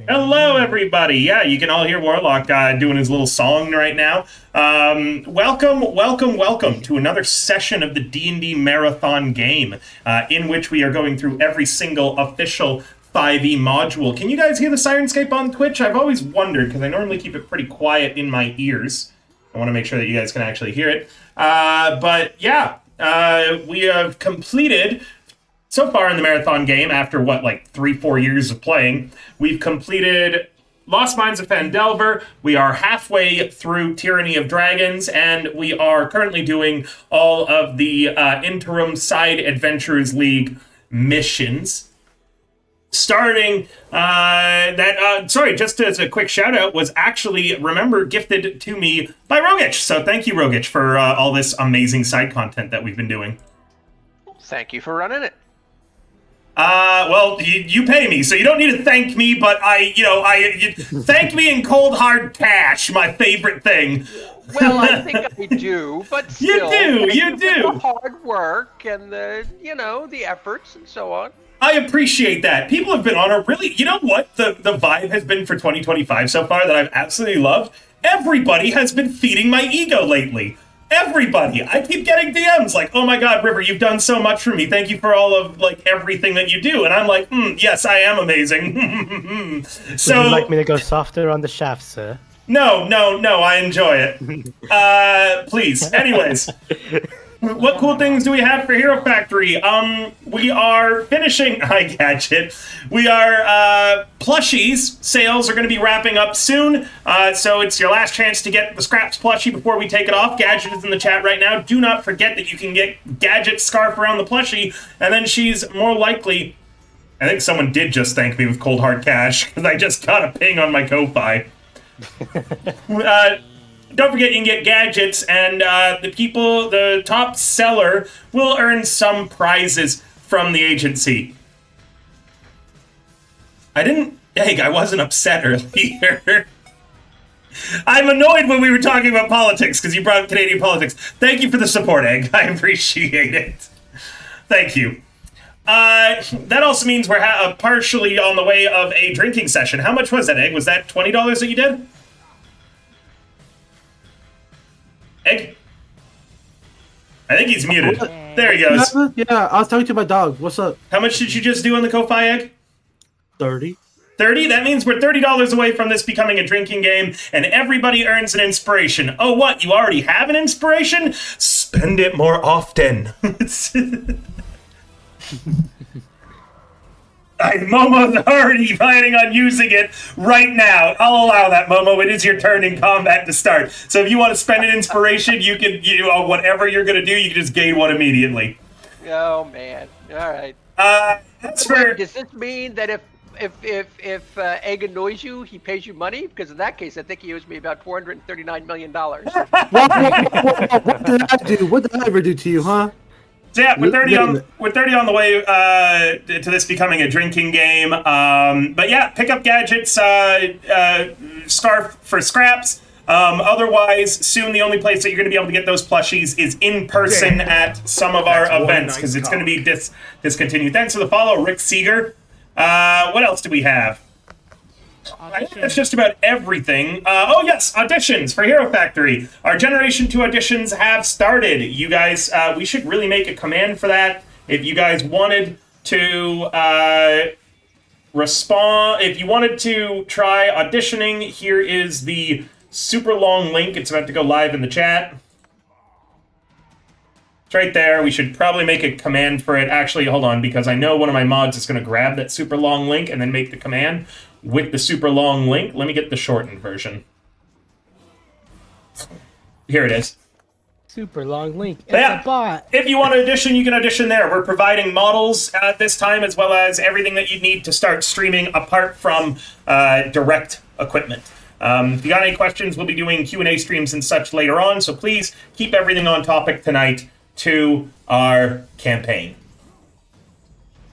Hello, everybody. Yeah, you can all hear Warlock doing his little song right now. Welcome to another session of the D&D Marathon game, in which we are going through every single official 5e module. Can you guys hear the Sirenscape on Twitch? I've always wondered, because I normally keep it pretty quiet in my ears. I want to make sure that you guys can actually hear it. But yeah, we have completed... So far in the Marathon game, after what, like 3-4 years of playing, we've completed Lost Mines of Phandelver, we are halfway through Tyranny of Dragons, and we are currently doing all of the interim side Adventurers League missions. Starting, sorry, just as a quick shout out, was actually, remember, gifted to me by Rogich. So thank you, Rogich, for all this amazing side content that we've been doing. Thank you for running it. Well, you pay me, so you don't need to thank me, but you thank me in cold hard cash, my favorite thing. Well, I think I do, but still. You do. The hard work and the efforts and so on. I appreciate that. People have been on a really, you know what the vibe has been for 2025 so far that I've absolutely loved? Everybody has been feeding my ego lately. Everybody. I keep getting DMs like, oh my god, River, you've done so much for me. Thank you for all of, everything that you do. And I'm like, yes, I am amazing. So, would you like me to go softer on the shaft, sir? No, I enjoy it. Please. Anyways. What cool things do we have for Hero Factory? We are finishing... Hi, Gadget. We are, plushies. Sales are going to be wrapping up soon. So it's your last chance to get the Scraps plushie before we take it off. Gadget is in the chat right now. Do not forget that you can get Gadget's scarf around the plushie, and then she's more likely... I think someone did just thank me with cold hard cash, because I just got a ping on my Ko-Fi. Don't forget you can get gadgets, and the top seller will earn some prizes from the agency. I wasn't upset earlier. I'm annoyed when we were talking about politics, because you brought up Canadian politics. Thank you for the support, Egg. I appreciate it. Thank you. That also means we're partially on the way of a drinking session. How much was that, Egg? Was that $20 that you did? Egg? I think he's muted. There he goes. Yeah, I was talking to my dog. What's up? How much did you just do on the Ko-Fi, Egg? 30. 30? That means we're $30 away from this becoming a drinking game, and everybody earns an inspiration. Oh, what? You already have an inspiration? Spend it more often. Momo's already planning on using it right now. I'll allow that, Momo. It is your turn in combat to start. So if you want to spend an inspiration, you can, whatever you're going to do, you can just gain one immediately. Oh, man. All right. Does this mean that if Egg annoys you, he pays you money? Because in that case, I think he owes me about $439 million. What did I do? What did I ever do to you, huh? So yeah, we're 30 on the way to this becoming a drinking game. But yeah, pick up gadgets, scarf for scraps. Otherwise, soon the only place that you're going to be able to get those plushies is in person at some of our events, because it's going to be discontinued. Thanks for the follow, Rick Seeger. What else do we have? I think that's just about everything. Oh yes, auditions for Hero Factory. Our Generation 2 auditions have started. You guys, we should really make a command for that. If you guys wanted to respond, if you wanted to try auditioning, here is the super long link. It's about to go live in the chat. It's right there. We should probably make a command for it. Actually, hold on, because I know one of my mods is going to grab that super long link and then make the command with the super long link. Let me get the shortened version. Here it is. Super long link. It's a bot. If you want to audition, you can audition there. We're providing models at this time, as well as everything that you need to start streaming apart from direct equipment. If you got any questions, we'll be doing Q&A streams and such later on, so please keep everything on topic tonight to our campaign.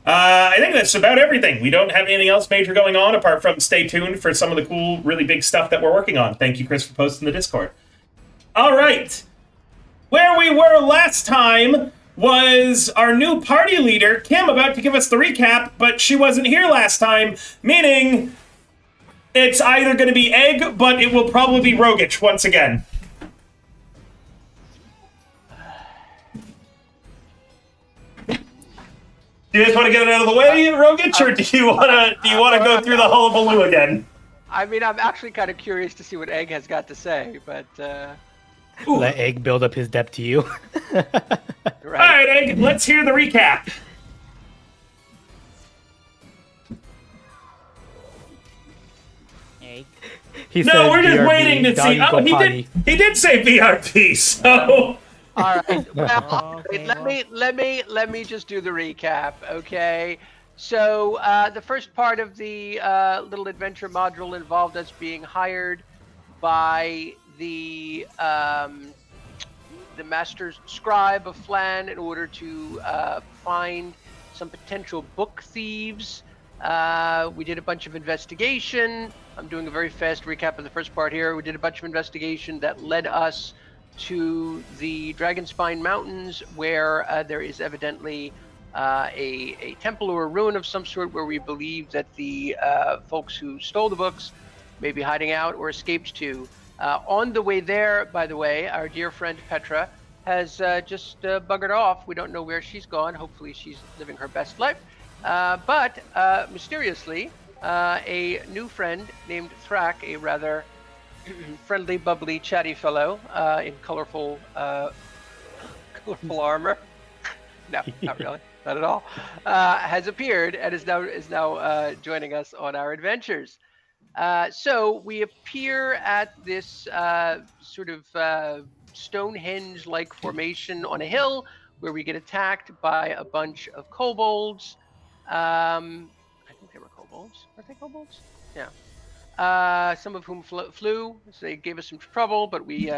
I think that's about everything. We don't have anything else major going on apart from stay tuned for some of the cool, really big stuff that we're working on. Thank you, Chris, for posting the Discord. All right. Where we were last time, was our new party leader, Kim, about to give us the recap, but she wasn't here last time, meaning it's either going to be Egg, but it will probably be Rogich once again. Do you just want to get it out of the way, Rogich, or do you want to go through the hullabaloo again? I mean, I'm actually kind of curious to see what Egg has got to say, but Let Egg build up his debt to you. right. All right, Egg, let's hear the recap. He No, said we're just BRB, waiting to see. doggy Oh, go he potty. did say BRP, so... All right. Well, Okay, let me just do the recap, okay? So the first part of the little adventure module involved us being hired by the master's scribe of Flan in order to find some potential book thieves. We did a bunch of investigation. I'm doing a very fast recap of the first part here. We did a bunch of investigation that led us to the Dragonspine Mountains, where there is evidently a temple or a ruin of some sort where we believe that the folks who stole the books may be hiding out or escaped to. On the way there, by the way, our dear friend Petra has just buggered off. We don't know where she's gone. Hopefully she's living her best life. But mysteriously, a new friend named Thrak, a rather friendly, bubbly, chatty fellow in colorful armor. No, not really, not at all. Has appeared and is now joining us on our adventures. So we appear at this sort of Stonehenge-like formation on a hill where we get attacked by a bunch of kobolds. I think they were kobolds. Were they kobolds? Yeah. Some of whom flew, so they gave us some trouble, but we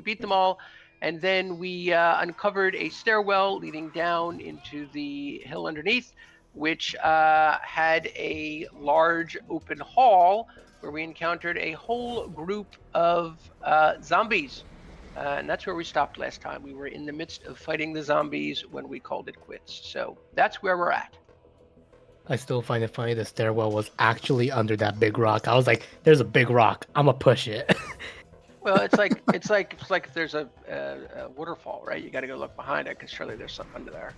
beat them all. And then we uncovered a stairwell leading down into the hill underneath, which had a large open hall where we encountered a whole group of zombies. And that's where we stopped last time. We were in the midst of fighting the zombies when we called it quits. So that's where we're at. I still find it funny the stairwell was actually under that big rock. I was like, there's a big rock. I'ma push it. Well, it's like if there's a waterfall, right? You got to go look behind it because surely there's something under there.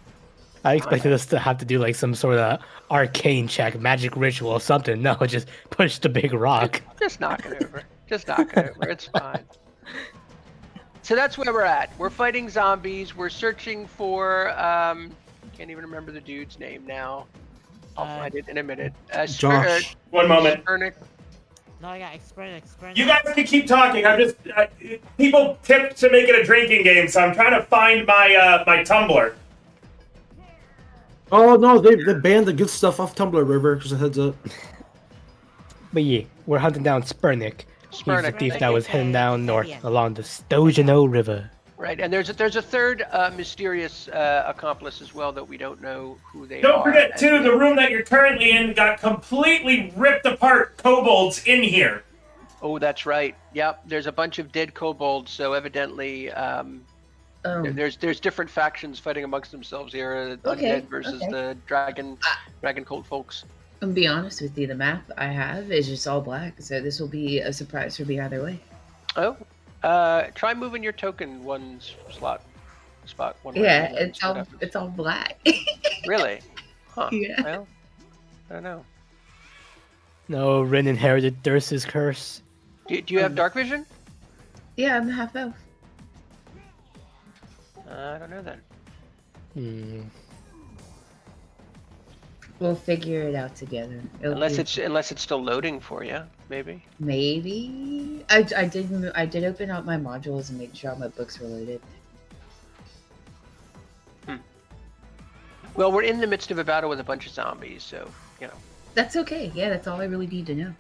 I expected us to have to do like some sort of arcane check, magic ritual or something. No, just push the big rock. Just knock it over. Just knock it over. It's fine. So that's where we're at. We're fighting zombies. We're searching for can't even remember the dude's name now. I'll find it in a minute. Josh. One moment. No, I got experiment. You guys can keep talking. I'm just... people tipped to make it a drinking game, so I'm trying to find my my tumbler. Oh no, they banned the good stuff off Tumblr River. Just a heads up. But yeah, we're hunting down Spurnik. He's the Spurnik. thief that was heading down north along the Stojano River. Right, and there's a third mysterious accomplice as well that we don't know who they are. Don't forget, too, the room that you're currently in got completely ripped apart kobolds in here. Oh, that's right. Yep, there's a bunch of dead kobolds, so evidently there's different factions fighting amongst themselves here. Undead versus the dragon cult folks. I'm be honest with you, the map I have is just all black, so this will be a surprise for me either way. Oh, try moving your token one spot. One way Yeah, and it's all black. Really? Huh. Yeah. Well, I don't know. No, Rin inherited Durst's curse. Do you have dark vision? Yeah, I'm half elf. I don't know then. We'll figure it out together. Unless it's still loading for you, maybe. Maybe I did open up my modules and make sure all my books were loaded. Well, we're in the midst of a battle with a bunch of zombies, so you know. That's okay. Yeah, that's all I really need to know.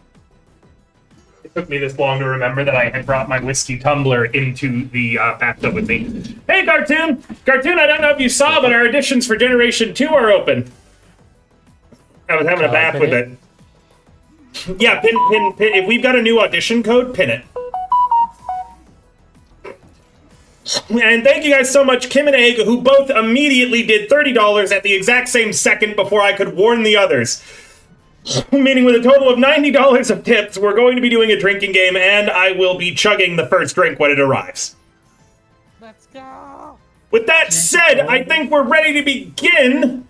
It took me this long to remember that I had brought my whiskey tumbler into the bathtub with me. Hey, Cartoon! Cartoon, I don't know if you saw, but our editions for Generation 2 are open. I was having a bath with it. Yeah, pin. If we've got a new audition code, pin it. And thank you guys so much, Kim and Egg, who both immediately did $30 at the exact same second before I could warn the others. Meaning with a total of $90 of tips, we're going to be doing a drinking game, and I will be chugging the first drink when it arrives. Let's go. With that said, I think we're ready to begin.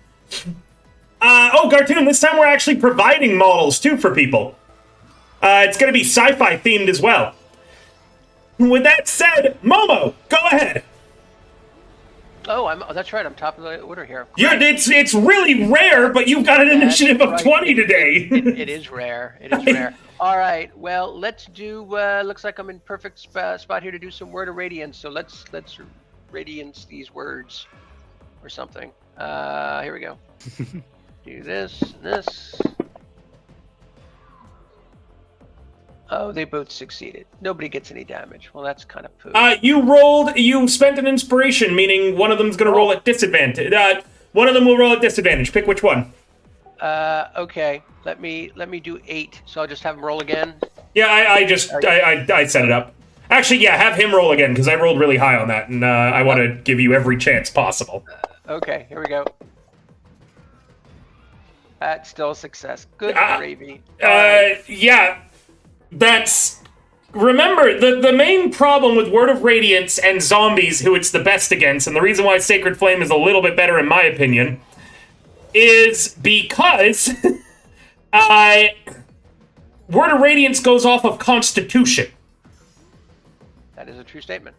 Gartoon, this time we're actually providing models, too, for people. It's going to be sci-fi themed as well. With that said, Momo, go ahead. Oh, that's right. I'm top of the order here. It's really rare, but you've got an initiative of 20 today. It is rare. It is rare. All right. Well, let's do. Looks like I'm in perfect spot here to do some word of radiance. So let's radiance these words or something. Here we go. Do this. Oh, they both succeeded. Nobody gets any damage. Well, that's kind of poo. You spent an inspiration, meaning one of them's going to roll at disadvantage. One of them will roll at disadvantage. Pick which one. Okay. Let me do 8. So I'll just have him roll again. Yeah, I set it up. Actually, yeah, have him roll again, because I rolled really high on that, and I want to give you every chance possible. Okay, here we go. That's still a success. Good gravy. Yeah. Remember, the main problem with Word of Radiance and zombies, who it's the best against, and the reason why Sacred Flame is a little bit better in my opinion, is because Word of Radiance goes off of Constitution. That is a true statement.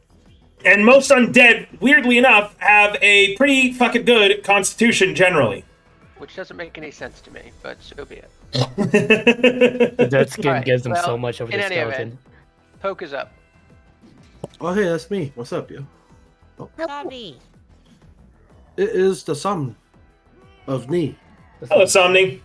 And most undead, weirdly enough, have a pretty fucking good Constitution generally. Which doesn't make any sense to me, but so be it. The dead skin Right, gives them well, so much over in the any skeleton. event, Poke is up. Oh, hey, that's me. What's up, yo? Zombie. It is the sum of knee. Hello, Somni.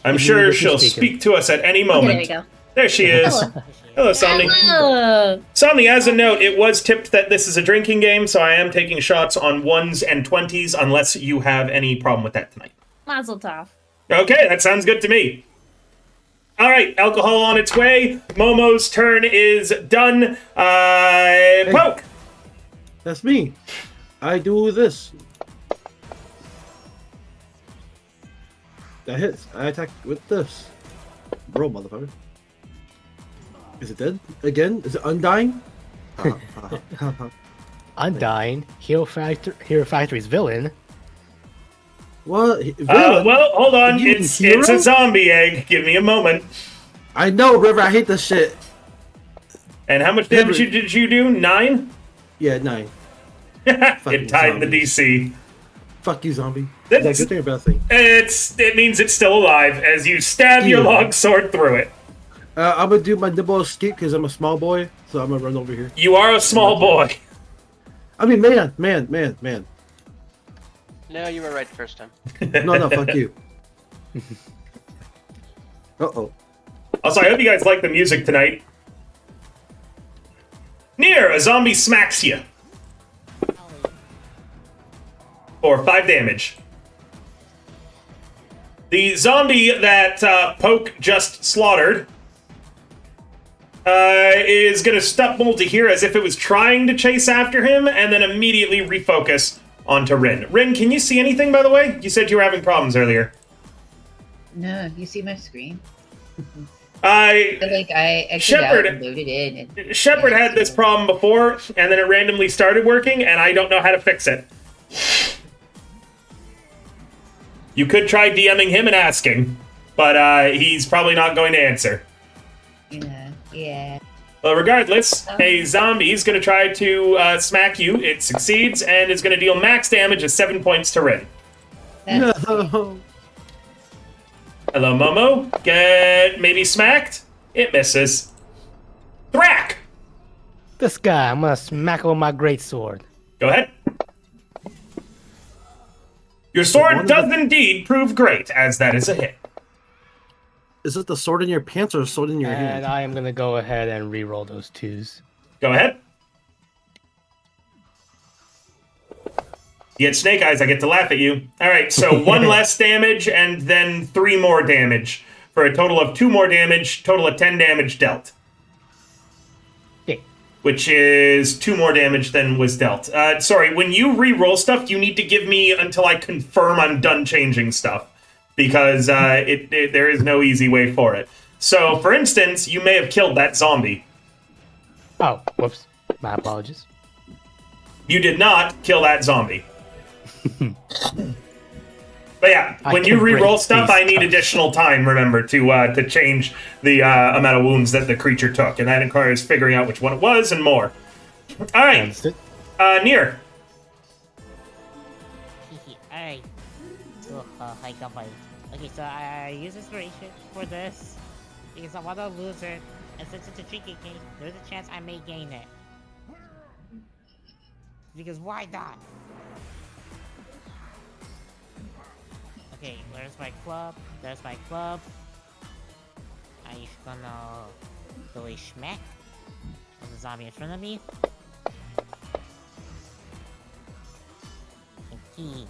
I'm sure she'll speak to us at any moment. Okay, there we go. There she is. Hello. Hello, Somni. Hello. Somni, as a note, it was tipped that this is a drinking game, so I am taking shots on 1s and 20s, unless you have any problem with that tonight. Mazel tov. Okay, that sounds good to me. All right, alcohol on its way. Momo's turn is done. Poke. That's me. I do this. That hits. I attack with this. Bro, motherfucker. Is it dead? Again? Is it undying? Undying, Hero Factory's villain. What? Well, hold on. You It's hero? a zombie egg. Give me a moment. I know, River. I hate this shit. And how much damage did you do? 9? Yeah, 9. It tied the zombies. DC. Fuck you, zombie. Is that a good thing or bad thing? It means it's still alive as you stab your Yeah. long sword through it. I'm gonna do my nimble escape because I'm a small boy, so I'm gonna run over here. You are a small boy. I mean, man. No, you were right the first time. No, fuck you. Uh-oh. Also, I hope you guys like the music tonight. Near, a zombie smacks you. For 5 damage. The zombie that Poke just slaughtered is going to stumble to here as if it was trying to chase after him, and then immediately refocus onto Rin. Rin, can you see anything, by the way? You said you were having problems earlier. No, you see my screen? I exited Shepard- out and loaded in. Shepard had this problem before, and then it randomly started working, and I don't know how to fix it. You could try DMing him and asking, but he's probably not going to answer. Yeah. Well, regardless, a zombie is going to try to smack you. It succeeds, and is going to deal max damage of 7 points to Rin. No. Hello, Momo. Get maybe smacked? It misses. Thrack! This guy, I'm gonna smack him with my greatsword. Go ahead. Your sword does indeed prove great, as that is a hit. Is it the sword in your pants or the sword in your And hand? I am gonna go ahead and re-roll those 2s. Go ahead. You get snake eyes, I get to laugh at you. Alright, so 1 less damage and then 3 more damage. For a total of 2 more damage, total of 10 damage dealt. which is 2 more damage than was dealt. Sorry, when you re-roll stuff, you need to give me until I confirm I'm done changing stuff, because there is no easy way for it. So, for instance, you may have killed that zombie. Oh, whoops. My apologies. You did not kill that zombie. But yeah, when you re-roll stuff, I need additional time, remember, to change the amount of wounds that the creature took. And that requires figuring out which one it was and more. All right. Nier. Alright. I got my... Okay, so I use inspiration for this because I want to lose it. And since it's a tricky game, there's a chance I may gain it. Because why not? Okay, there's my club. There's my club. I'm just gonna do a schmack on the zombie in front of me. Okay.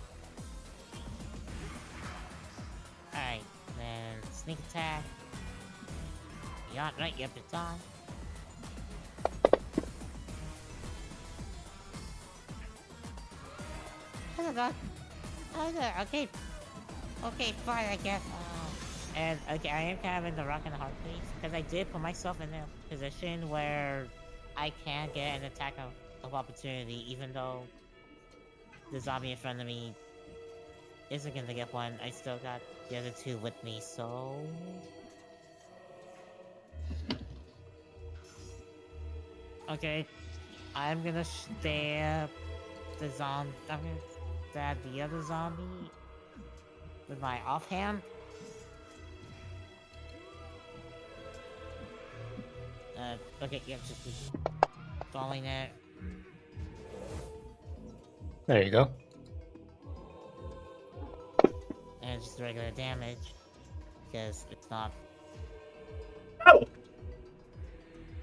Alright, then sneak attack. Yeah, right, yep, it's on. Okay. Okay, fine, I guess. And okay, I am kind of in the rock and the hard place because I did put myself in a position where I can get an attack of opportunity, even though the zombie in front of me isn't gonna get one. I still got the other 2 with me, so okay, I'm gonna stab the zombie. I'm gonna stab the other zombie with my offhand. Okay, yeah, just falling it. There you go. And just regular damage. Because it's not... Oh!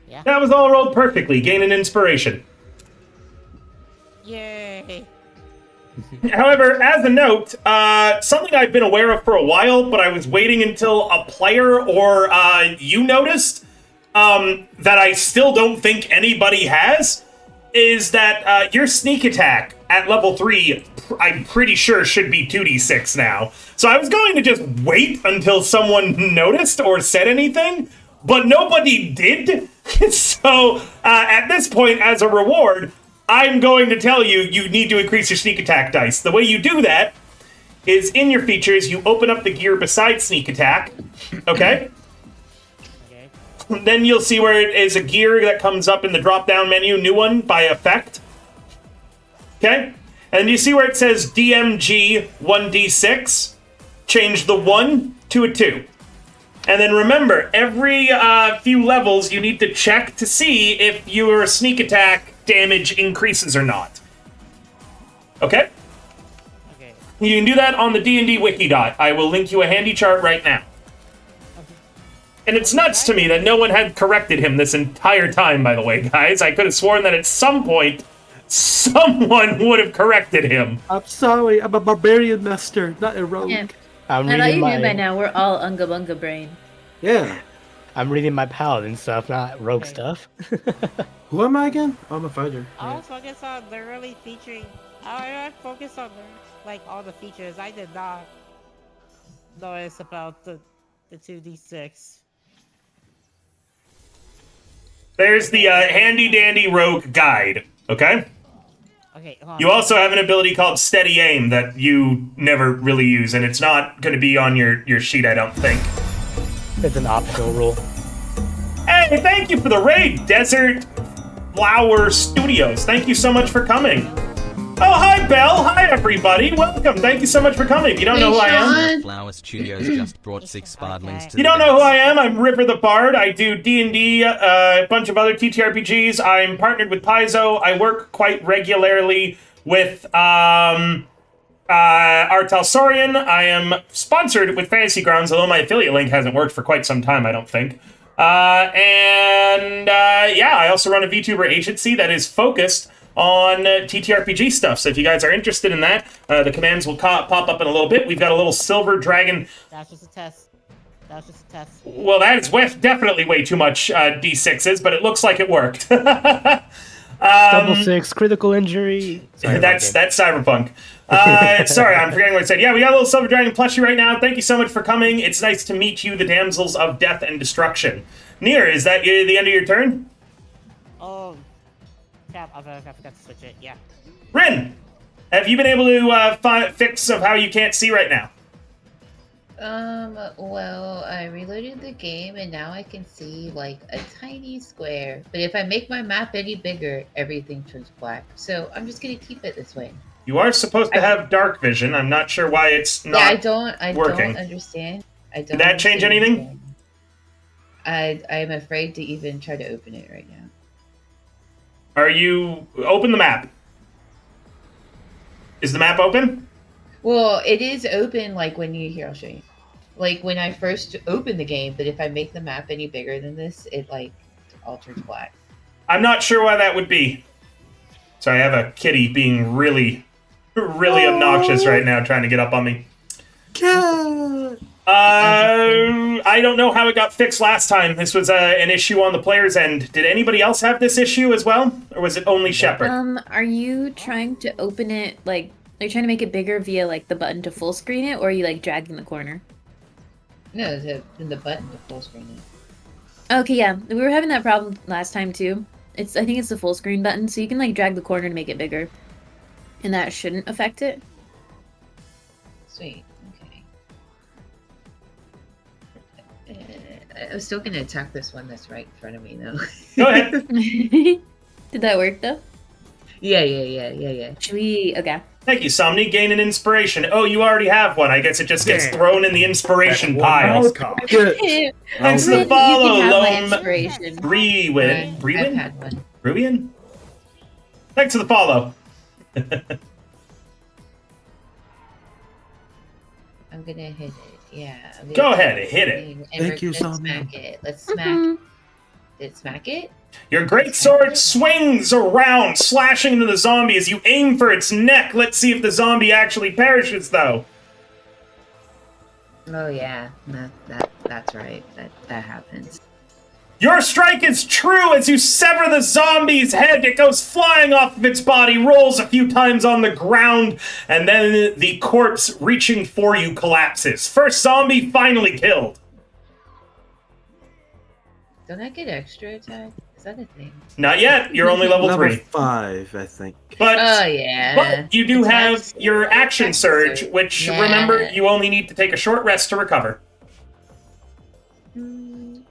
Yeah? That was all rolled perfectly. Gain an inspiration. Yay! However, as a note, something I've been aware of for a while, but I was waiting until a player or you noticed, that I still don't think anybody has, is that your sneak attack at level 3, I'm pretty sure should be 2d6 now. So I was going to just wait until someone noticed or said anything, but nobody did. So at this point, as a reward, I'm going to tell you, you need to increase your sneak attack dice. The way you do that is in your features, you open up the gear beside sneak attack, okay? Okay. Then you'll see where it is a gear that comes up in the drop-down menu, new one, by effect. Okay? And you see where it says DMG 1d6? Change the 1 to a 2. And then remember, every few levels, you need to check to see if your sneak attack damage increases or not. Okay? Okay. You can do that on the D&D wiki dot. I will link you a handy chart right now. Okay. And it's nuts to me that no one had corrected him this entire time, by the way, guys. I could have sworn that at some point, someone would have corrected him. I'm sorry, I'm a barbarian master, not a rogue. Yeah. I'm I thought reading you knew by my now. We're all unga bunga brain. Yeah. I'm reading my paladin stuff, not rogue Okay. stuff. Who am I again? I'm a fighter. I was focused on the really featuring. I focused on like all the features. I did not notice about the 2d6. There's the handy dandy rogue guide, okay? Okay, hold on. You also have an ability called Steady Aim that you never really use, and it's not going to be on your sheet, I don't think. It's an optional rule. Hey, thank you for the raid, Desert Flower Studios. Thank you so much for coming. Oh, hi, Belle. Hi, everybody. Welcome. Thank you so much for coming. If you don't know who I am, Flower Studios just brought 6 bardlings to you the don't know who dance. I am. I'm River the Bard. I do D&D, a bunch of other TTRPGs. I'm partnered with Paizo. I work quite regularly with Artel Sorian. I am sponsored with Fantasy Grounds, although my affiliate link hasn't worked for quite some time, I don't think. Yeah, I also run a VTuber agency that is focused on TTRPG stuff. So if you guys are interested in that, the commands will pop up in a little bit. We've got a little silver dragon. That's just a test. That was just a test. Well, that is definitely way too much D6s, but it looks like it worked. Double six, critical injury. Sorry, that's Ryan. Cyberpunk. Sorry, I'm forgetting what I said. Yeah, we got a little Silver Dragon plushie right now. Thank you so much for coming. It's nice to meet you, the damsels of death and destruction. Nier, is that the end of your turn? Oh, crap! I forgot to switch it. Yeah. Rin, have you been able to fix of how you can't see right now? Well, I reloaded the game and now I can see like a tiny square. But if I make my map any bigger, everything turns black. So I'm just gonna keep it this way. You are supposed to have dark vision. I'm not sure why it's not I working. don't understand. Did that change anything? I am afraid to even try to open it right now. Are you... Open the map. Is the map open? Well, it is open like when you... Here, I'll show you. Like when I first open the game, but if I make the map any bigger than this, it like alters black. I'm not sure why that would be. So I have a kitty being really obnoxious right now, trying to get up on me. Cat. I don't know how it got fixed last time. This was an issue on the player's end. Did anybody else have this issue as well? Or was it only Shepard? Are you trying to open it, like, are you trying to make it bigger via, like, the button to full screen it, or are you, like, dragging the corner? No, the button to full screen it. Okay, yeah. We were having that problem last time, too. I think it's the full screen button, so you can, like, drag the corner to make it bigger. And that shouldn't affect it. Sweet. I was still gonna attack this one that's right in front of me, though. Go ahead. Did that work, though? Yeah. Should we... Okay. Thank you, Somni. Gain an inspiration. Oh, you already have one. I guess it just gets thrown in the inspiration pile. Good. Thanks for You the follow, can have my Lone inspiration. Brewin. I've had one. Brewin? Thanks for the follow. I'm gonna hit it. Yeah. Go ahead, hit it. And Thank you, let's Zombie. smack it. Let's smack. Did it smack it? Your great sword swings around, slashing into the zombie as you aim for its neck. Let's see if the zombie actually perishes, though. Oh yeah, that's right. That happens. Your strike is true as you sever the zombie's head. It goes flying off of its body, rolls a few times on the ground, and then the corpse reaching for you collapses. First zombie finally killed. Don't I get extra attack? Is that a thing? Not yet. You're only level Level 3. 5, I think. But, Oh yeah. but you do have Attacks- your action attacks surge, are- which, Yeah. remember, you only need to take a short rest to recover.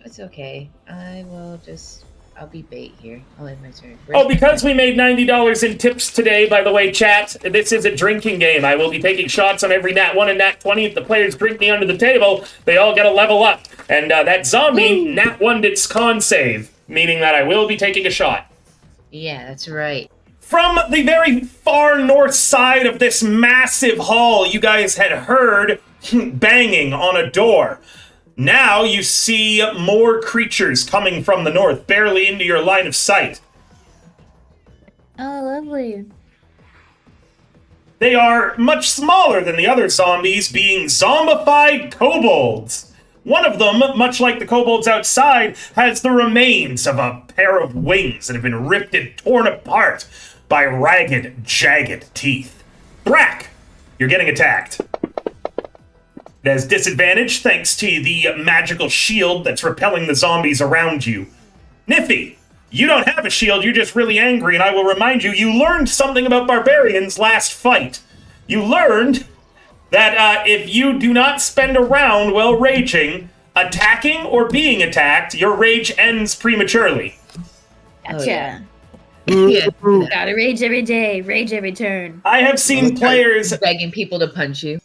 It's okay. I'll be bait here. I'll end my turn. Oh, because we made $90 in tips today, by the way, chat, this is a drinking game. I will be taking shots on every Nat 1 and Nat 20. If the players drink me under the table, they all get a level up. And that zombie, Nat 1'd its con save, meaning that I will be taking a shot. Yeah, that's right. From the very far north side of this massive hall, you guys had heard banging on a door. Now you see more creatures coming from the north, barely into your line of sight. Oh, lovely. They are much smaller than the other zombies, being zombified kobolds. One of them, much like the kobolds outside, has the remains of a pair of wings that have been ripped and torn apart by ragged, jagged teeth. Brack, you're getting attacked. It has disadvantage thanks to the magical shield that's repelling the zombies around you. Niffy, you don't have a shield, you're just really angry, and I will remind you, you learned something about barbarians last fight. You learned that if you do not spend a round while raging, attacking or being attacked, your rage ends prematurely. Gotcha. Yeah. Gotta rage every day, rage every turn. I have seen players... Begging people to punch you.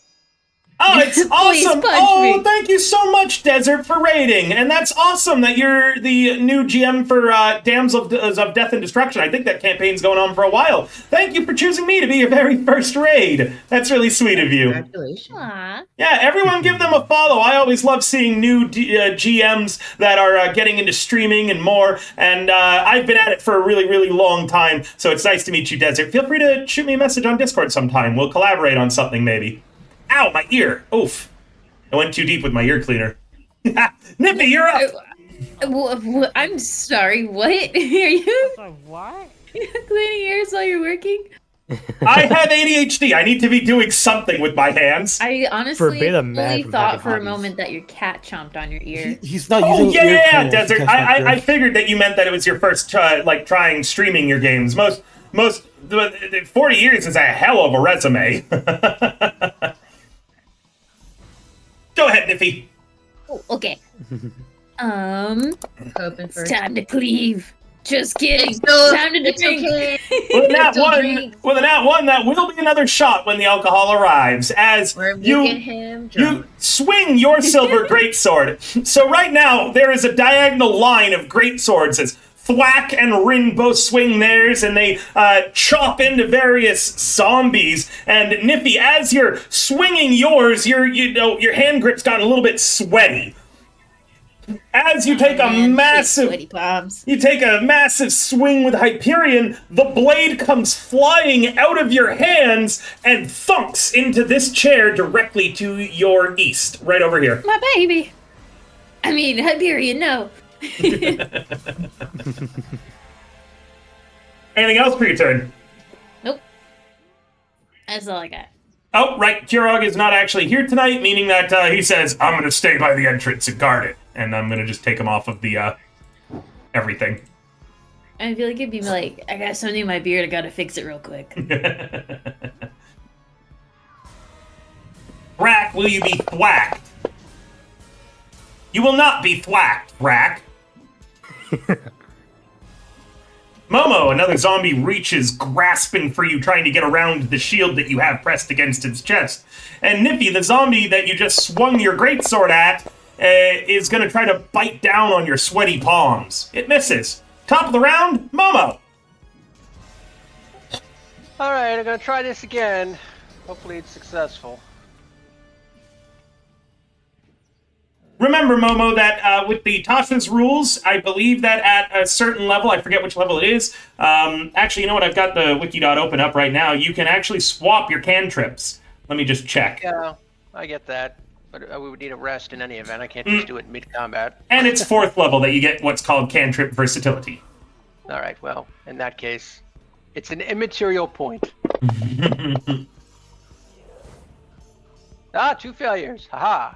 Oh, it's Please awesome! punch Oh, me. thank you so much, Desert, for raiding. And that's awesome that you're the new GM for Damsels of Death and Destruction. I think that campaign's going on for a while. Thank you for choosing me to be your very first raid. That's really sweet of you. Congratulations. Aw. Yeah, everyone give them a follow. I always love seeing new GMs that are getting into streaming and more. And I've been at it for a really, really long time. So it's nice to meet you, Desert. Feel free to shoot me a message on Discord sometime. We'll collaborate on something, maybe. Ow, my ear. Oof. I went too deep with my ear cleaner. Nippy, you're up. I'm sorry. What? Are you So what? cleaning ears while you're working? I have ADHD. I need to be doing something with my hands. I honestly Forbid a man fully from thought having for a hobbies. moment that your cat chomped on your ear. He's not Oh using ear yeah, cannons to Desert. catch my I drift. figured that you meant that it was your first trying streaming your games. Most 40 years is a hell of a resume. Go ahead, Niffy. Oh, okay. Hoping It's for time to cleave. Just kidding. still- Time to it's drink. okay. With a nat Still one, drink. with a nat one, that will be another shot when the alcohol arrives. As We're making you him drunk. swing your silver greatsword. So right now there is a diagonal line of greatswords as Thwack and Rin both swing theirs, and they chop into various zombies. And Niffy, as you're swinging yours, your hand grip's gotten a little bit sweaty. As you take a Man, big massive sweaty palms. You take a massive swing with Hyperion, the blade comes flying out of your hands and thunks into this chair directly to your east, right over here. My baby. I mean, Hyperion, no. Anything else for your turn? Nope. That's all I got. Oh, right, Kurog is not actually here tonight, meaning that he says, I'm going to stay by the entrance and guard it. And I'm going to just take him off of the everything. I feel like it'd be like, I got something in my beard, I gotta fix it real quick. Rack, will you be thwacked? You will not be thwacked, Rack. Momo, another zombie, reaches, grasping for you, trying to get around the shield that you have pressed against its chest. And Nippy, the zombie that you just swung your greatsword at, is going to try to bite down on your sweaty palms. It misses. Top of the round, Momo. All right, I'm gonna try this again. Hopefully, it's successful. Remember, Momo, that with the Tasha's rules, I believe that at a certain level, I forget which level it is. Actually, you know what? I've got the wiki.dot open up right now. You can actually swap your cantrips. Let me just check. Yeah, I get that. But we would need a rest in any event. I can't just do it mid-combat. And it's 4th level that you get what's called cantrip versatility. All right, well, in that case, it's an immaterial point. 2 failures. Haha.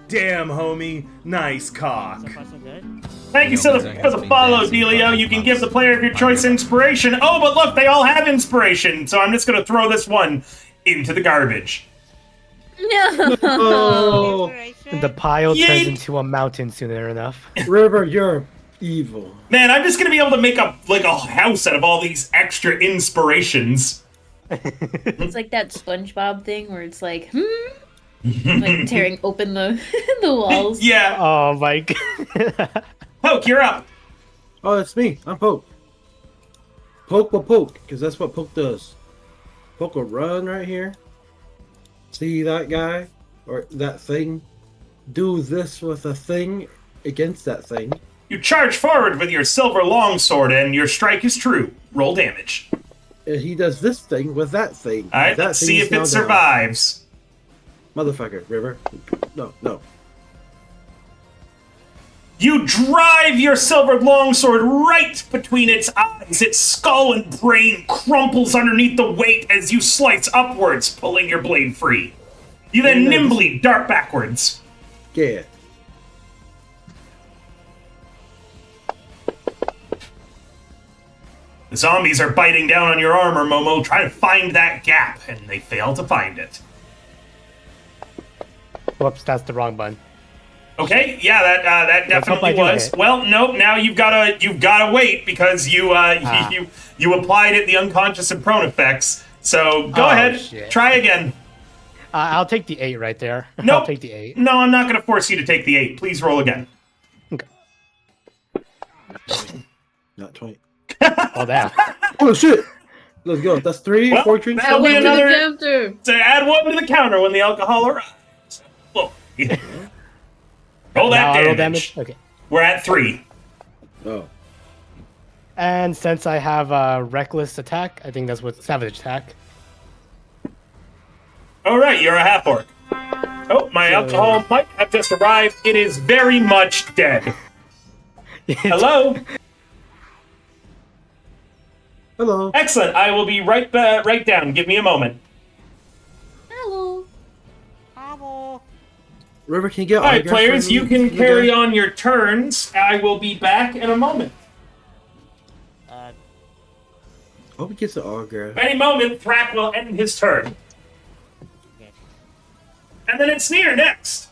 Damn, homie. Nice cock. So far, so good. Thank you for the follow, Delio. You can give the player of your choice inspiration. Oh, but look, they all have inspiration. So I'm just going to throw this one into the garbage. No. Oh, Inspiration? The pile Yeet. turns into a mountain sooner enough. River, you're evil. Man, I'm just going to be able to make a house out of all these extra inspirations. It's like that SpongeBob thing where it's like, like tearing open the the walls. Yeah. Oh my god. Poke, you're up. Oh, it's me. I'm Poke. Poke will poke, because that's what Poke does. Poke will run right here. See that guy? Or that thing? Do this with a thing against that thing. You charge forward with your silver longsword, and your strike is true. Roll damage. And he does this thing with that thing. All right, That let's thing see is if now it down. survives. Motherfucker, River. No, no. You drive your silver longsword right between its eyes. Its skull and brain crumples underneath the weight as you slice upwards, pulling your blade free. You then Yeah, nimbly dart backwards. Yeah. The zombies are biting down on your armor, Momo, trying to find that gap, and they fail to find it. Whoops, that's the wrong button. Okay, yeah, that Let's hope definitely I do was. hit. Well, nope. Now you've gotta wait because you you applied it the unconscious and prone effects. So go Oh, ahead, shit. try again. I'll take the 8 right there. Nope. I'll take the 8. No, I'm not gonna force you to take the 8. Please roll again. Okay. Not 20. Oh, damn. Oh, shit! Let's go. That's 3 Well, fortune. that'll be Welcome to the another. counter. So add 1 to the counter when the alcohol arrives. Look. Roll Now that I roll damage. damage. Okay. We're at 3. Oh. And since I have a reckless attack, I think that's what savage attack. All right, you're a half orc. Oh, my alcohol might have just arrived. It is very much dead. Hello? Hello. Excellent. I will be right down. Give me a moment. Hello. Hello. River, can you get All right, autographs players, from you can the carry guy? on your turns. I will be back in a moment. Hope he gets an autograph. Any moment, Thrak will end his turn. Okay. And then it's Sneer next.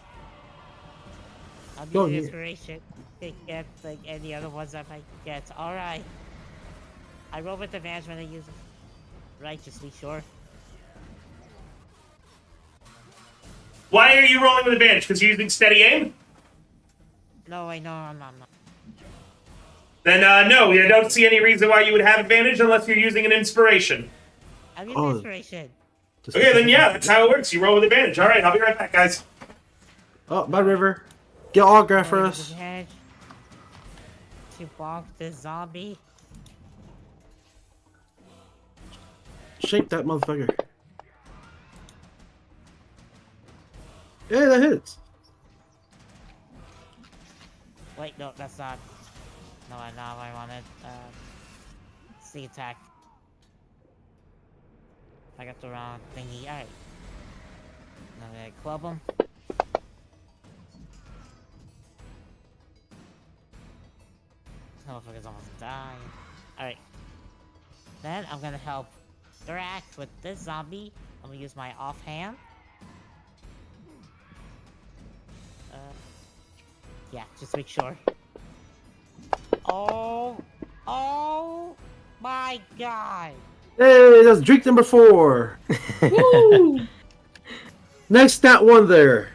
I'll Go need here. inspiration to get like any other ones I might get. Alright. I roll with advantage when I use it. Righteously, sure. Why are you rolling with advantage? Because you're using steady aim? No, I know I'm not. Then, no, I don't see any reason why you would have advantage unless you're using an inspiration. I'm using Oh. inspiration. Okay, then yeah, that's how it works. You roll with advantage. All right, I'll be right back, guys. Oh, bye, River. Get an autograph for Roll with us. advantage to bonk this zombie. Shake that motherfucker. Yeah, that hits. Wait, no, that's not. No, not what I wanted. It's the attack. I got the wrong thingy. Alright. Now I'm gonna club him. This motherfucker's almost dying. Alright. Then I'm gonna help Thrak with this zombie. I'm gonna use my offhand. Yeah, just make sure. Oh my god! Hey, that's drink number 4. Woo! Next, that one there.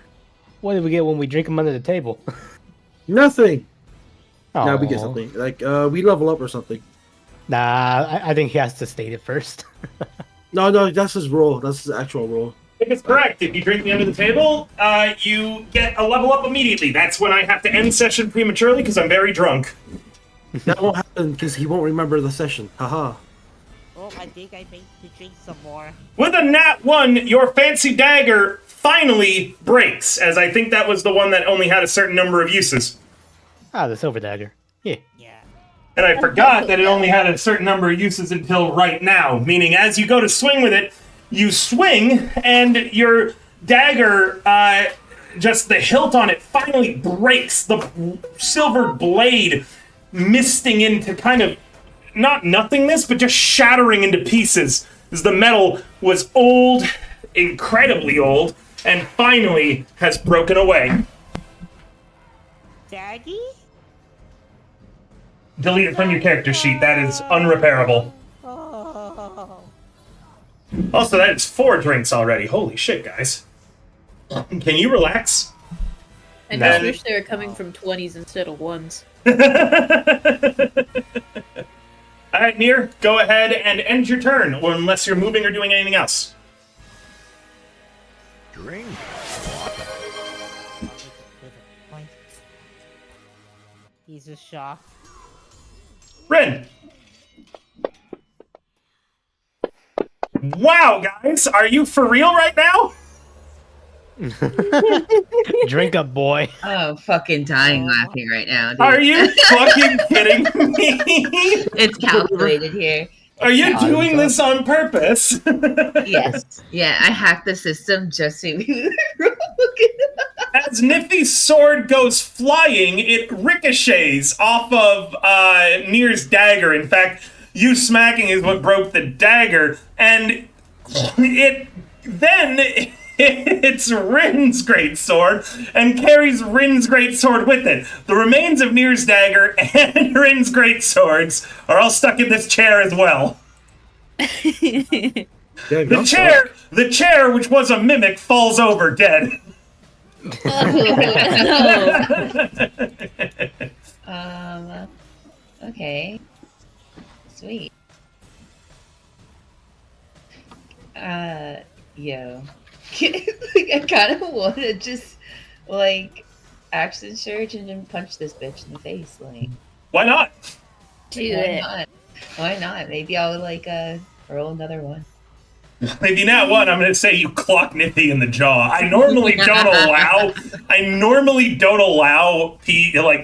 What did we get when we drink them under the table? Nothing. Now we get Aw. something. Like, we level up or something. Nah, I think he has to state it first. No, that's his role. That's his actual role. If it's correct, if you drink me under the table, you get a level up immediately. That's when I have to end session prematurely because I'm very drunk. That won't happen because he won't remember the session. Haha. Oh, I think I made you drink some more. With a nat 1, your fancy dagger finally breaks, as I think that was the one that only had a certain number of uses. Ah, the silver dagger. Yeah. Yeah. And I forgot that it only had a certain number of uses until right now, meaning as you go to swing with it, you swing, and your dagger, just the hilt on it finally breaks, the silver blade misting into kind of, not nothingness, but just shattering into pieces, as the metal was old, incredibly old, and finally has broken away. Daddy? Delete it from your character sheet, that is unrepairable. Oh. Also, that is 4 drinks already. Holy shit, guys. Can you relax? I No. just wish they were coming from 20s instead of 1s. Alright, Nier, go ahead and end your turn, or unless you're moving or doing anything else. Drink. He's just shocked. Rin! Wow, guys, are you for real right now? Drink up, boy. Oh, fucking dying laughing right now, dude. Are you fucking kidding me? It's calculated here. Are you doing this on purpose? Yes. Yeah, I hacked the system just so we As Nifty's sword goes flying, it ricochets off of Nier's dagger. In fact, you smacking is what broke the dagger, and it then hits Rin's greatsword and carries Rin's greatsword with it. The remains of Nier's dagger and Rin's greatswords are all stuck in this chair as well. Damn, The y'all chair, the chair, which was a mimic, falls over dead. Okay. Sweet. Yo. I kind of want to just, like, action surge and then punch this bitch in the face. Like, Why not? Do why it. not? Why not? Maybe I'll, like, roll another one. If you nat one, I'm going to say you clock Nithy in the jaw. I normally don't allow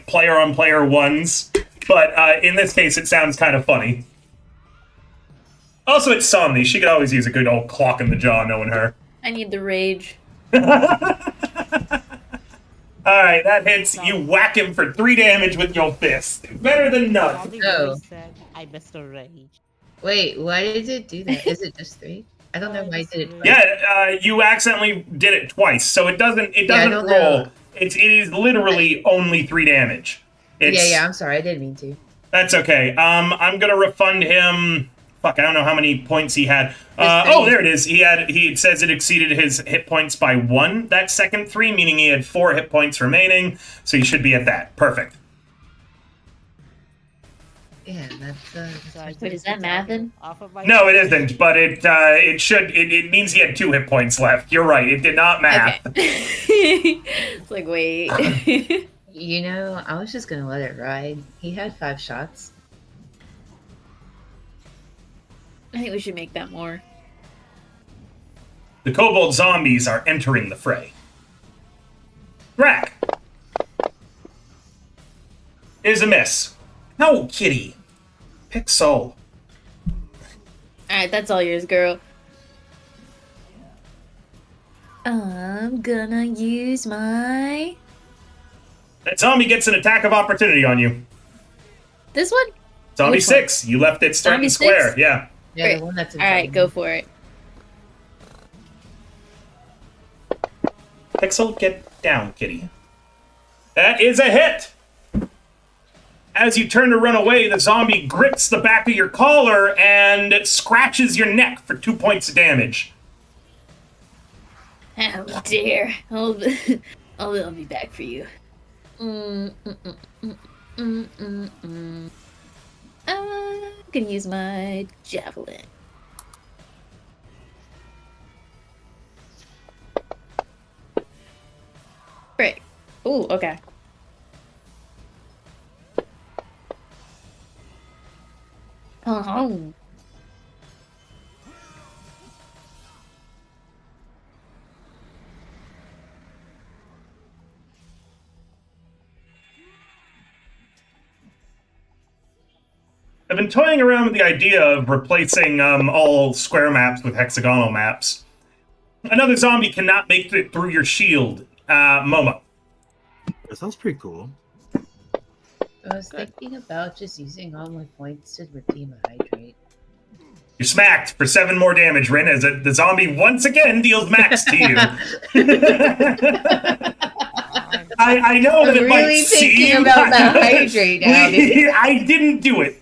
player on player ones, but in this case, it sounds kind of funny. Also, it's Somni. She could always use a good old clock in the jaw, knowing her. I need the rage. All right, that hits. You whack him for 3 damage with your fist. Better than none. Zombie Oh. really said I missed a rage. Wait, why did it do that? Is it just 3? I don't know why I did it twice. Yeah, you accidentally did it twice, so it doesn't I roll. don't know. It is literally only 3 damage. Yeah, I'm sorry. I didn't mean to. That's okay. I'm gonna refund him. Fuck, I don't know how many points he had. Just Oh, 3. there it is. It says it exceeded his hit points by 1. That second 3, meaning he had 4 hit points remaining. So you should be at that. Perfect. Yeah, that's So I Wait, is that took the target mathing? off of my No, it isn't. But it should. It means he had 2 hit points left. You're right. It did not math. Okay. It's like, wait. You know, I was just gonna let it ride. He had 5 shots. I think we should make that more. The kobold zombies are entering the fray. Rack. Is a miss. No, kitty. Pick soul. Alright, that's all yours, girl. I'm gonna use my... That zombie gets an attack of opportunity on you. This one? Zombie Which one? 6. You left it starting Zombie square. 6? Yeah. Yeah, Great. the one that's in Alright, go for it. Pixel, get down, kitty. That is a hit. As you turn to run away, the zombie grips the back of your collar and scratches your neck for 2 points of damage. How dare. I'll be back for you. I'm gonna use my javelin. Great. Ooh, okay. Oh. I've been toying around with the idea of replacing all square maps with hexagonal maps. Another zombie cannot make it through your shield. Momo. That sounds pretty cool. I was thinking about just using all my points to redeem a hydrate. You're smacked for 7 more damage, Rin, as the zombie once again deals max to you. I know that I'm it might really thinking seem about that hydrate now. I didn't do it.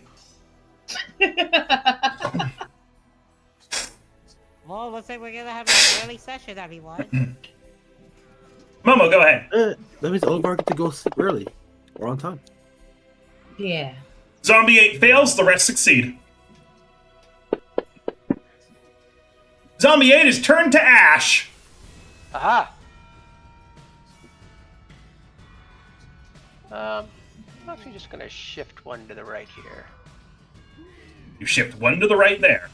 Well, looks like we're gonna have an early session, everyone. Momo, go ahead. That means all of our get to go sleep early or on time. Yeah. Zombie 8 fails, the rest succeed. Zombie 8 is turned to ash. Aha! I'm actually just gonna shift one to the right here. You shift 1 to the right there.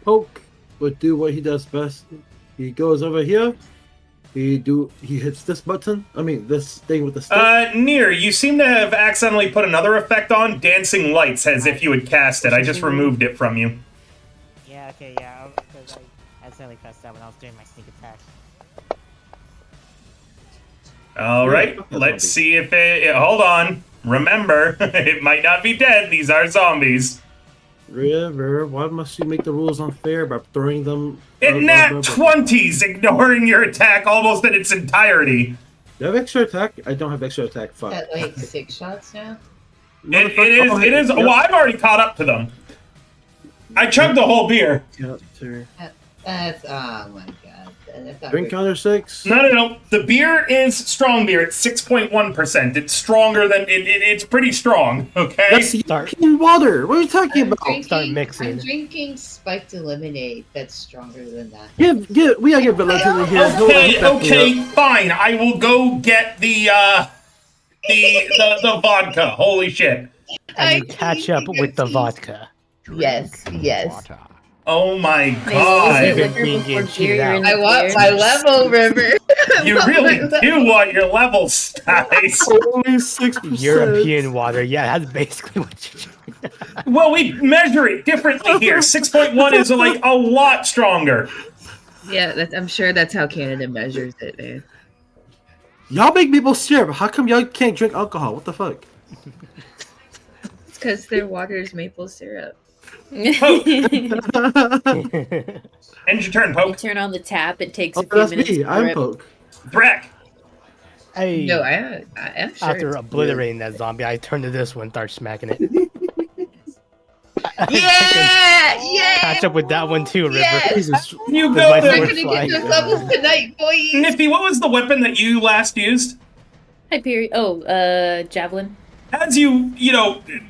Poke would do what he does best. He goes over here. He hits this button. I mean, this thing with the stick. Near, you seem to have accidentally put another effect on, dancing lights, as if you had cast it. I just removed it from you. Yeah, okay, yeah, because I accidentally pressed that when I was doing my sneak attack. All right, let's see if hold on. Remember, it might not be dead. These are zombies. River, why must you make the rules unfair by throwing them? It nat 20s, ignoring your attack almost in its entirety. Do you have extra attack? I don't have extra attack. Fuck. At like 6 shots now? It is. Yep. Well, I've already caught up to them. I chugged the whole beer. That's, oh my god. That's not Drink very- counter 6. No. The beer is strong beer. It's 6.1%. It's stronger than it's pretty strong. Okay. That's fucking water. What are you talking about? Start mixing. I'm drinking spiked lemonade that's stronger than that. We gotta get Valentine here. Okay, fine. I will go get the vodka. Holy shit. and you catch up with the vodka. Yes, yes. Oh my Wait, god. is it You've liquor been before getting beer? chewed You're out. in I the want beer? my level, River. You really do want your levels, guys. Only 6%. European water. Yeah, that's basically what you Well, we measure it differently here. 6.1 is like a lot stronger. Yeah, I'm sure that's how Canada measures it, man. Y'all make people syrup. How come y'all can't drink alcohol? What the fuck? It's because their water is maple syrup. Poke. End your turn, You Poke. turn on the tap. It takes Oh, a few that's minutes. me. to I'm rip. Poke. Thrack. Hey, No, I am sure. after it's obliterating that zombie, I turn to this one, start smacking it. Yeah! Yeah! Catch up with that one too, River. Yes! Jesus. You With go my We're sword there. gonna get those flying. levels tonight, boys! Nifty, what was the weapon that you last used? Hyperion. Oh, javelin. As you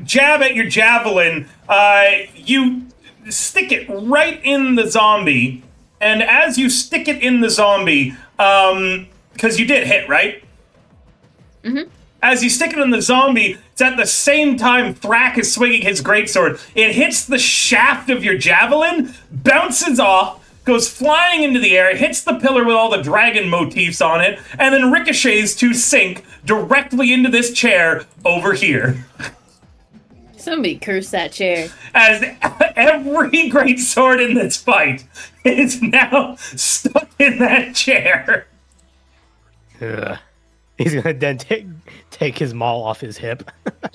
jab at your javelin, you stick it right in the zombie. And as you stick it in the zombie, because you did hit, right? Mm-hmm. As you stick it in the zombie, it's at the same time Thrack is swinging his greatsword. It hits the shaft of your javelin, bounces off, goes flying into the air, hits the pillar with all the dragon motifs on it, and then ricochets to sink directly into this chair over here. Somebody curse that chair. As every greatsword in this fight is now stuck in that chair. Ugh. He's gonna then take his maul off his hip. I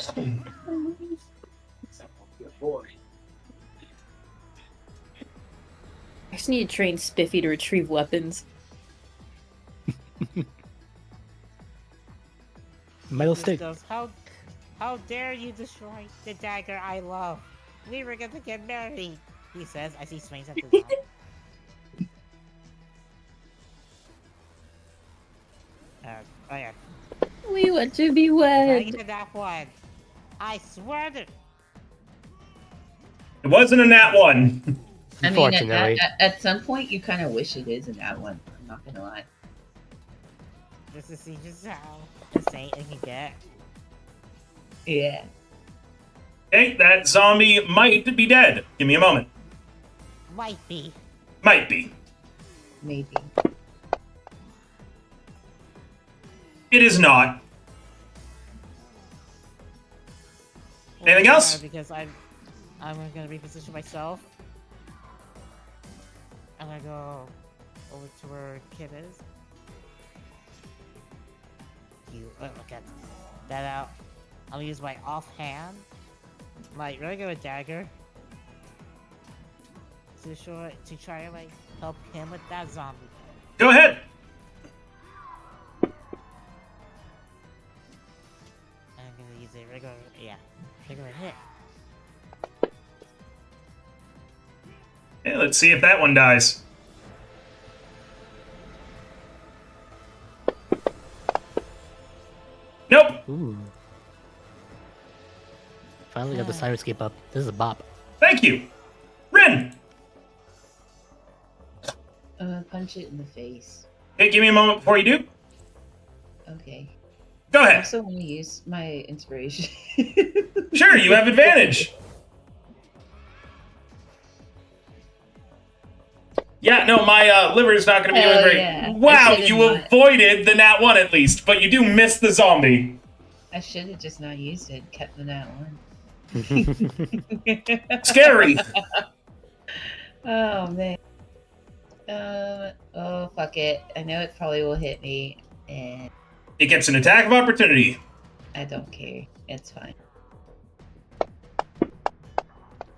just need to train Spiffy to retrieve weapons. Metal stick. How dare you destroy the dagger I love? We were gonna get married, he says as he swings at the zombie. Oh yeah. We want to be Not wed. even that one. I swear to. It wasn't a nat one. I mean, Unfortunately. at some point, you kind of wish it is in that one. I'm not gonna lie. This is just how insane it can get. Yeah. Okay, that zombie might be dead. Give me a moment. Might be. Might be. Maybe. It is not. Anything else? Because I'm gonna reposition myself. I'm gonna go over to where Kid is. Okay. That out. I'm gonna use my offhand, my regular dagger, to try and help him with that zombie. Go ahead. I'm gonna use a regular hit. Okay, let's see if that one dies. Nope. Ooh. Finally got the Sirenscape up. This is a bop. Thank you. Rin. Punch it in the face. Okay, give me a moment before you do. Okay. Go I ahead. also want to use my inspiration. Sure, you have advantage. Yeah, no, my liver's not going to be doing Hell great. yeah. Wow, I should've you not. avoided the nat 1 at least, but you do miss the zombie. I should have just not used it. Kept the nat one. Scary. Oh man. Oh fuck it. I know it probably will hit me, and It gets an attack of opportunity. I don't care. It's fine.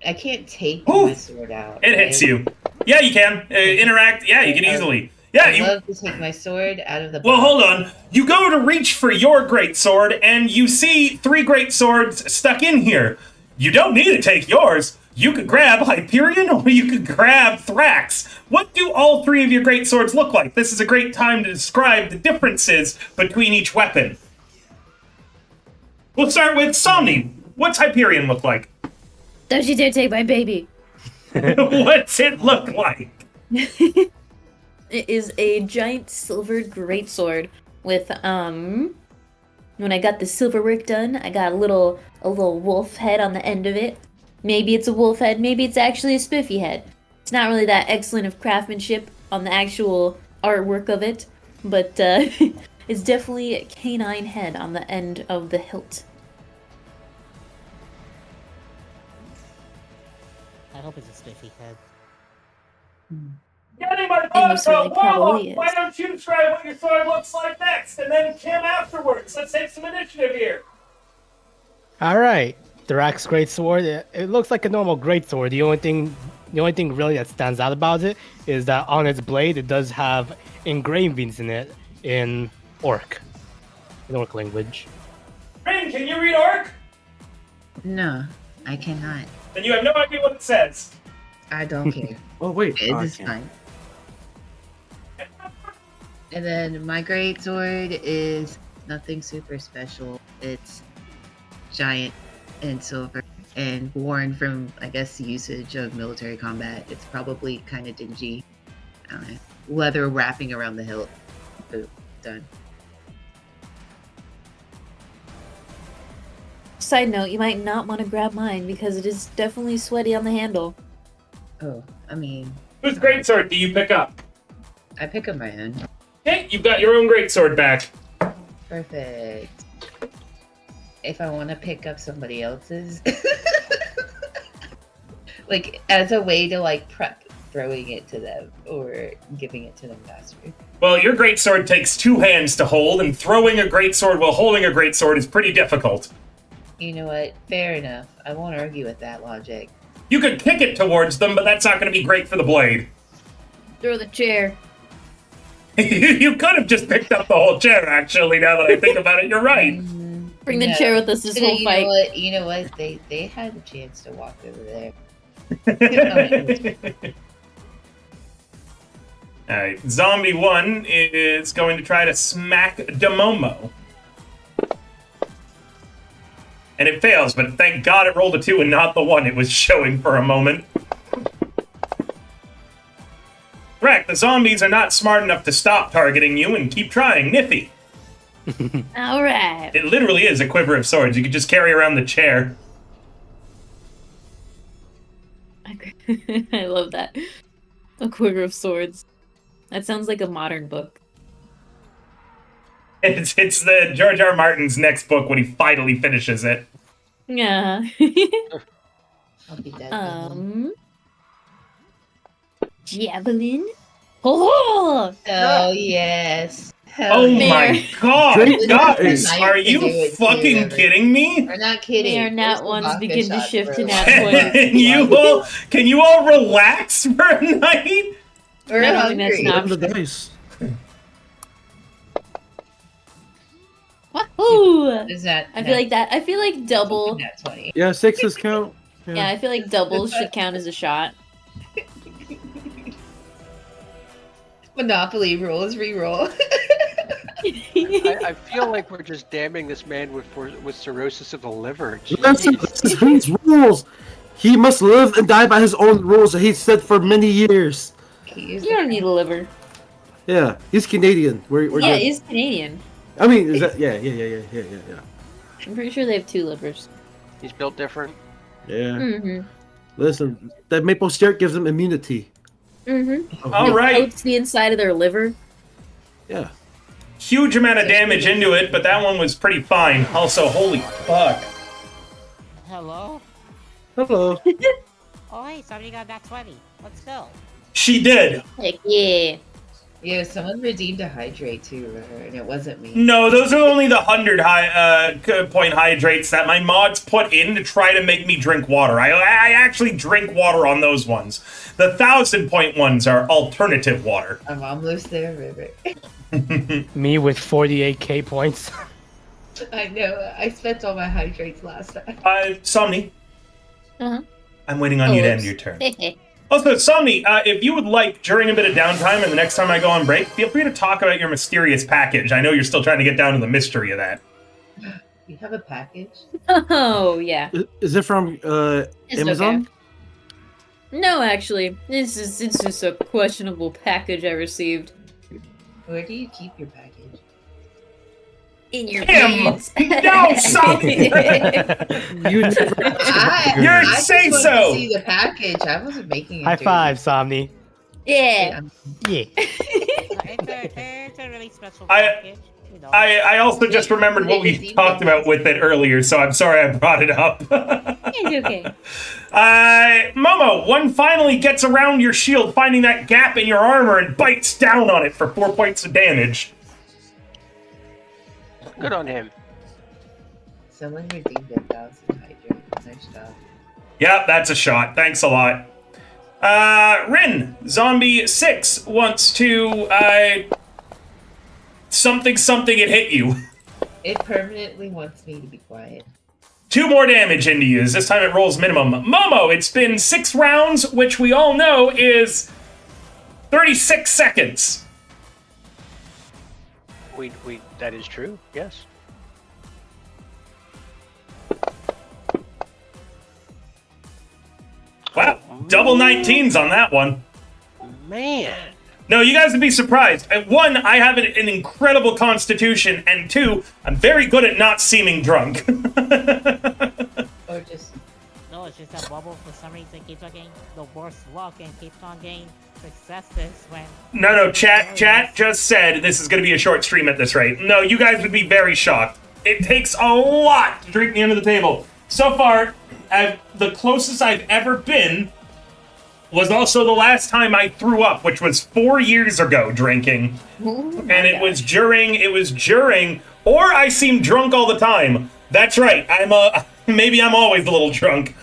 I can't take Ooh, my sword out. It hits right? you. Yeah, you can. Interact. Yeah, you can easily. Yeah, I'd you. love to take my sword out of the Well, box. hold on. You go to reach for your great sword, and you see 3 great swords stuck in here. You don't need to take yours. You could grab Hyperion, or you could grab Thrax. What do all 3 of your great swords look like? This is a great time to describe the differences between each weapon. We'll start with Somni. What's Hyperion look like? Don't you dare take my baby. What's it look like? It is a giant silver greatsword with When I got the silver work done, I got a little wolf head on the end of it. Maybe it's a wolf head, maybe it's actually a spiffy head. It's not really that excellent of craftsmanship on the actual artwork of it, but it's definitely a canine head on the end of the hilt. I hope it's a spiffy head. Getting my It most certainly probably Why is. don't you describe what your sword looks like next, and then Kim afterwards? Let's take some initiative here. All right, Thrax's greatsword. It looks like a normal greatsword. The only thing really that stands out about it is that on its blade it does have engravings in it in orc language. Rin, can you read Orc? No, I cannot. Then you have no idea what it says. I don't care. Oh wait, It I is can't. fine. And then my great sword is nothing super special. It's giant and silver and worn from, I guess, usage of military combat. It's probably kind of dingy. I don't know. Leather wrapping around the hilt. Boom. Done. Side note, you might not want to grab mine because it is definitely sweaty on the handle. Oh, I mean, Whose greatsword do you pick up? I pick up my own. Okay, you've got your own greatsword back. Perfect. If I want to pick up somebody else's, like as a way to like prep throwing it to them or giving it to them faster. Well, your greatsword takes 2 hands to hold, and throwing a greatsword while holding a greatsword is pretty difficult. You know what? Fair enough. I won't argue with that logic. You could kick it towards them, but that's not going to be great for the blade. Throw the chair. You could have just picked up the whole chair, actually, now that I think about it. You're right. Bring the No. chair with us this whole you fight. know what? You know what? They had a chance to walk over there. Alright, Zombie 1 is going to try to smack Demomo. And it fails, but thank God it rolled a 2 and not the 1 it was showing for a moment. Correct, the zombies are not smart enough to stop targeting you and keep trying. Niffy. All right. It literally is a quiver of swords. You could just carry around the chair. I love that. A quiver of swords. That sounds like a modern book. It's the George R. Martin's next book when he finally finishes it. Yeah. I'll be dead. Javelin. Oh! Oh yes. Hell Oh yeah. my God, Drake guys, Nice are to do you it, fucking too. kidding me? We're not kidding. May our nat Where's the ones vodka begin to shots, shift to bro? nat 20s. Can you all relax for a night? We're I don't think that's hungry. an Roll the option. dice. Wahoo! Is that? I feel like double. Nat 20. Yeah, 6s count. Yeah, I feel like double should count as a shot. Monopoly rules re-roll. I feel like we're just damning this man with cirrhosis of the liver. Listen, Jeez. this is his rules. He must live and die by his own rules that he's said for many years. You don't need a liver. Yeah, he's Canadian. We're Yeah, good. he's Canadian. I mean, is that yeah. I'm pretty sure they have 2 livers. He's built different. Yeah. Mm-hmm. Listen, that maple syrup gives him immunity. Mm-hmm. All right. Coats the inside of their liver. Yeah. Huge amount of damage into it, but that one was pretty fine. Also, holy fuck. Hello? Hello. Oh, hey, somebody got that 20. Let's go. She did. Heck yeah. Yeah, someone redeemed a hydrate too, and it wasn't me. No, those are only the 100 point hydrates that my mods put in to try to make me drink water. I actually drink water on those ones. The 1,000 point ones are alternative water. I'm almost there, River. Me with 48k points. I know. I spent all my hydrates last time. Somni, Uh-huh. I'm waiting on you to end your turn. Also, Somni, if you would like, during a bit of downtime and the next time I go on break, feel free to talk about your mysterious package. I know you're still trying to get down to the mystery of that. You have a package? Oh, yeah. Is it from It's Amazon? okay. No, actually. It's just a questionable package I received. Where do you keep your package? In your Him! pants. No, zombie! You never You're I just say wanted so. to see the package. I wasn't making it. High dirty. five, Somni. Yeah. Yeah. It's a really special I- package. You know. I also just remembered what we talked about with it earlier, so I'm sorry I brought it up. It's okay. Momo, one finally gets around your shield, finding that gap in your armor and bites down on it for 4 points of damage. Good on him. Someone redeemed 1,000 Hydra. Nice job. Yep, that's a shot. Thanks a lot. Rin, Zombie 6 wants to, something it hit you. It permanently wants me to be quiet. 2 more damage into you. This time it rolls minimum. Momo, it's been 6 rounds, which we all know is 36 seconds. We that is true. Yes. Wow, double 19s on that one. Man. No, you guys would be surprised. 1, I have an incredible constitution, and 2, I'm very good at not seeming drunk. Or just No, it's just that Bubble for some reason keeps on getting the worst luck and keeps on getting successes when. No, chat just said this is going to be a short stream at this rate. No, you guys would be very shocked. It takes a lot to drink the end of the table. So far, the closest I've ever been was also the last time I threw up, which was 4 years ago drinking. And it was during, or I seem drunk all the time. That's right, maybe I'm always a little drunk.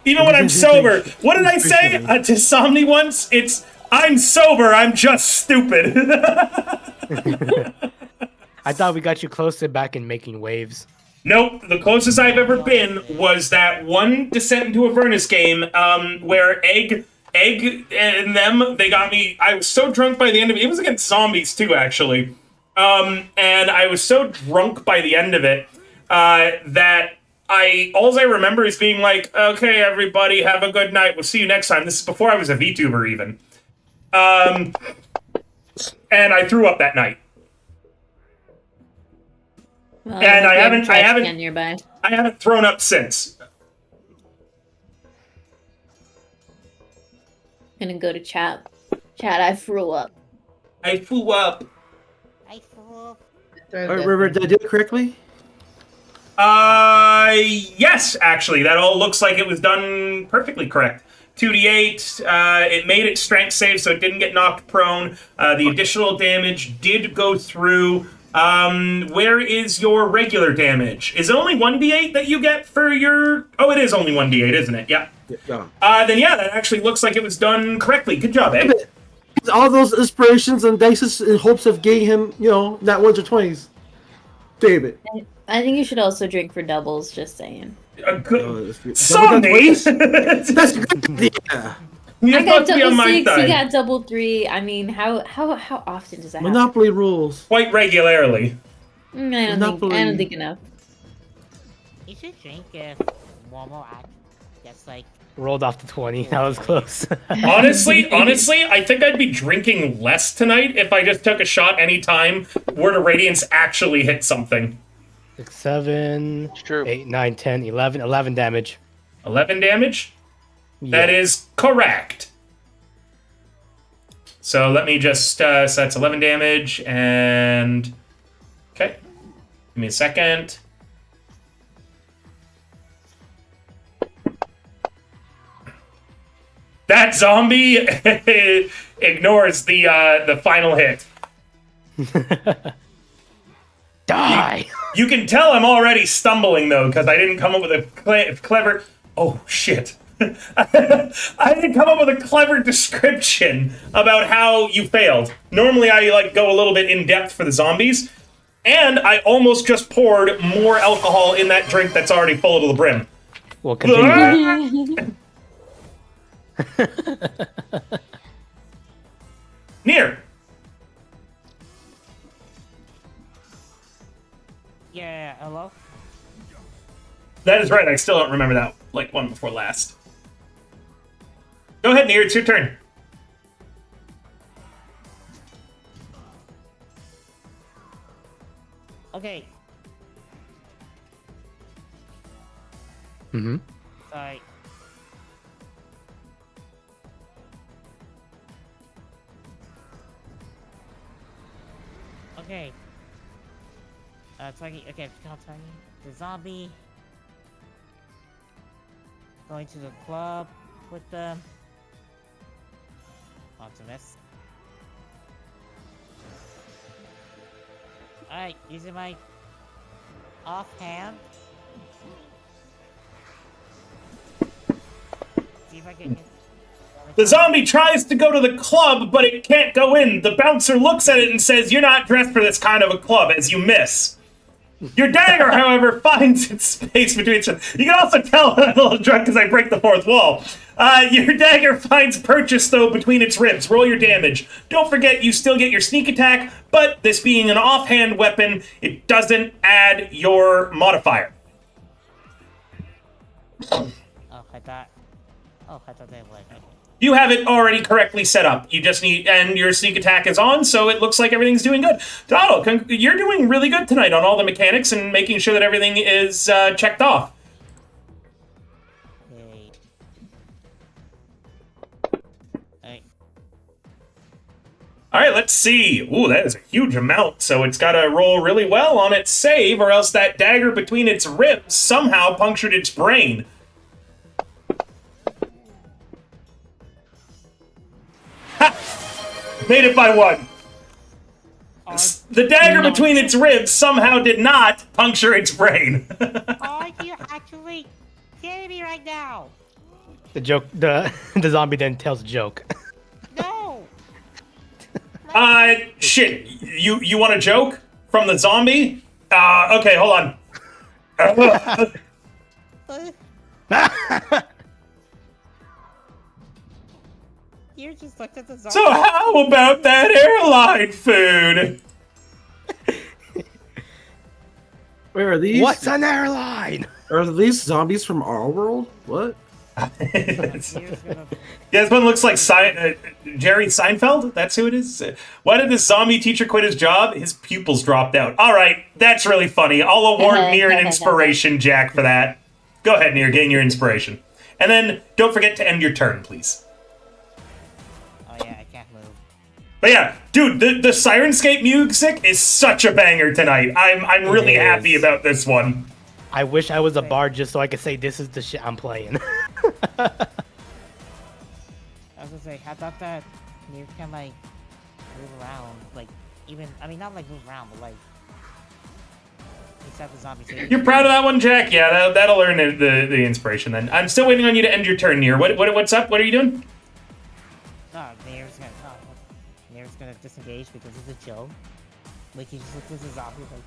Even when I'm sober. What did I say to Somni once? I'm sober, I'm just stupid. I thought we got you closer back in making waves. Nope, the closest I've ever been was that one Descent into Avernus game where Egg and them, they got me. I was so drunk by the end of it. It was against zombies too, actually. And I was so drunk by the end of it that all I remember is being like, okay, everybody, have a good night. We'll see you next time. This is before I was a VTuber even. And I threw up that night. Well, And I haven't nearby. I haven't thrown up since. Gonna go to chat. Chat, I threw up. I fool. All right, River, did I do it correctly? Yes, actually, that all looks like it was done perfectly correct. 2d8, it made its strength save, so it didn't get knocked prone. The additional damage did go through. Where is your regular damage? Is it only 1d8 that you get for your... Oh, it is only 1d8, isn't it? Yeah. Yeah. Then yeah, that actually looks like it was done correctly. Good job, Ed. All those inspirations and dices in hopes of getting him, not 1s or 20s. Damn it. I think you should also drink for doubles, just saying. Good. That's Somebody! That's a good idea. You're I got supposed to be on double my 6, you side. got double 3. I mean, how often does that happen? Monopoly rules. Quite regularly. I don't think enough. You should drink if Momo gets like. Rolled off the 20. That was close. Honestly, I think I'd be drinking less tonight if I just took a shot anytime Word of Radiance actually hit something. 6, 7, It's true. 8, 9, 10, 11. 11 damage. 11 damage? Yeah. That is correct. So let me just, so that's 11 damage, and... Okay. Give me a second. That zombie ignores the final hit. Die! You can tell I'm already stumbling, though, because I didn't come up with a clever... Oh, shit. I didn't come up with a clever description about how you failed. Normally, I go a little bit in depth for the zombies, and I almost just poured more alcohol in that drink that's already full to the brim. We'll continue. Near. Yeah, hello? That is right. I still don't remember that one before last. Go ahead, Near. It's your turn. Okay. Mm-hmm. Sorry. Okay. Target. Okay, I'll target the zombie. Going to the club with them. Optimus. Alright, using my offhand. See if I can get. The zombie tries to go to the club, but it can't go in. The bouncer looks at it and says, "You're not dressed for this kind of a club," as you miss. Your dagger, however, finds its space between its... You can also tell I'm a little drunk because I break the fourth wall. Your dagger finds purchase, though, between its ribs. Roll your damage. Don't forget, you still get your sneak attack, but this being an offhand weapon, it doesn't add your modifier. Oh, I thought they would. Okay. You have it already correctly set up. You just need, and your sneak attack is on, so it looks like everything's doing good. Donald, you're doing really good tonight on all the mechanics and making sure that everything is checked off. Okay. Hey. All right, let's see. Ooh, that is a huge amount, so it's got to roll really well on its save, or else that dagger between its ribs somehow punctured its brain. Made it by one. The dagger between its ribs somehow did not puncture its brain. Are you actually kidding me right now? The joke, the zombie then tells a joke. No. Shit. You want a joke from the zombie? Okay, hold on. You just looked at the zombie. So how about that airline food? Wait, are these? What's an airline? Are these zombies from our world? What? Yes, this one looks like Jerry Seinfeld. That's who it is. Why did this zombie teacher quit his job? His pupils dropped out. All right, that's really funny. I'll award Nier an inspiration, Jack, for that. Go ahead, Nier, gain your inspiration. And then don't forget to end your turn, please. Oh yeah, I can't move. But yeah, dude, the Sirenscape music is such a banger tonight. I'm really happy about this one. I wish I was a bard just so I could say this is the shit I'm playing. I was gonna say, I thought that you can like move around, like even, I mean not like move around, but like except the zombies. You're proud of that one, Jack? Yeah, that'll earn the inspiration then. I'm still waiting on you to end your turn, Nier. What's up? What are you doing? Nier's gonna disengage because it's a joke. Like he just looks at the zombie like.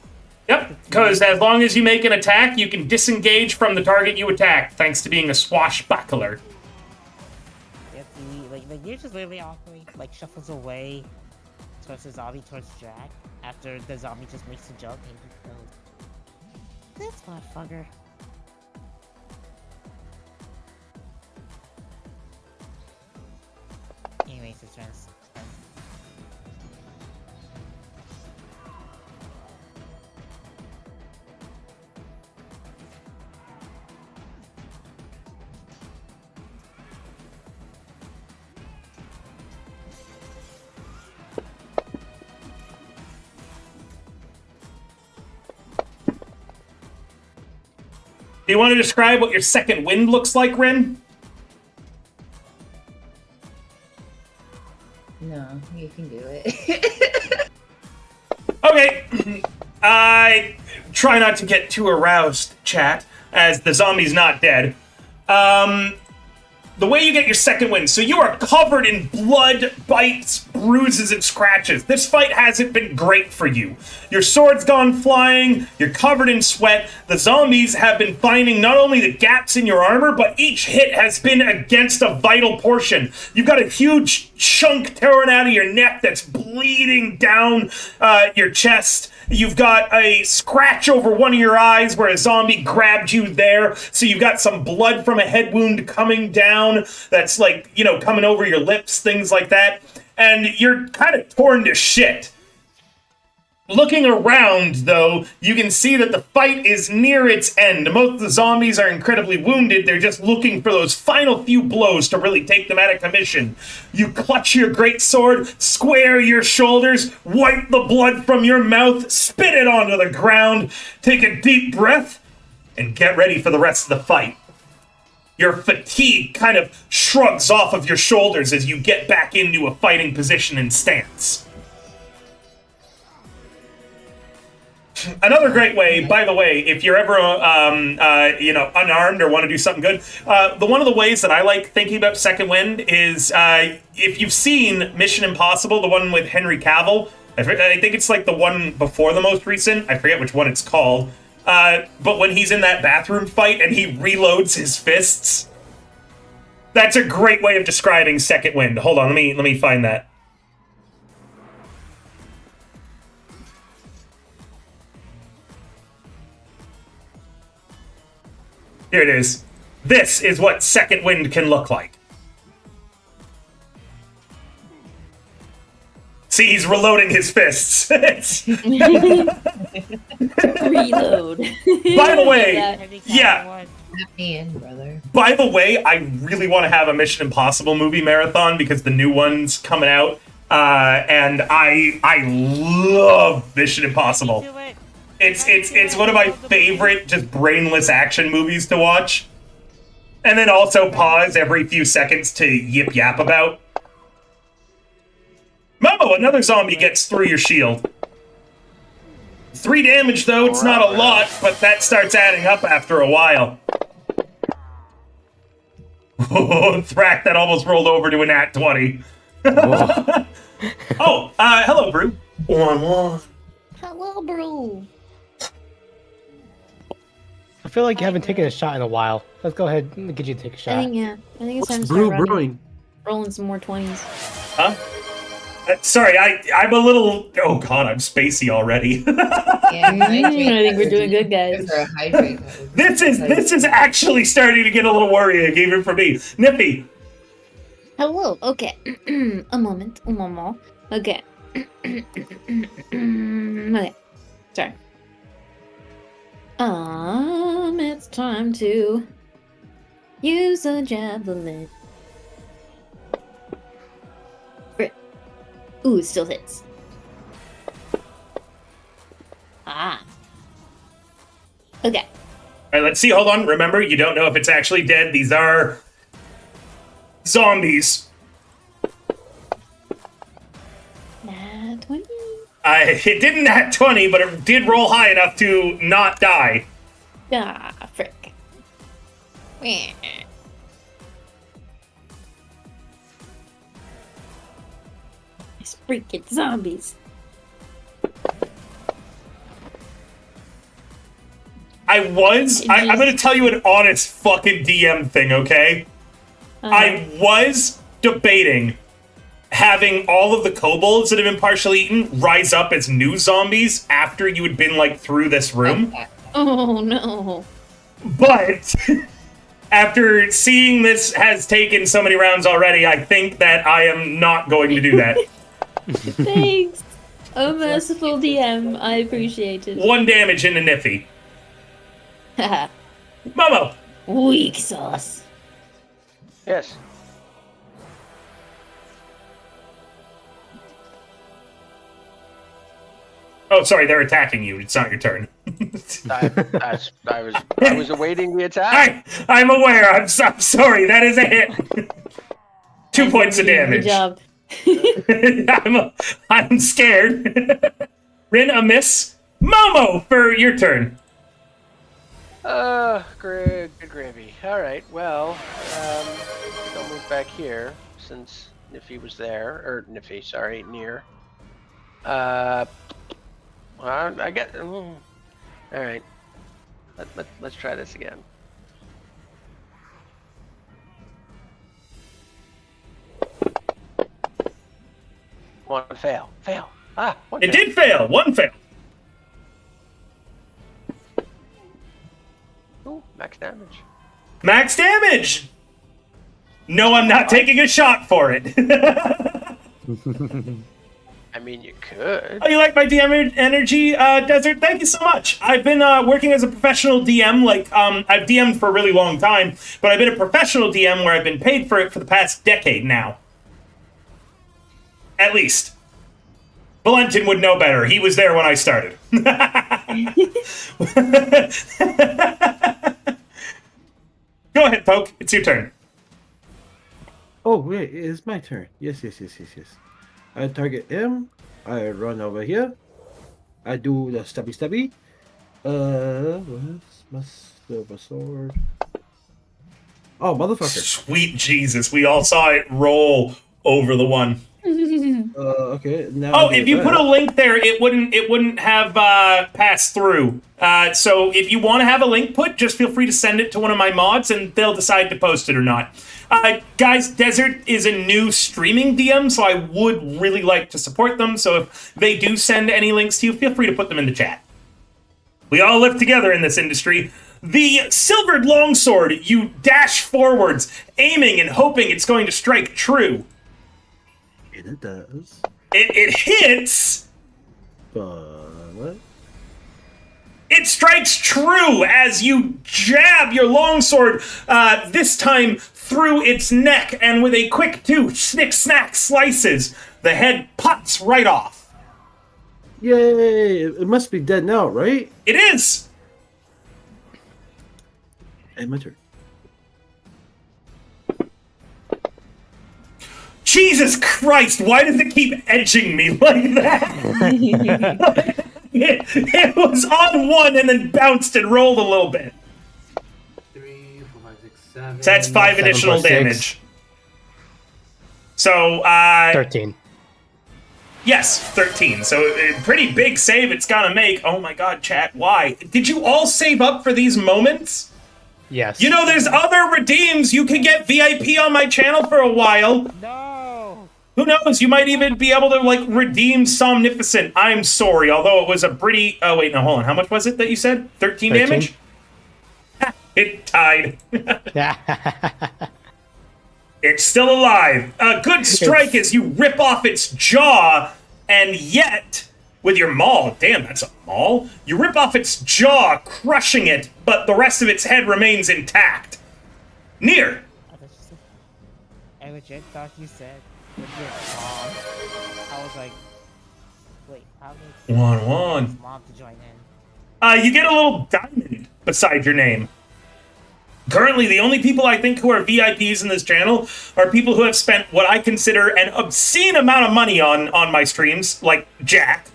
Yep, because as long as you make an attack, you can disengage from the target you attacked, thanks to being a swashbuckler. Like Nier just literally awkwardly like shuffles away towards the zombie, towards Jack, after the zombie just makes a joke and he goes, "This motherfucker." Anyways, his turns. Do you want to describe what your second wind looks like, Rin? No, you can do it. Okay. I try not to get too aroused, chat, as the zombie's not dead. The way you get your second wind, so you are covered in blood, bites, bruises, and scratches. This fight hasn't been great for you. Your sword's gone flying, you're covered in sweat. The zombies have been finding not only the gaps in your armor, but each hit has been against a vital portion. You've got a huge chunk torn out of your neck that's bleeding down your chest. You've got a scratch over one of your eyes where a zombie grabbed you there. So you've got some blood from a head wound coming down that's like, you know, coming over your lips, things like that. And you're kind of torn to shit. Looking around, though, you can see that the fight is near its end. Most of the zombies are incredibly wounded. They're just looking for those final few blows to really take them out of commission. You clutch your great sword, square your shoulders, wipe the blood from your mouth, spit it onto the ground, take a deep breath, and get ready for the rest of the fight. Your fatigue kind of shrugs off of your shoulders as you get back into a fighting position and stance. Another great way, by the way, if you're ever, unarmed or want to do something good, one of the ways that I like thinking about Second Wind is if you've seen Mission Impossible, the one with Henry Cavill, I think it's like the one before the most recent. I forget which one it's called. But when he's in that bathroom fight and he reloads his fists, that's a great way of describing Second Wind. Hold on, let me find that. Here it is. This is what Second Wind can look like. See, he's reloading his fists. Reload. By the way, yeah. Let me in, brother. By the way, I really want to have a Mission Impossible movie marathon because the new one's coming out, and I love Mission Impossible. It's one of my favorite just brainless action movies to watch. And then also pause every few seconds to yip yap about. Momo, another zombie gets through your shield. 3 damage though, it's not a lot, but that starts adding up after a while. Oh, Thrack, that almost rolled over to a nat 20. Hello, Brew. 1-1. Hello, bro. I feel like you haven't taken a shot in a while. Let's go ahead and get you to take a shot. I think it's time to Brew start brewing. rolling some more 20s. Huh? Sorry, I'm a little... Oh god, I'm spacey already. Yeah, I think we're doing good, guys. This is actually starting to get a little worrying, even for me. Nippy. Hello. Okay. A moment. Okay. Okay. Sorry. It's time to use a javelin. Frick. Ooh, it still hits. Okay. All right, let's see. Hold on. Remember, you don't know if it's actually dead. These are zombies. Nat 20. It didn't nat 20, but it did roll high enough to not die. Ah, frick. Meh. These freaking zombies. I'm going to tell you an honest fucking DM thing, okay? I was debating having all of the kobolds that have been partially eaten rise up as new zombies after you had been, like, through this room. Oh, no. But after seeing this has taken so many rounds already, I think that I am not going to do that. Thanks. A merciful DM. I appreciate it. 1 damage into Niffy. Haha. Momo! Weak sauce. Yes. Oh, sorry, they're attacking you. It's not your turn. I was awaiting the attack. I'm aware. I'm sorry. That is a hit. 2 points of damage. Good job. I'm scared. Rin, a miss. Momo, for your turn. Good gravy. All right. Well, I'll move back here since Niffy was there, or Niffy, sorry, near. Well, I get. All right. Let's try this again. One fail. Fail. One It fail. did fail. 1 fail. Ooh, max damage. Max damage. No, I'm not taking a shot for it. I mean, you could. Oh, you like my DM energy, Desert? Thank you so much. I've been working as a professional DM. I've DM'd for a really long time, but I've been a professional DM where I've been paid for it for the past decade now. At least. Valentin would know better. He was there when I started. Go ahead, Poke. It's your turn. Oh, wait, it's my turn. Yes. I target him. I run over here. I do the stabby. What's my silver sword? Oh, motherfucker. Sweet Jesus, we all saw it roll over the one. Okay. Now Oh, if you put a link there, it wouldn't have passed through. So if you want to have a link put, just feel free to send it to one of my mods, and they'll decide to post it or not. Guys, Desert is a new streaming DM, so I would really like to support them. So if they do send any links to you, feel free to put them in the chat. We all live together in this industry. The silvered longsword, you dash forwards, aiming and hoping it's going to strike true. And it does. It hits. But It strikes true as you jab your longsword, this time through its neck, and with a quick snick-snack slices, the head pops right off. yay! It must be dead now, right? It is! And my turn. Jesus Christ, why does it keep edging me like that? It was on one and then bounced and rolled a little bit. 3, 4, 5, 6, 7. So that's 5 7 additional plus 6. damage. So, 13. yes, 13. So a pretty big save it's gotta make. Oh my god, chat, why? Did you all save up for these moments? Yes. You know, there's other redeems. You could get VIP on my channel for a while. No! Who knows? You might even be able to, redeem Somnificent. I'm sorry, although it was a pretty... Oh, wait, no, hold on. How much was it that you said? 13 damage? It died. It's still alive. A good strike as you rip off its jaw, and yet... With your maul, damn, that's a maul. You rip off its jaw, crushing it, but the rest of its head remains intact. Near. I legit thought you said with your mom. I was like, wait, how did 1-1. mom to join in? You get a little diamond beside your name. Currently, the only people I think who are VIPs in this channel are people who have spent what I consider an obscene amount of money on my streams, like Jack.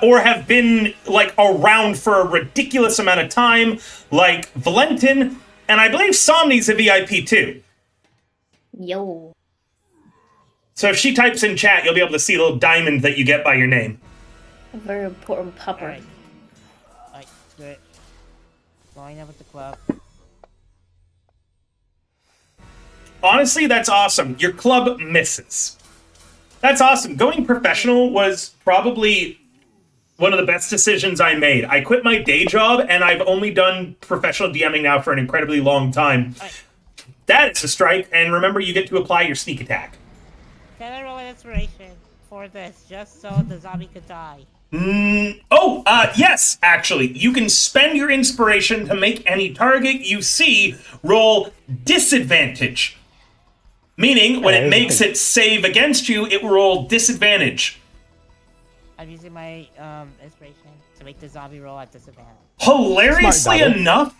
Or have been, around for a ridiculous amount of time, like Valentin, and I believe Somni's a VIP too. Yo. So if she types in chat, you'll be able to see the little diamond that you get by your name. A very important pupper. Alright. Alright, screw it. Going up with the club. Honestly, that's awesome. Your club misses. That's awesome. Going professional was probably one of the best decisions I made. I quit my day job, and I've only done professional DMing now for an incredibly long time. That is a strike, and remember, you get to apply your sneak attack. Can I roll an inspiration for this, just so the zombie could die? Yes, actually. You can spend your inspiration to make any target you see roll disadvantage. Meaning, when it makes its save against you, it will roll disadvantage. I'm using my inspiration to make the zombie roll at disadvantage. Hilariously enough,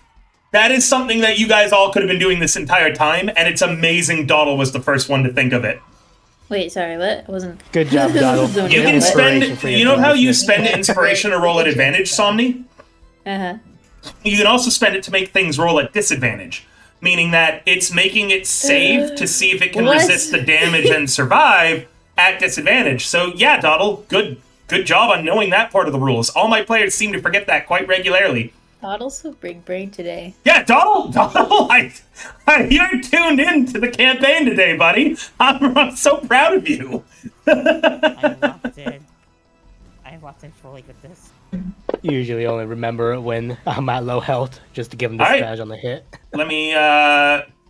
that is something that you guys all could have been doing this entire time, and it's amazing Dawdle was the first one to think of it. Wait, sorry, what? I wasn't... Good job, Donald. Don't You know can what. spend... You know how you spend inspiration to roll at advantage, Somni? Uh-huh. You can also spend it to make things roll at disadvantage. Meaning that it's making it save to see if it can What? resist the damage and survive at disadvantage. So yeah, Dawdle, good job on knowing that part of the rules. All my players seem to forget that quite regularly. Dawdle's so big brain today. Yeah, Dawdle, you're tuned in to the campaign today, buddy. I'm so proud of you. I'm locked in. I'm locked in fully with this. Usually only remember it when I'm at low health, just to give him the Alright. smash on the hit. Let me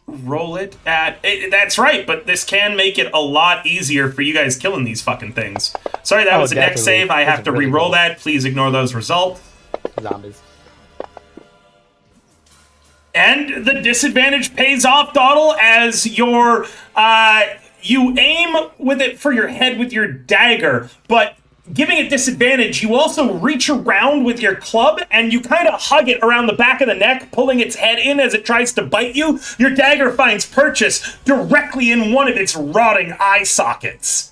roll it at... that's right, but this can make it a lot easier for you guys killing these fucking things. Sorry, that Oh, was a deck definitely. save. I have It's to really re-roll good. that. Please ignore those results. Zombies. And the disadvantage pays off, Dawdle, as your you aim with it for your head with your dagger, but giving it disadvantage, you also reach around with your club and you kind of hug it around the back of the neck, pulling its head in as it tries to bite you. Your dagger finds purchase directly in one of its rotting eye sockets.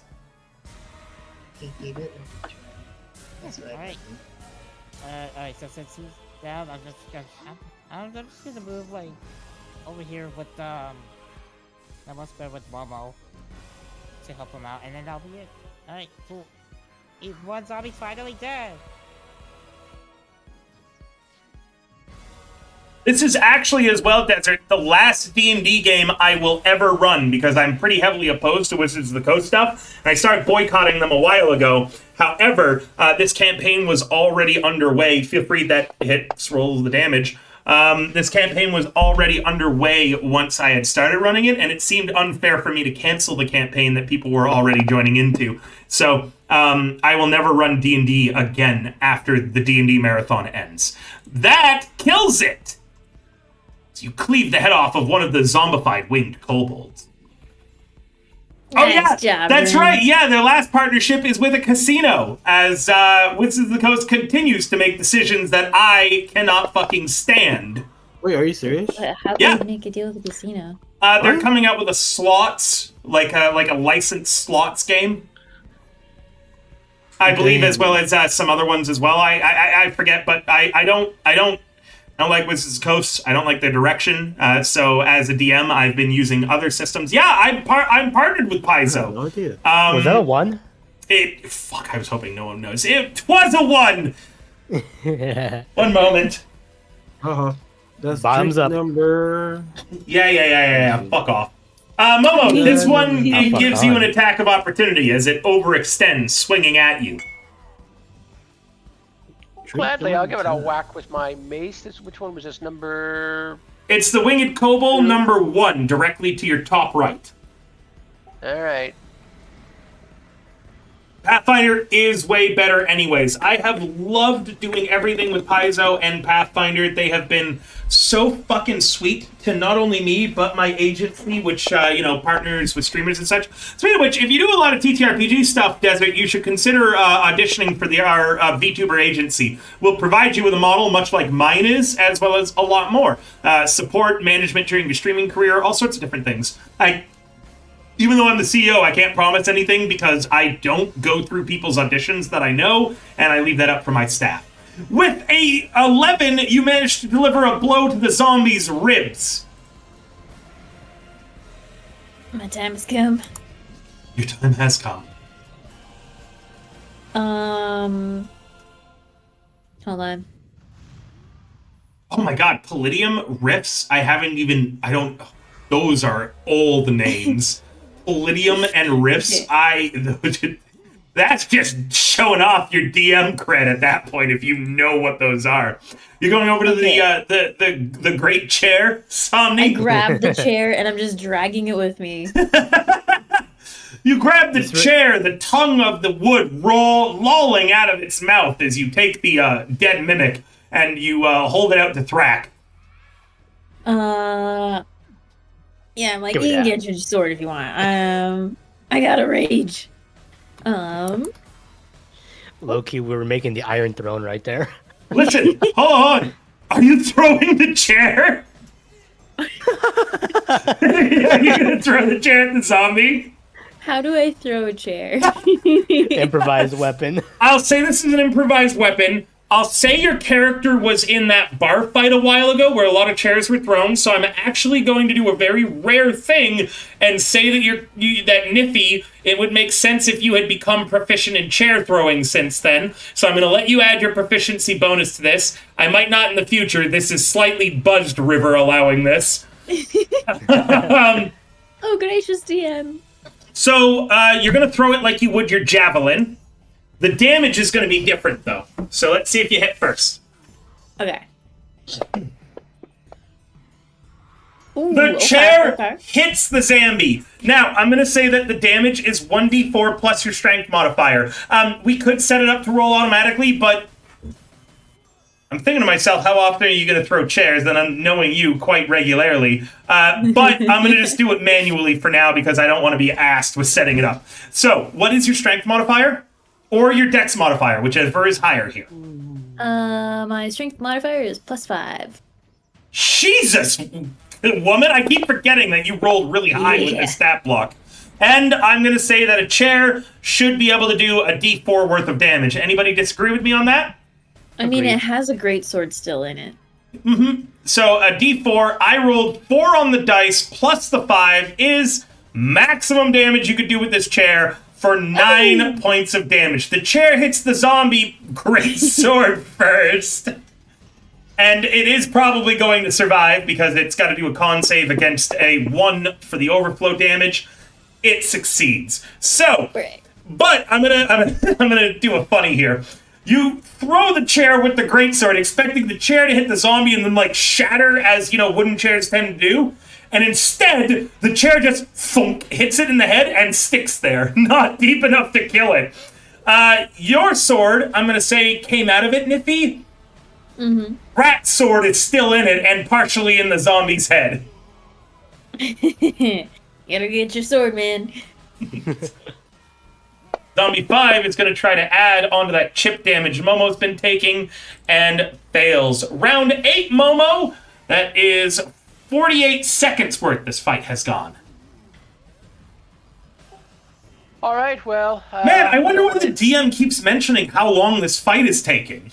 He gave it a try. That's what I Alright. Alright, so since he's down, I'm just gonna move, like, over here with, I must bear with Momo to help him out, and then that'll be it. Alright, cool. One zombie's finally dead! This is actually, as well, Desert, the last D&D game I will ever run because I'm pretty heavily opposed to Wizards of the Coast stuff, and I started boycotting them a while ago. However, this campaign was already underway. Feel free that hits rolls the damage. This campaign was already underway once I had started running it, and it seemed unfair for me to cancel the campaign that people were already joining into. So I will never run D&D again after the D&D marathon ends. That kills it! So you cleave the head off of one of the zombified winged kobolds. Nice job, That's Ren. right. Yeah, their last partnership is with a casino, as Wizards of the Coast continues to make decisions that I cannot fucking stand. Wait, are you serious? But how Yeah. do they make a deal with the casino? They're What? coming out with a slots, like a licensed slots game. I believe, as well as some other ones as well. I forget, but I don't like Wizards of the Coast. I don't like their direction. So as a DM, I've been using other systems. Yeah, I'm partnered with I have Paizo. no idea. Was that a 1? Fuck, I was hoping no one knows. It was a 1! 1 moment. Uh-huh. That's Bottoms trick up. number... Yeah. Fuck off. Momo, this one it fuck gives you on. an attack of opportunity as it overextends, swinging at you. Gladly, I'll give it a whack with my mace. Which one was this? Number... It's the Winged Kobold number 1, directly to your top right. Alright. Pathfinder is way better anyways. I have loved doing everything with Paizo and Pathfinder. They have been so fucking sweet to not only me, but my agency, which, partners with streamers and such. Speaking of which, if you do a lot of TTRPG stuff, Desert, you should consider auditioning for our VTuber agency. We'll provide you with a model much like mine is, as well as a lot more. Support, management during your streaming career, all sorts of different things. Even though I'm the CEO, I can't promise anything because I don't go through people's auditions that I know, and I leave that up for my staff. With a 11, you managed to deliver a blow to the zombie's ribs. My time has come. Your time has come. Hold on. Oh my god, Palladium Riffs? Those are old names. Palladium and Riffs, that's just showing off your DM cred at that point if you know what those are. You're going over to the great chair, Somni. I grabbed the chair and I'm just dragging it with me. You grab the chair, the tongue of the wood lolling out of its mouth as you take the dead mimic and you hold it out to Thrak. Yeah, I'm like, Give you it can that. get your sword if you want. I got a rage. Low-key, we were making the Iron Throne right there. Listen, hold on. Are you throwing the chair? Are you gonna throw the chair at the zombie? How do I throw a chair? Improvised weapon. I'll say this is an improvised weapon. I'll say your character was in that bar fight a while ago where a lot of chairs were thrown, so I'm actually going to do a very rare thing and say that that Niffy, it would make sense if you had become proficient in chair throwing since then. So I'm going to let you add your proficiency bonus to this. I might not in the future. This is slightly buzzed River allowing this. Oh, gracious DM. So you're going to throw it like you would your javelin. The damage is going to be different, though. So let's see if you hit first. Okay. Ooh, The okay, chair okay. hits the zombie. Now, I'm going to say that the damage is 1d4 plus your strength modifier. We could set it up to roll automatically, but I'm thinking to myself, how often are you going to throw chairs? And I'm knowing you quite regularly. But I'm going to just do it manually for now because I don't want to be asked with setting it up. So, what is your strength modifier? Or your dex modifier, whichever is higher here. My strength modifier is +5. Jesus, woman, I keep forgetting that you rolled really high with Yeah. the stat block. And I'm going to say that a chair should be able to do a d4 worth of damage. Anybody disagree with me on that? I mean, Agreed. it has a great sword still in it. So a d4, I rolled 4 on the dice plus the 5 is maximum damage you could do with this chair for 9 points of damage. The chair hits the zombie great sword first. And it is probably going to survive because it's got to do a con save against a 1 for the overflow damage. It succeeds. So, Right. but I'm gonna do a funny here. You throw the chair with the greatsword, expecting the chair to hit the zombie and then like shatter as wooden chairs tend to do. And instead, the chair just thunk, hits it in the head and sticks there, not deep enough to kill it. Your sword, I'm gonna say, came out of it, Niffy. Mm-hmm. Rat's sword is still in it and partially in the zombie's head. Gotta get your sword, man. Zombie 5 is going to try to add onto that chip damage Momo's been taking and fails. Round 8, Momo. That is 48 seconds worth this fight has gone. All right, well. Man, I wonder why the DM keeps mentioning how long this fight is taking.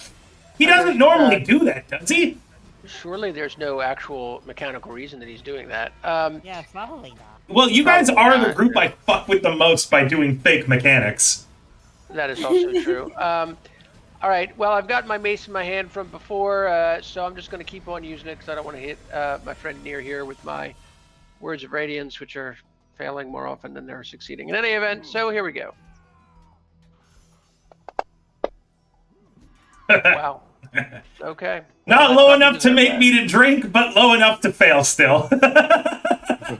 He doesn't normally do that, does he? Surely there's no actual mechanical reason that he's doing that. Yeah, probably not. Well, you guys Probably are the not. group I fuck with the most by doing fake mechanics. That is also true. All right, well, I've got my mace in my hand from before, so I'm just going to keep on using it because I don't want to hit my friend near here with my words of radiance, which are failing more often than they're succeeding. In any event, so here we go. Wow. Okay. Not Well, I low probably enough to deserve make that. me to drink, but low enough to fail still.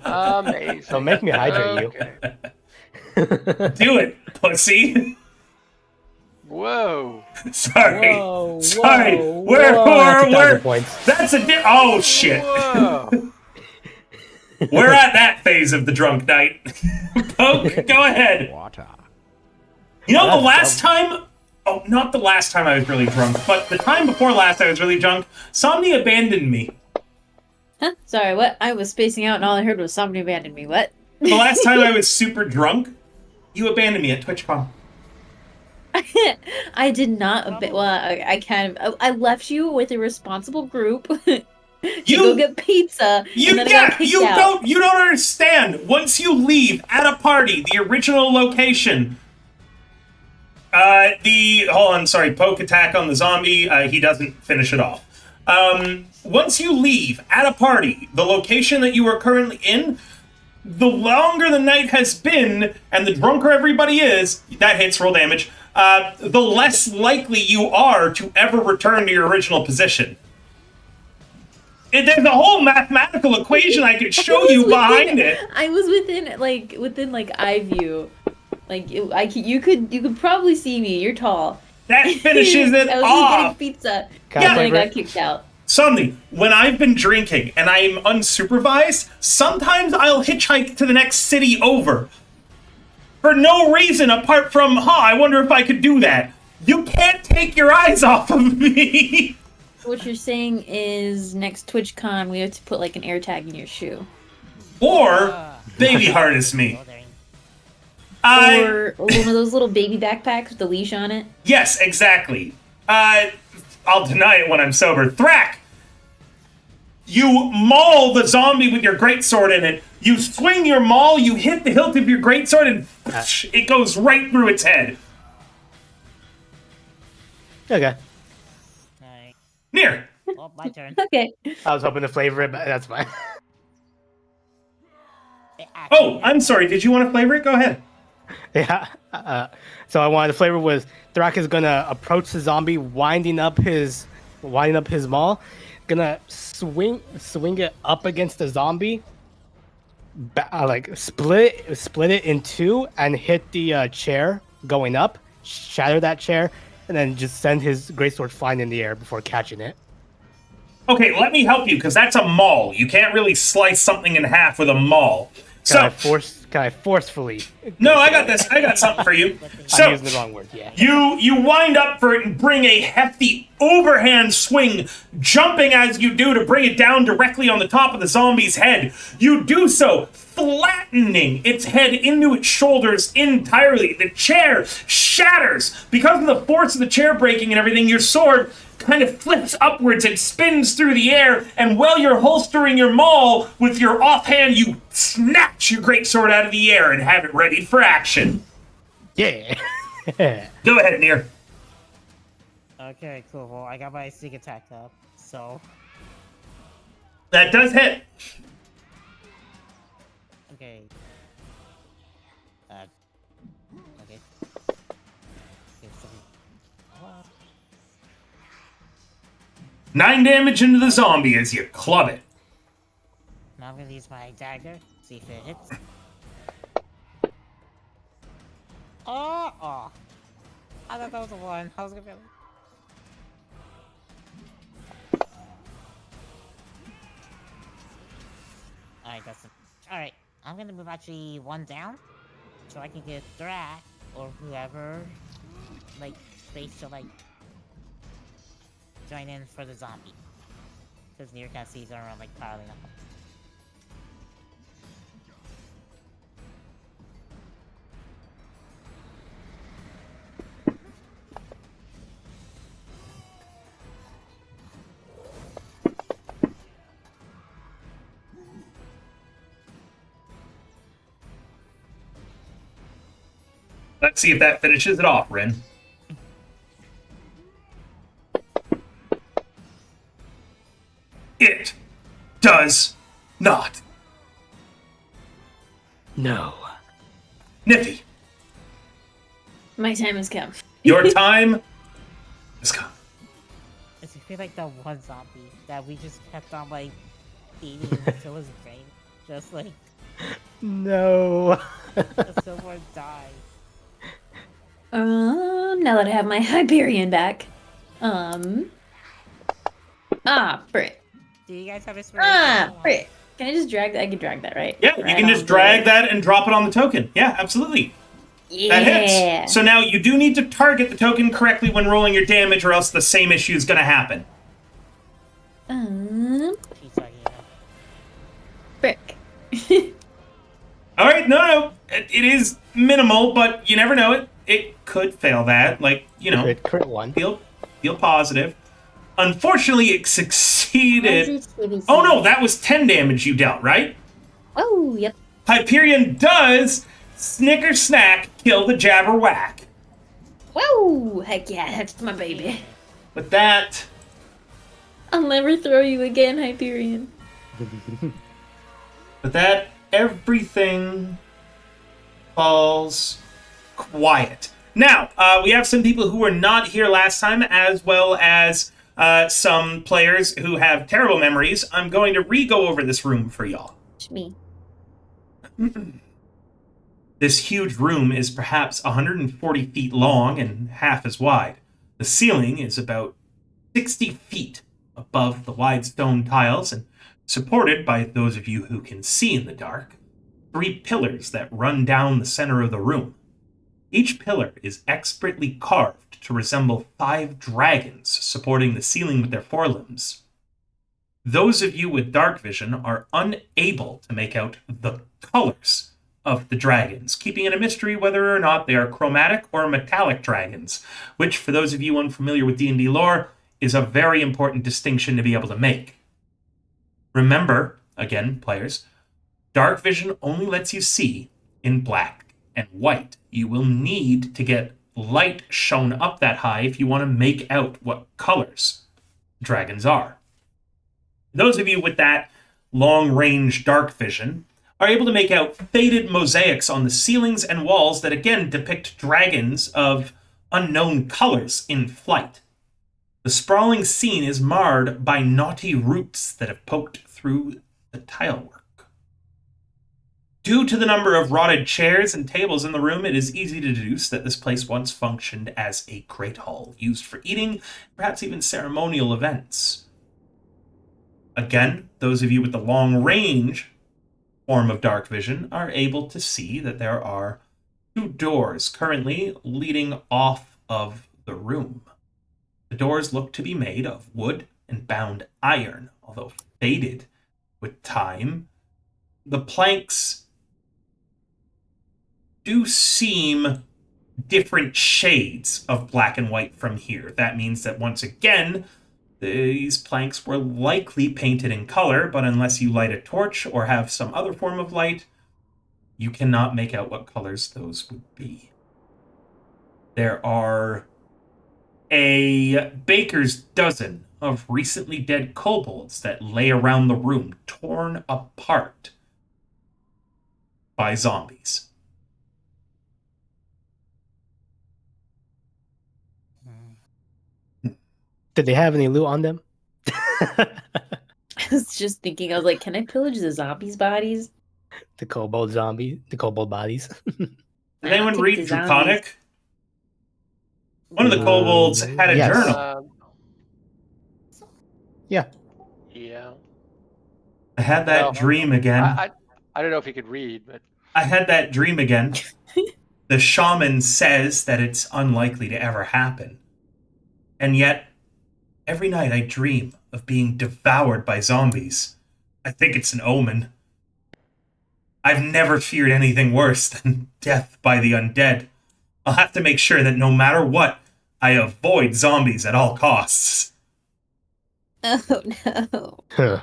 Amazing. Don't make me hydrate Okay. you. Do it, pussy. Whoa. Sorry. Whoa, Sorry. whoa, We're whoa, that's 1,000 points. That's a oh shit. Whoa. We're at that phase of the drunk night. Poke, go ahead. You know, the That's last time. Oh, not the last time I was really drunk, but the time before last I was really drunk. Somebody abandoned me. Huh? Sorry, what? I was spacing out and all I heard was somebody abandoned me. What? The last time I was super drunk, you abandoned me at TwitchCon. I did not. Well, I kind of. I left you with a responsible group to go get pizza. And then I got kicked out. You don't understand. Once you leave at a party, the original location. Poke attack on the zombie. He doesn't finish it off. Once you leave at a party, the location that you are currently in, the longer the night has been, and the drunker everybody is, that hits roll damage, the less likely you are to ever return to your original position. There's a whole mathematical equation I could show you behind it. I was within eye view. Like you could probably see me. You're tall. That finishes it I was just off. getting pizza. Can and I then I flavor got it? kicked out. Suddenly, when I've been drinking and I'm unsupervised, sometimes I'll hitchhike to the next city over. For no reason apart from, I wonder if I could do that. You can't take your eyes off of me. What you're saying is next TwitchCon we have to put like an air tag in your shoe. Or baby harness me. Oh, there you- Or one of those little baby backpacks with the leash on it. Yes, exactly. I'll deny it when I'm sober. Thrack! You maul the zombie with your greatsword in it. You swing your maul, you hit the hilt of your greatsword, and it goes right through its head. Okay. Alright. Near. Oh, my turn. Okay. I was hoping to flavor it, but that's fine. Oh, I'm sorry. Did you want to flavor it? Go ahead. Yeah. So I wanted the flavor was Thrak is gonna approach the zombie, winding up his maul. gonna swing it up against the zombie, like split it in two, and hit the chair going up, shatter that chair, and then just send his greatsword flying in the air before catching it. Okay, let me help you, because that's a maul. You can't really slice something in half with a maul. Can I forcefully? No, I got this. I got something for you. I'm using the wrong word. Yeah. You wind up for it and bring a hefty overhand swing, jumping as you do to bring it down directly on the top of the zombie's head. You do so, flattening its head into its shoulders entirely. The chair shatters. Because of the force of the chair breaking and everything, your sword kind of flips upwards and spins through the air, and while you're holstering your maul with your offhand, you snatch your greatsword out of the air and have it ready for action. Yeah. Go ahead, Nier. Okay, cool. Well, I got my sneak attack up, so... That does hit. Okay. Okay. Okay, so... 9 damage into the zombie as you club it. Now I'm gonna use my dagger, see if it hits. Oh! I thought that was a 1. I was gonna be able... Alright, that's it. Alright, I'm gonna move actually 1 down, so I can get Thrak, or whoever, like, space to, like, join in for the zombie. Because Nier can't see around, like, piling up. Let's see if that finishes it off, Rin. It does not. No. Nifty, My time has come. your time has come. It's I feel like that one zombie that we just kept on, like, eating until his brain just, like, No. someone died. Now that I have my Hyperion back. Frick. Do you guys have inspiration? Frick. Can I just drag that? I can drag that, right? Yeah, you Right can on just drag there. that and drop it on the token. Yeah, absolutely. Yeah. That hits. So now you do need to target the token correctly when rolling your damage, or else the same issue is going to happen. Frick. All right, no. It is minimal, but you never know it. It could fail that. Like, you know, Crit 1. feel positive. Unfortunately, it succeeded. Oh, no, that was 10 damage you dealt, right? Oh, yep. Hyperion does snicker snack kill the Jabberwack. Whoa! Heck yeah, that's my baby. With that, I'll never throw you again, Hyperion. everything falls quiet. Now, we have some people who were not here last time, as well as some players who have terrible memories. I'm going to re-go over this room for y'all. It's me. This huge room is perhaps 140 feet long and half as wide. The ceiling is about 60 feet above the wide stone tiles and supported by those of you who can see in the dark, 3 pillars that run down the center of the room. Each pillar is expertly carved to resemble 5 dragons supporting the ceiling with their forelimbs. Those of you with dark vision are unable to make out the colors of the dragons, keeping it a mystery whether or not they are chromatic or metallic dragons, which, for those of you unfamiliar with D&D lore, is a very important distinction to be able to make. Remember, again, players, dark vision only lets you see in black and white. You will need to get light shown up that high if you want to make out what colors dragons are. Those of you with that long-range dark vision are able to make out faded mosaics on the ceilings and walls that again depict dragons of unknown colors in flight. The The sprawling scene is marred by knotty roots that have poked through the tilework. Due to the number of rotted chairs and tables in the room, it is easy to deduce that this place once functioned as a great hall, used for eating, perhaps even ceremonial events. Again, those of you with the long range form of dark vision are able to see that there are 2 doors currently leading off of the room. The doors look to be made of wood and bound iron, although faded with time. The planks do seem different shades of black and white from here. That means that once again, these planks were likely painted in color, but unless you light a torch or have some other form of light, you cannot make out what colors those would be. There are a baker's dozen of recently dead kobolds that lay around the room, torn apart by zombies. Did they have any loot on them? I was just thinking, I was like, can I pillage the zombies' bodies? The kobold bodies. Did anyone take read the zombies. Draconic? One of the kobolds had a yes. journal. Yeah. Yeah. I had that Well, dream again. I don't know if he could read, but I had that dream again. The shaman says that it's unlikely to ever happen. And yet, every night I dream of being devoured by zombies. I think it's an omen. I've never feared anything worse than death by the undead. I'll have to make sure that no matter what, I avoid zombies at all costs. Oh no. Huh.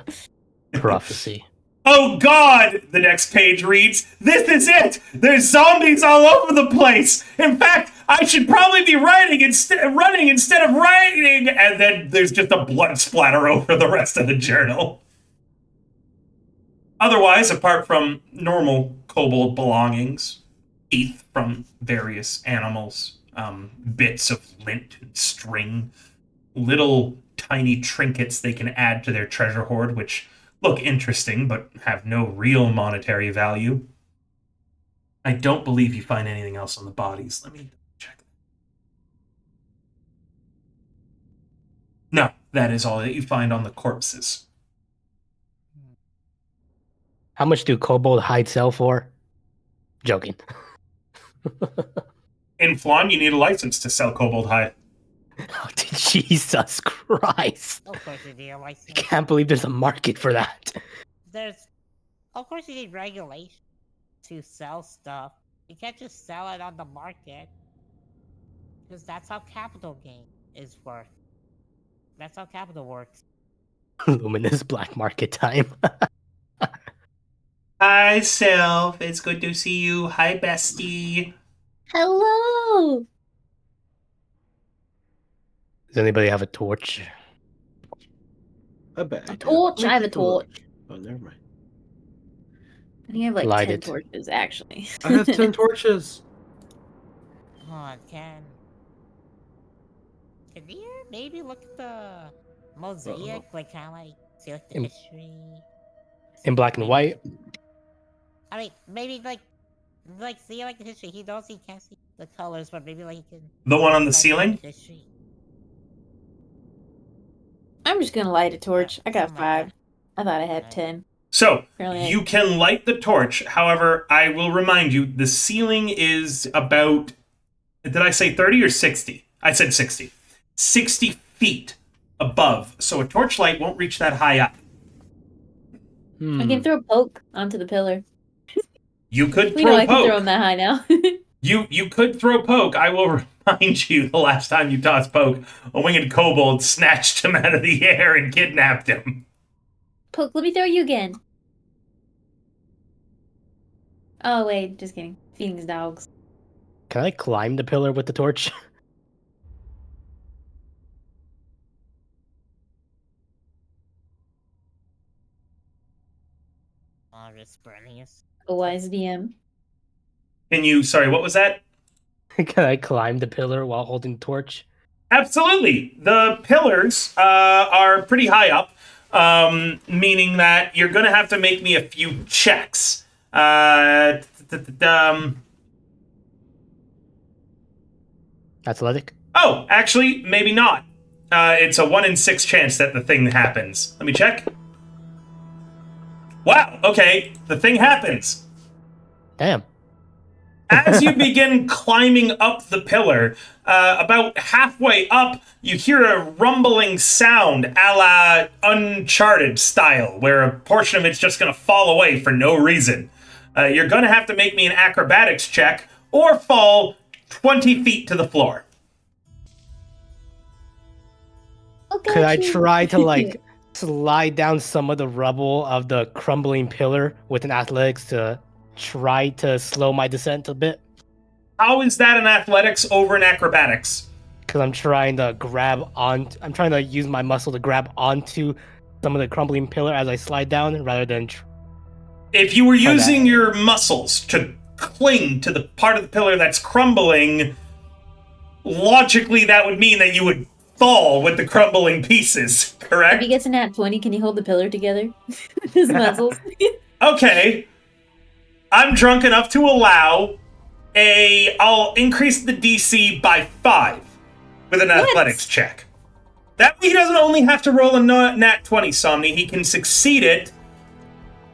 Prophecy. Oh God! The next page reads, "This is it! There's zombies all over the place! In fact, I should probably be running instead of writing!" And then there's just a blood splatter over the rest of the journal. Otherwise, apart from normal kobold belongings, teeth from various animals, bits of lint and string, little tiny trinkets they can add to their treasure hoard, which look interesting but have no real monetary value. I don't believe you find anything else on the bodies. Let me check. No, that is all that you find on the corpses. How much do kobold hide sell for? Joking. In Flan, you need a license to sell kobold hide. Oh, Jesus Christ. Of course you need a I license. can't believe there's a market for that. Of course you need regulation to sell stuff. You can't just sell it on the market. Because that's how capital gain is worth. That's how capital works. Luminous black market time. Hi, Self. It's good to see you. Hi, bestie. Hello. Does anybody have a torch? I bet. I A do. torch? I have a Take look. torch. Oh, never mind. I think I have like Light 10 it. torches, actually. I have 10 torches. Hold on, can you maybe look at the mosaic? Like, kind of like, see like the In- history? In black and Maybe- white? I mean, maybe like see like the history. He can't see the colors, but maybe like he can. The one on the like, ceiling? History. I'm just gonna light a torch. I got Something like 5. I thought I had Right. 10. So, Apparently you can light the torch. However, I will remind you, the ceiling is about... Did I say 30 or 60? I said 60. 60 feet above. So a torchlight won't reach that high up. I can throw poke onto the pillar. You could We know throw I can throw poke. him that high now. You could throw poke. I will remind you, the last time you tossed poke, a winged kobold snatched him out of the air and kidnapped him. Poke, let me throw you again. Oh, wait, just kidding. Feeding dogs. Can I climb the pillar with the torch? Just burning us. A wise DM. Can you... Sorry, what was that? Can I climb the pillar while holding the torch? Absolutely. The pillars are pretty high up, meaning that you're going to have to make me a few checks. Athletic. Oh, actually, maybe not. It's a 1 in 6 chance that the thing happens. Let me check. Wow, okay, the thing happens. Damn. As you begin climbing up the pillar, about halfway up, you hear a rumbling sound a la Uncharted style, where a portion of it's just going to fall away for no reason. You're going to have to make me an acrobatics check or fall 20 feet to the floor. Okay. Could I try to like slide down some of the rubble of the crumbling pillar with an athletics to try to slow my descent a bit? How is that in athletics over in acrobatics? Because I'm trying to I'm trying to use my muscle to grab onto some of the crumbling pillar as I slide down rather than. If you were using your muscles to cling to the part of the pillar that's crumbling, logically that would mean that you would fall with the crumbling pieces, If correct? he gets a nat 20, can he hold the pillar together? With his muscles. Okay. I'm drunk enough to allow I'll increase the DC by 5 with an athletics check. That way he doesn't only have to roll a nat 20, Somni. He can succeed it.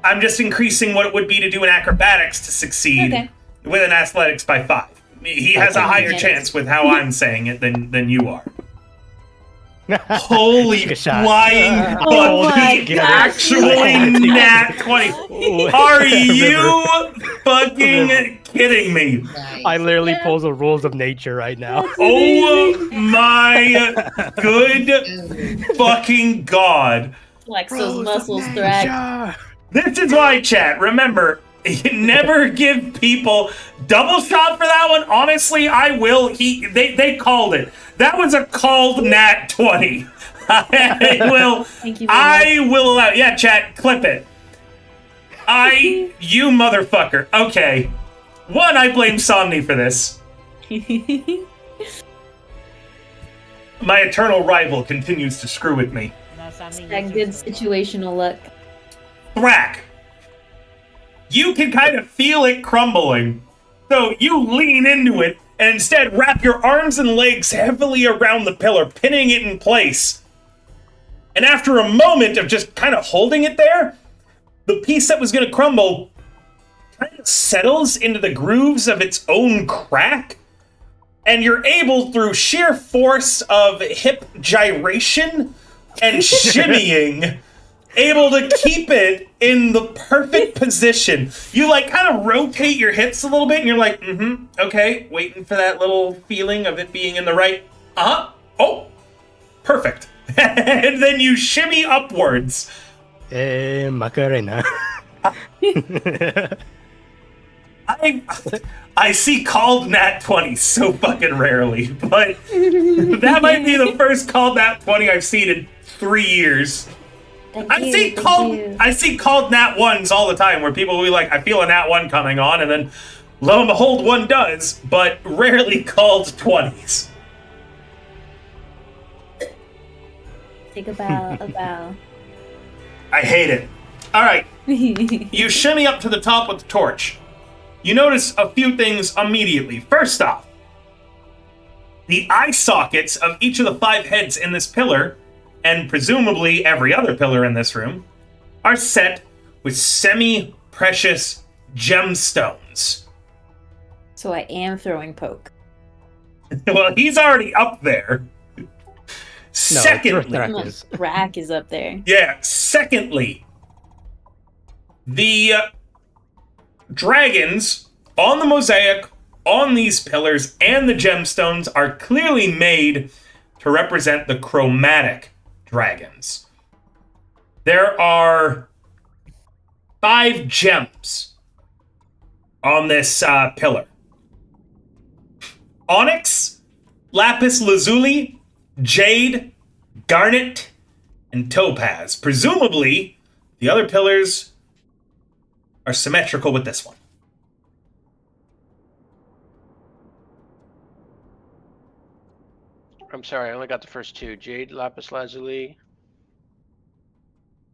I'm just increasing what it would be to do an acrobatics to succeed with an athletics by 5. He has a higher chance with how I'm saying it than you are. Holy flying Oh fuck, my he gosh. actually nat 20. Are you fucking kidding me? I literally pulls the rules of nature right now. Oh my good fucking god. Flex those muscles, Thrax. This is why, chat, remember, never give people double shot for that one. Honestly, I will. They called it. That was a called nat 20. I will. Thank you very much. Will allow. Yeah, chat, clip it. You motherfucker. Okay. One, I blame Somni for this. My eternal rival continues to screw with me. No, something That good situational luck. Thrack. You can kind of feel it crumbling. So you lean into it and instead wrap your arms and legs heavily around the pillar, pinning it in place. And after a moment of just kind of holding it there, the piece that was going to crumble kind of settles into the grooves of its own crack. And you're able, through sheer force of hip gyration and shimmying, able to keep it in the perfect position. You like kind of rotate your hips a little bit and you're like, okay, waiting for that little feeling of it being in the right, oh, perfect. And then you shimmy upwards. Macarena. I see called nat 20 so fucking rarely, but that might be the first called nat 20 I've seen in 3 years. I see called nat 1s all the time where people will be like, I feel a nat 1 coming on, and then lo and behold, one does, but rarely called 20s. Take a bow, I hate it. All right, you shimmy up to the top with the torch. You notice a few things immediately. First off, the eye sockets of each of the 5 heads in this pillar, and presumably every other pillar in this room, are set with semi-precious gemstones. So I am throwing poke. Well, he's already up there. Secondly, Rack is up there. yeah, secondly, the dragons on the mosaic, on these pillars, and the gemstones are clearly made to represent the chromatic dragons. There are 5 gems on this pillar. Onyx, lapis lazuli, jade, garnet, and topaz. Presumably, the other pillars are symmetrical with this one. I'm sorry, I only got the first two. Jade, lapis lazuli.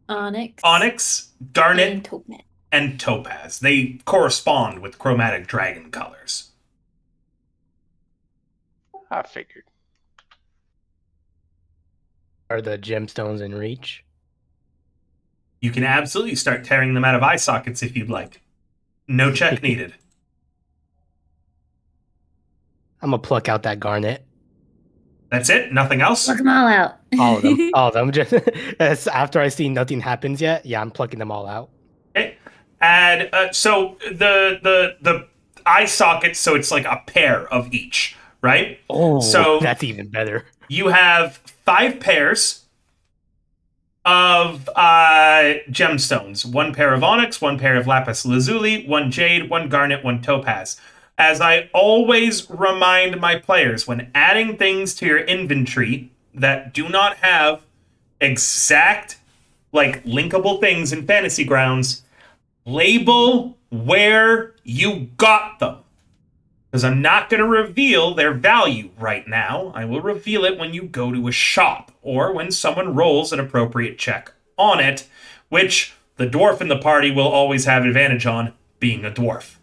Onyx. Onyx, garnet, And topaz. and topaz. They correspond with chromatic dragon colors. I figured. Are the gemstones in reach? You can absolutely start tearing them out of eye sockets if you'd like. No check needed. I'm gonna pluck out that garnet. That's it? Nothing else? Pluck them all out. All of them. All of them. Just as after I see nothing happens yet, yeah, I'm plucking them all out. Okay. And so the eye sockets, so it's like a pair of each, right? Oh, So that's even better. you have 5 pairs of gemstones. 1 pair of onyx, 1 pair of lapis lazuli, 1 jade, 1 garnet, 1 topaz. As I always remind my players, when adding things to your inventory that do not have exact, like, linkable things in Fantasy Grounds, label where you got them. Because I'm not going to reveal their value right now. I will reveal it when you go to a shop or when someone rolls an appropriate check on it, which the dwarf in the party will always have advantage on, being a dwarf.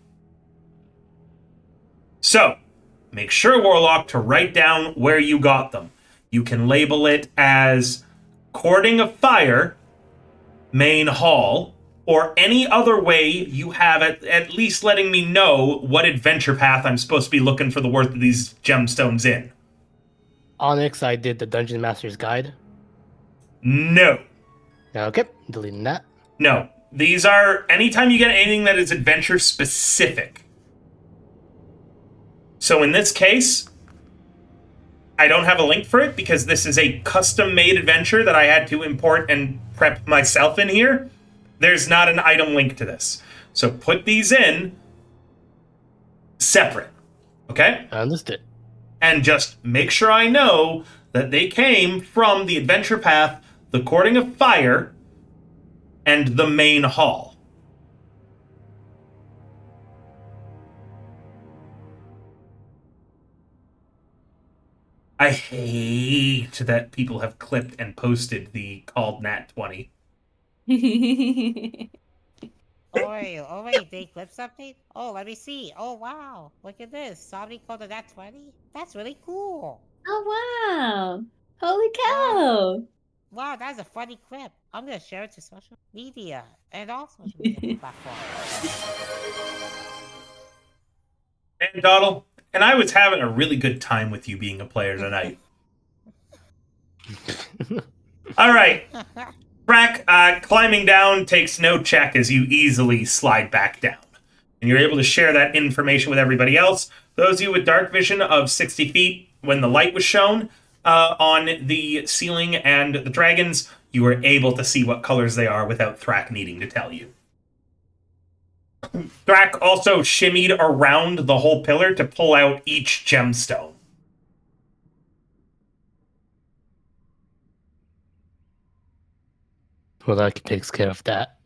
So, make sure, Warlock, to write down where you got them. You can label it as Courting of Fire, Main Hall, or any other way you have at least letting me know what adventure path I'm supposed to be looking for the worth of these gemstones in. Onyx, I did the Dungeon Master's Guide. No. Okay, deleting that. No. These are, anytime you get anything that is adventure specific. So in this case, I don't have a link for it because this is a custom-made adventure that I had to import and prep myself in here. There's not an item link to this. So put these in separate, okay? Understood. And just make sure I know that they came from the adventure path, the Courting of Fire, and the main hall. I hate that people have clipped and posted the called Nat 20. Oh wait, they clip something? Oh, let me see. Oh wow, look at this. Somebody called it that 20? That's really cool. Oh, wow. Holy cow. Wow, that's a funny clip. I'm gonna share it to social media and all social media platforms. And Donald, and I was having a really good time with you being a player tonight. All right. Brack, climbing down takes no check as you easily slide back down. And you're able to share that information with everybody else. Those of you with dark vision of 60 feet, when the light was shown on the ceiling and the dragons, you were able to see what colors they are without Thrak needing to tell you. Thrak also shimmied around the whole pillar to pull out each gemstone. Well, that takes care of that.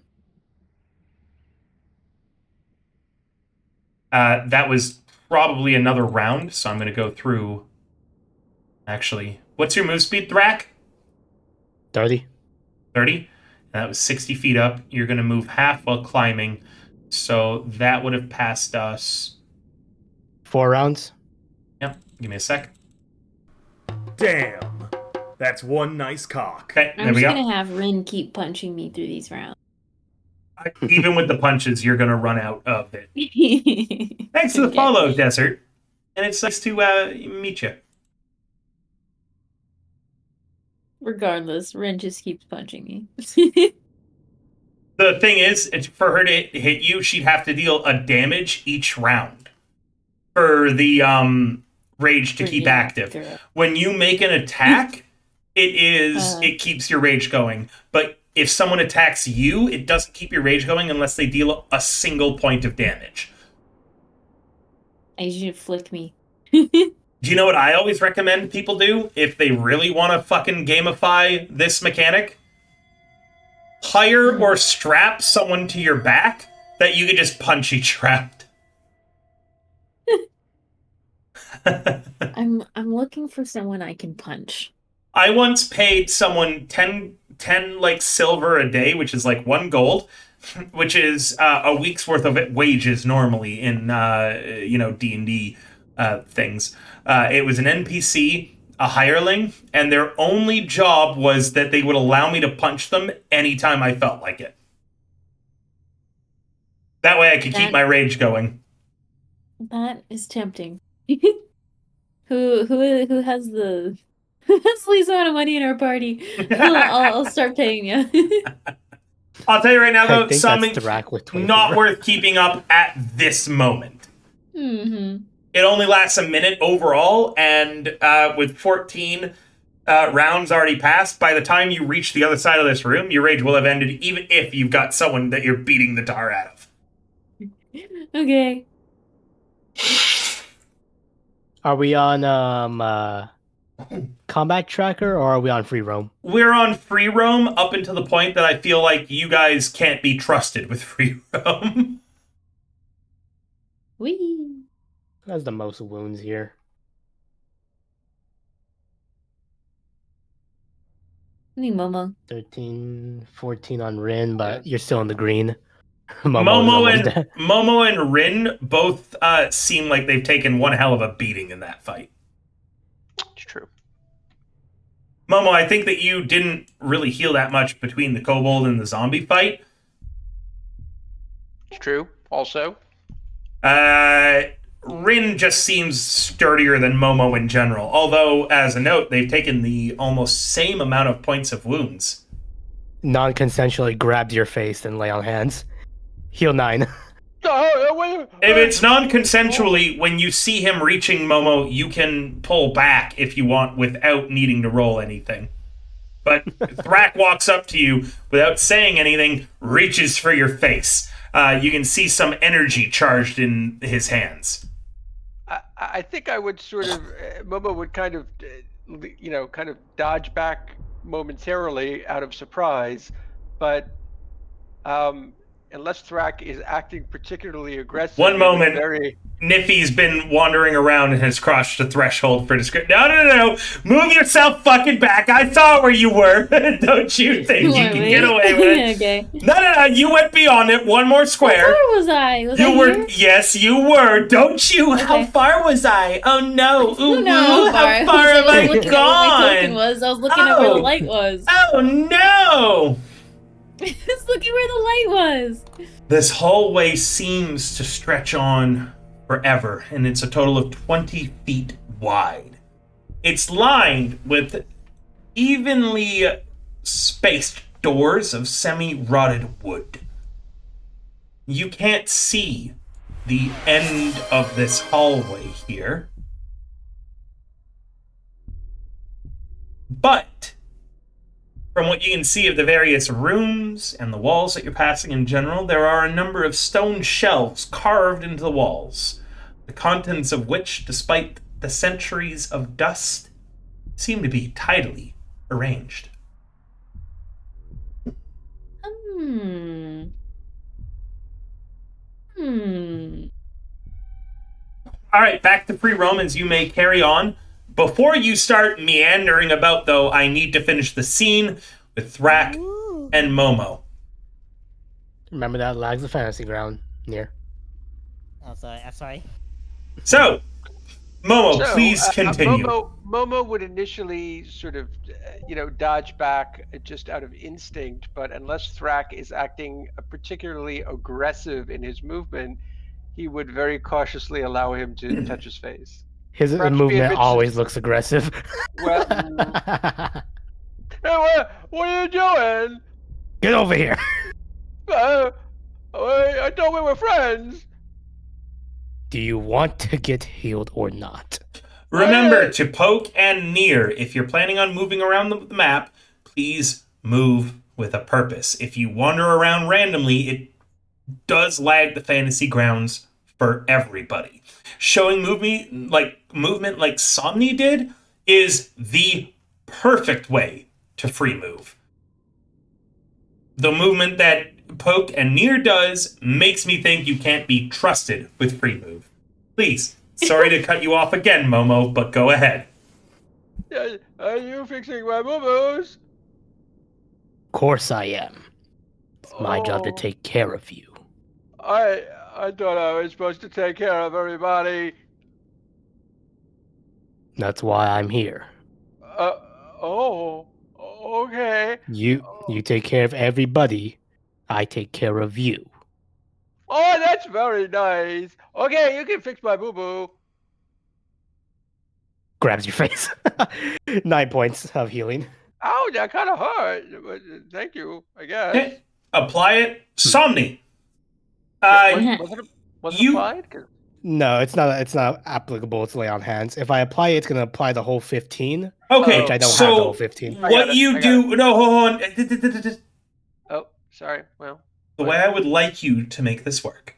That was probably another round, so I'm going to go through... Actually, what's your move speed, Thrak? 30. 30? That was 60 feet up. You're going to move half while climbing, so that would have passed us... 4 rounds. Yep, give me a sec. Damn! That's one nice cock. Okay, I'm there we just go. going to have Rin keep punching me through these rounds. Even with the punches, you're going to run out of it. Thanks for the follow, Desert. And it's nice to meet you. Regardless, Rin just keeps punching me. The thing is, for her to hit you, she'd have to deal a damage each round for the rage to keep active. When you make an attack, it keeps your rage going. But if someone attacks you, it doesn't keep your rage going unless they deal a single point of damage. I need you to flick me. Do you know what I always recommend people do if they really want to fucking gamify this mechanic? Hire or strap someone to your back that you could just punch each round. I'm I'm looking for someone I can punch. I once paid someone 10 like silver a day, which is like 1 gold, which is a week's worth of wages normally in D&D things. It was an NPC, a hireling, and their only job was that they would allow me to punch them anytime I felt like it. That way I could keep my rage going. That is tempting. Who has the least amount of money in our party? I'll start paying you. I'll tell you right now, I though, think something that's Dirac with 24. not worth keeping up at this moment. Mm-hmm. It only lasts a minute overall, and with 14 rounds already passed, by the time you reach the other side of this room, your rage will have ended, even if you've got someone that you're beating the tar out of. Okay. Are we on combat tracker or are we on free roam? We're on free roam up until the point that I feel like you guys can't be trusted with free roam. Wee. Who has the most wounds here? I think Momo. 13, 14 on Rin, but you're still in the green. Momo Momo and Rin both seem like they've taken one hell of a beating in that fight. It's true. Momo, I think that you didn't really heal that much between the kobold and the zombie fight. It's true. Also, Rin just seems sturdier than Momo in general. Although, as a note, they've taken the almost same amount of points of wounds. Non-consensually grabbed your face and lay on hands. Heal 9. If it's non-consensually, when you see him reaching Momo, you can pull back if you want without needing to roll anything. But Thrak walks up to you without saying anything, reaches for your face. You can see some energy charged in his hands. I think I would sort of, Momo would kind of, kind of dodge back momentarily out of surprise, but unless Thrak is acting particularly aggressive. One moment. Very... Niffy's been wandering around and has crossed the threshold for description. No. Move yourself fucking back. I saw where you were. Don't you think you can get away with it? Okay. No. You went beyond it. One more square. How far was I? Was You I were. here? Yes, you were. Don't you? Okay. How far was I? Oh no. Ooh, No, how far have I looking at what my token gone? was. I was looking at where the light was. Oh no. I was looking where the light was. This hallway seems to stretch on forever, and it's a total of 20 feet wide. It's lined with evenly spaced doors of semi-rotted wood. You can't see the end of this hallway here, but from what you can see of the various rooms and the walls that you're passing in general, there are a number of stone shelves carved into the walls, the contents of which, despite the centuries of dust, seem to be tidily arranged. All right, back to free roam as you may carry on. Before you start meandering about, though, I need to finish the scene with Thrak and Momo. Remember that lags the fantasy ground near. Oh, sorry. I'm sorry. So, Momo, please continue. Momo would initially sort of, dodge back just out of instinct, but unless Thrak is acting particularly aggressive in his movement, he would very cautiously allow him to touch his face. His Perhaps movement always looks aggressive. Well, hey, what are you doing? Get over here. I thought we were friends. Do you want to get healed or not? Remember to poke and near. If you're planning on moving around the map, please move with a purpose. If you wander around randomly, it does lag the fantasy grounds for everybody. Showing movement like Somni did is the perfect way to free move. The movement that poke and near does makes me think you can't be trusted with free move. Please, Sorry to cut you off again, Momo, but go ahead. Are you fixing my boo-boos? Of course I am. It's my job to Oh. take care of you. I thought I was supposed to take care of everybody. That's why I'm here. Oh, okay. You take care of everybody. I take care of you. Oh, that's very nice. Okay, you can fix my boo-boo. Grabs your face. 9 points of healing. Ow, that kind of hurt. But thank you, I guess. Okay. Apply it. Somni. Was it you- applied? 'Cause- No, it's not applicable to lay on hands. If I apply it, it's gonna apply the whole 15. Okay, Which I don't so have the whole 15. I got what it, you I got do... No, hold on. Oh, sorry. Well, The way I would like you to make this work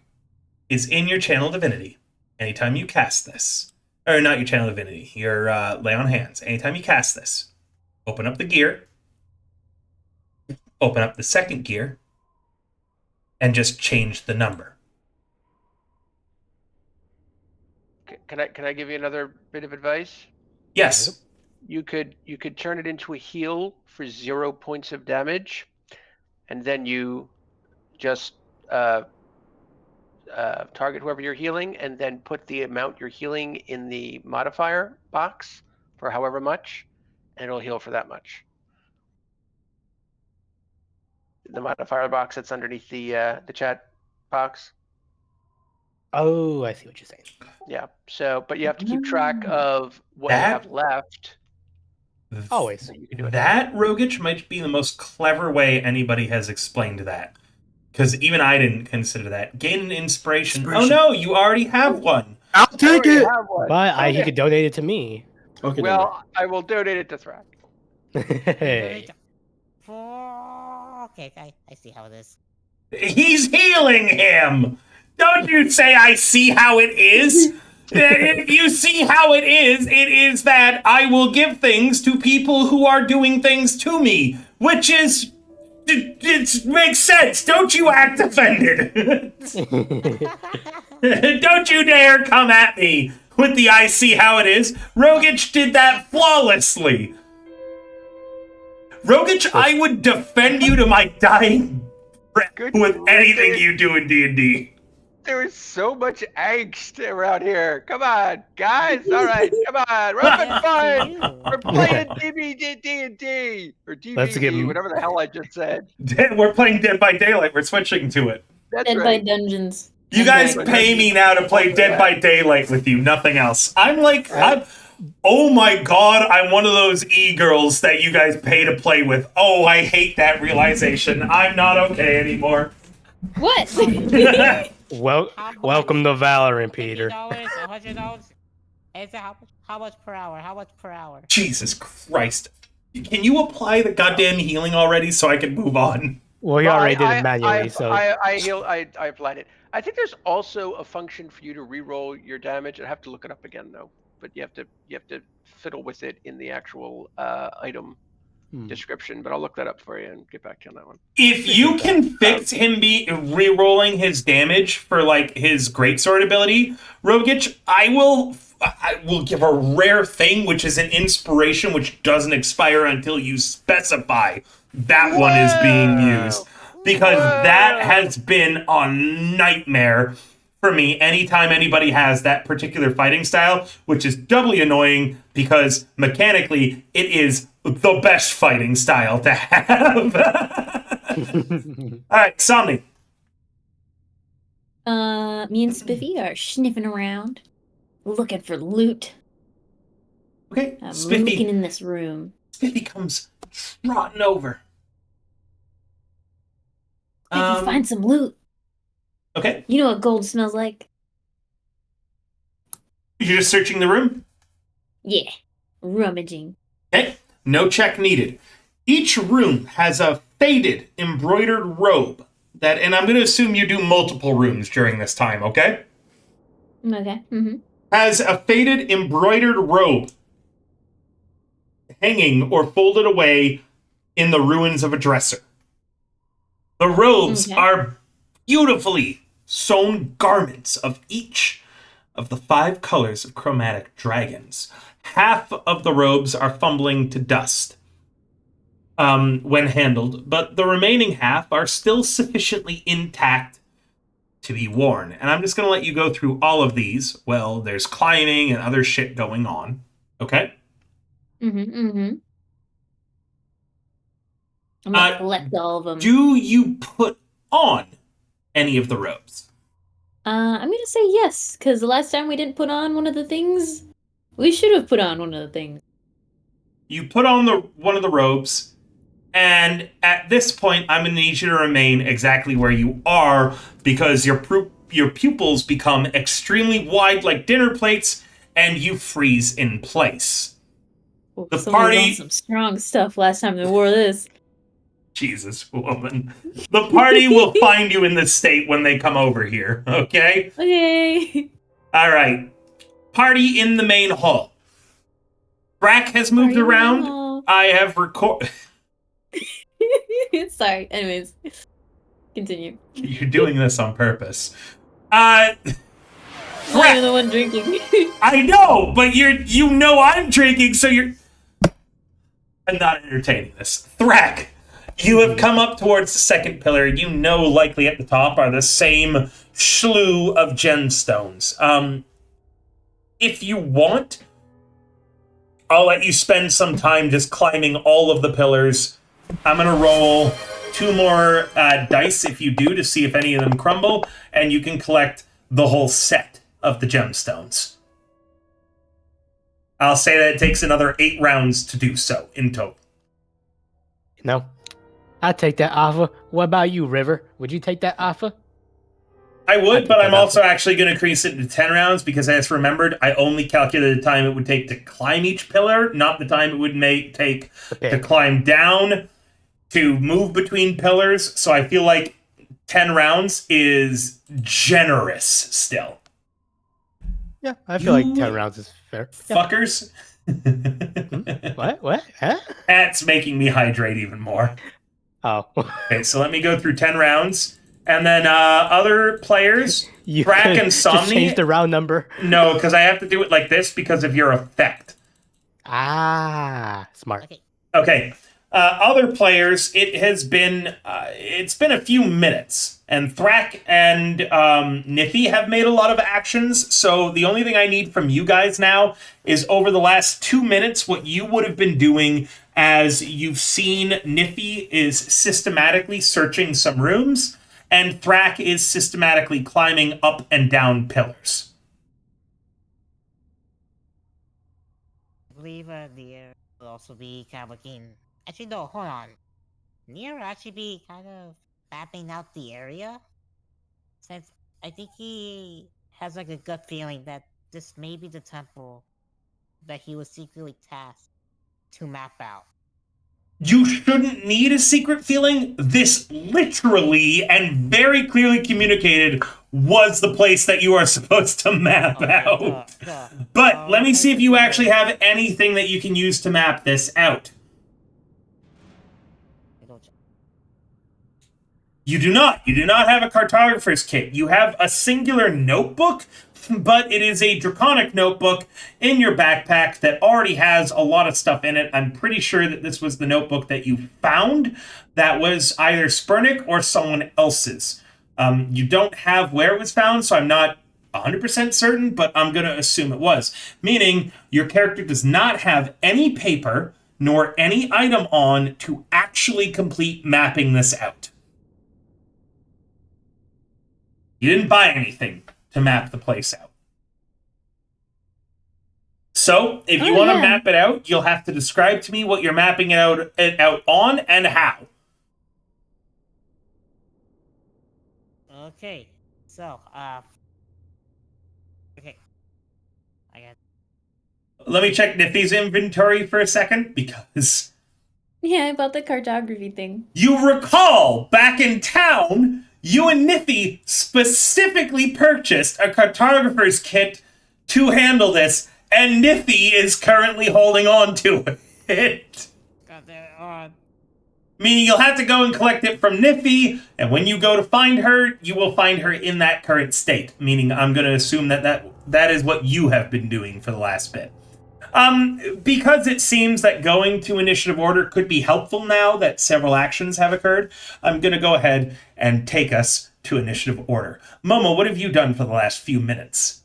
is in your Channel Divinity. Anytime you cast this, or not your Channel Divinity, your Lay on Hands. Anytime you cast this, open up the gear, open up the second gear, and just change the number. can I give you another bit of advice? Yes. You could turn it into a heal for 0 points of damage, and then you just target whoever you're healing, and then put the amount you're healing in the modifier box for however much, and it'll heal for that much. The modifier box that's underneath the chat box. Oh, I see what you're saying. Yeah. So, but you have to keep track of what you have left. Always. So you can do it. That, Rogich, might be the most clever way anybody has explained that. Because even I didn't consider that. Gain an inspiration. Oh no, you already have one. I'll take it. But he could donate it to me. Okay. Well, I will donate it to Thrak. Hey. Okay, I see how it is. He's healing him! Don't you say I see how it is? If you see how it is that I will give things to people who are doing things to me, which is... It makes sense. Don't you act offended. Don't you dare come at me with the I see how it is. Rogich did that flawlessly. Rogich, I would defend you to my dying breath with anything you do in D&D. There is so much angst around here. Come on, guys. All right, come on. We're having fun. We're playing D&D or Let's give DVD, him- whatever the hell I just said. We're playing Dead by Daylight. We're switching to it. That's Dead right. by Dungeons. You guys pay me now to play Dead by Daylight with you, nothing else. Oh my god, I'm one of those e-girls that you guys pay to play with. Oh, I hate that realization. I'm not okay anymore. What? Welcome to Valorant, Peter. $50, $100. It's how much per hour? How much per hour? Jesus Christ. Can you apply the goddamn healing already so I can move on? Well, you already did it manually, so... I applied it. I think there's also a function for you to re-roll your damage. I have to look it up again though. But you have to fiddle with it in the actual item description. But I'll look that up for you and get back to you on that one. If you can fix him re-rolling his damage for like his greatsword ability, Rogich, I will give a rare thing, which is an inspiration, which doesn't expire until you specify that one is being used. Because that has been a nightmare for me anytime anybody has that particular fighting style, which is doubly annoying because mechanically it is the best fighting style to have. All right, Somni. Me and Spiffy are sniffing around, looking for loot. Okay, I'm Spiffy. looking in this room. Spiffy comes trotting over. Spiffy, find some loot. Okay. You know what gold smells like? You're just searching the room? Yeah, rummaging. Okay, no check needed. Each room has a faded embroidered robe that, and I'm going to assume you do multiple rooms during this time, okay? Okay. Mm-hmm. Has a faded embroidered robe hanging or folded away in the ruins of a dresser. The robes are beautifully sewn garments of each of the 5 colors of chromatic dragons. Half of the robes are fumbling to dust when handled, but the remaining half are still sufficiently intact to be worn. And I'm just going to let you go through all of these. Well, there's climbing and other shit going on. Okay? I'm gonna collect all of them. Do you put on any of the robes? I'm gonna say yes, because the last time we didn't put on one of the things, we should have put on one of the things. You put on one of the robes, and at this point, I'm going to need you to remain exactly where you are, because your pupils become extremely wide like dinner plates, and you freeze in place. Oh, The someone was party- on some strong stuff last time they wore this. Jesus, woman. The party will find you in this state when they come over here, okay? Okay. All right. Party in the main hall. Brack has moved Party in the main around. hall. I have record. Sorry. Anyways, continue. You're doing this on purpose. I'm not Brack, even the one drinking. I know, but you know I'm drinking, so you're. I'm not entertaining this. Thrak, you have come up towards the second pillar. You know, likely at the top are the same slew of gemstones. If you want, I'll let you spend some time just climbing all of the pillars. I'm gonna roll 2 more dice if you do to see if any of them crumble, and you can collect the whole set of the gemstones. I'll say that it takes another 8 rounds to do so in total. No. I'd take that offer. What about you, River? Would you take that offer? I would, take but that I'm also actually going to increase it to 10 rounds because I just remembered I only calculated the time it would take to climb each pillar, not the time it would take to climb down, to move between pillars. So I feel like 10 rounds is generous still. Yeah, I feel like 10 rounds is fair. Yeah. Fuckers. What? Huh? That's making me hydrate even more. Oh. Okay, so let me go through 10 rounds. And then other players, You Brack could and just Somni. change the round number. No, because I have to do it like this because of your effect. Ah, smart. Okay. Okay. Other players, it's been a few minutes, and Thrak and Niffy have made a lot of actions. So the only thing I need from you guys now is over the last 2 minutes, what you would have been doing as you've seen Niffy is systematically searching some rooms, and Thrak is systematically climbing up and down pillars. I believe Nier will also be kind of looking. Actually, no, hold on. Nier will actually be kind of mapping out the area. Since I think he has like a gut feeling that this may be the temple that he was secretly tasked to map out. You shouldn't need a secret feeling. This literally and very clearly communicated was the place that you are supposed to map out. But let me see if you actually have anything that you can use to map this out. You do not. You do not have a cartographer's kit. You have a singular notebook, but it is a draconic notebook in your backpack that already has a lot of stuff in it. I'm pretty sure that this was the notebook that you found that was either Spurnick or someone else's. You don't have where it was found, so I'm not 100% certain, but I'm going to assume it was. Meaning, your character does not have any paper nor any item on to actually complete mapping this out. You didn't buy anything to map the place out. So, if you want to map it out, you'll have to describe to me what you're mapping it out on and how. Okay, so, okay. I got. Let me check Niffy's inventory for a second, because Yeah, about the cartography thing. you recall back in town, you and Niffy specifically purchased a cartographer's kit to handle this, and Niffy is currently holding on to it. Got that on. meaning you'll have to go and collect it from Niffy, and when you go to find her, you will find her in that current state, meaning I'm going to assume that is what you have been doing for the last bit. Because it seems that going to initiative order could be helpful now that several actions have occurred, I'm going to go ahead and take us to initiative order. Momo, what have you done for the last few minutes?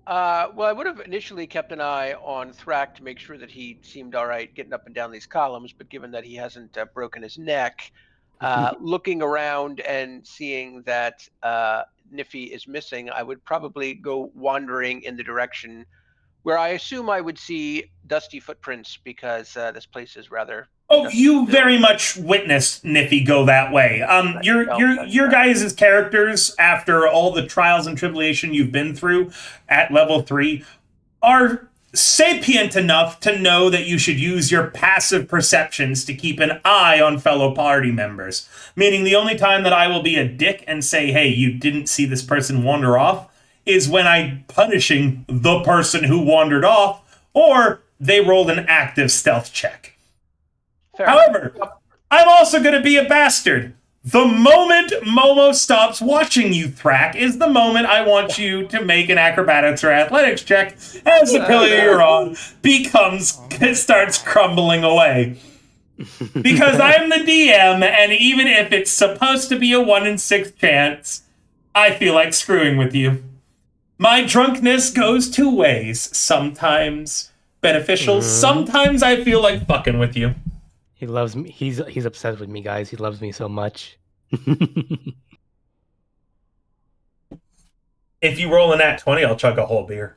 Well, I would have initially kept an eye on Thrak to make sure that he seemed all right getting up and down these columns, but given that he hasn't broken his neck, looking around and seeing that Niffy is missing, I would probably go wandering in the direction where I assume I would see dusty footprints because this place is rather. Oh, you very much witnessed Niffy go that way. Your guys' characters, after all the trials and tribulation you've been through at level 3, are sapient enough to know that you should use your passive perceptions to keep an eye on fellow party members. Meaning the only time that I will be a dick and say, hey, you didn't see this person wander off, is when I'm punishing the person who wandered off, or they rolled an active stealth check. Fair. However, I'm also going to be a bastard. The moment Momo stops watching you, Thrak, is the moment I want you to make an acrobatics or athletics check as the pillar you're on starts crumbling away. Because I'm the DM, and even if it's supposed to be a 1 in 6 chance, I feel like screwing with you. My drunkenness goes 2 ways. Sometimes beneficial, sometimes I feel like fucking with you. He loves me. He's obsessed with me, guys. He loves me so much. If you roll a nat 20, I'll chug a whole beer.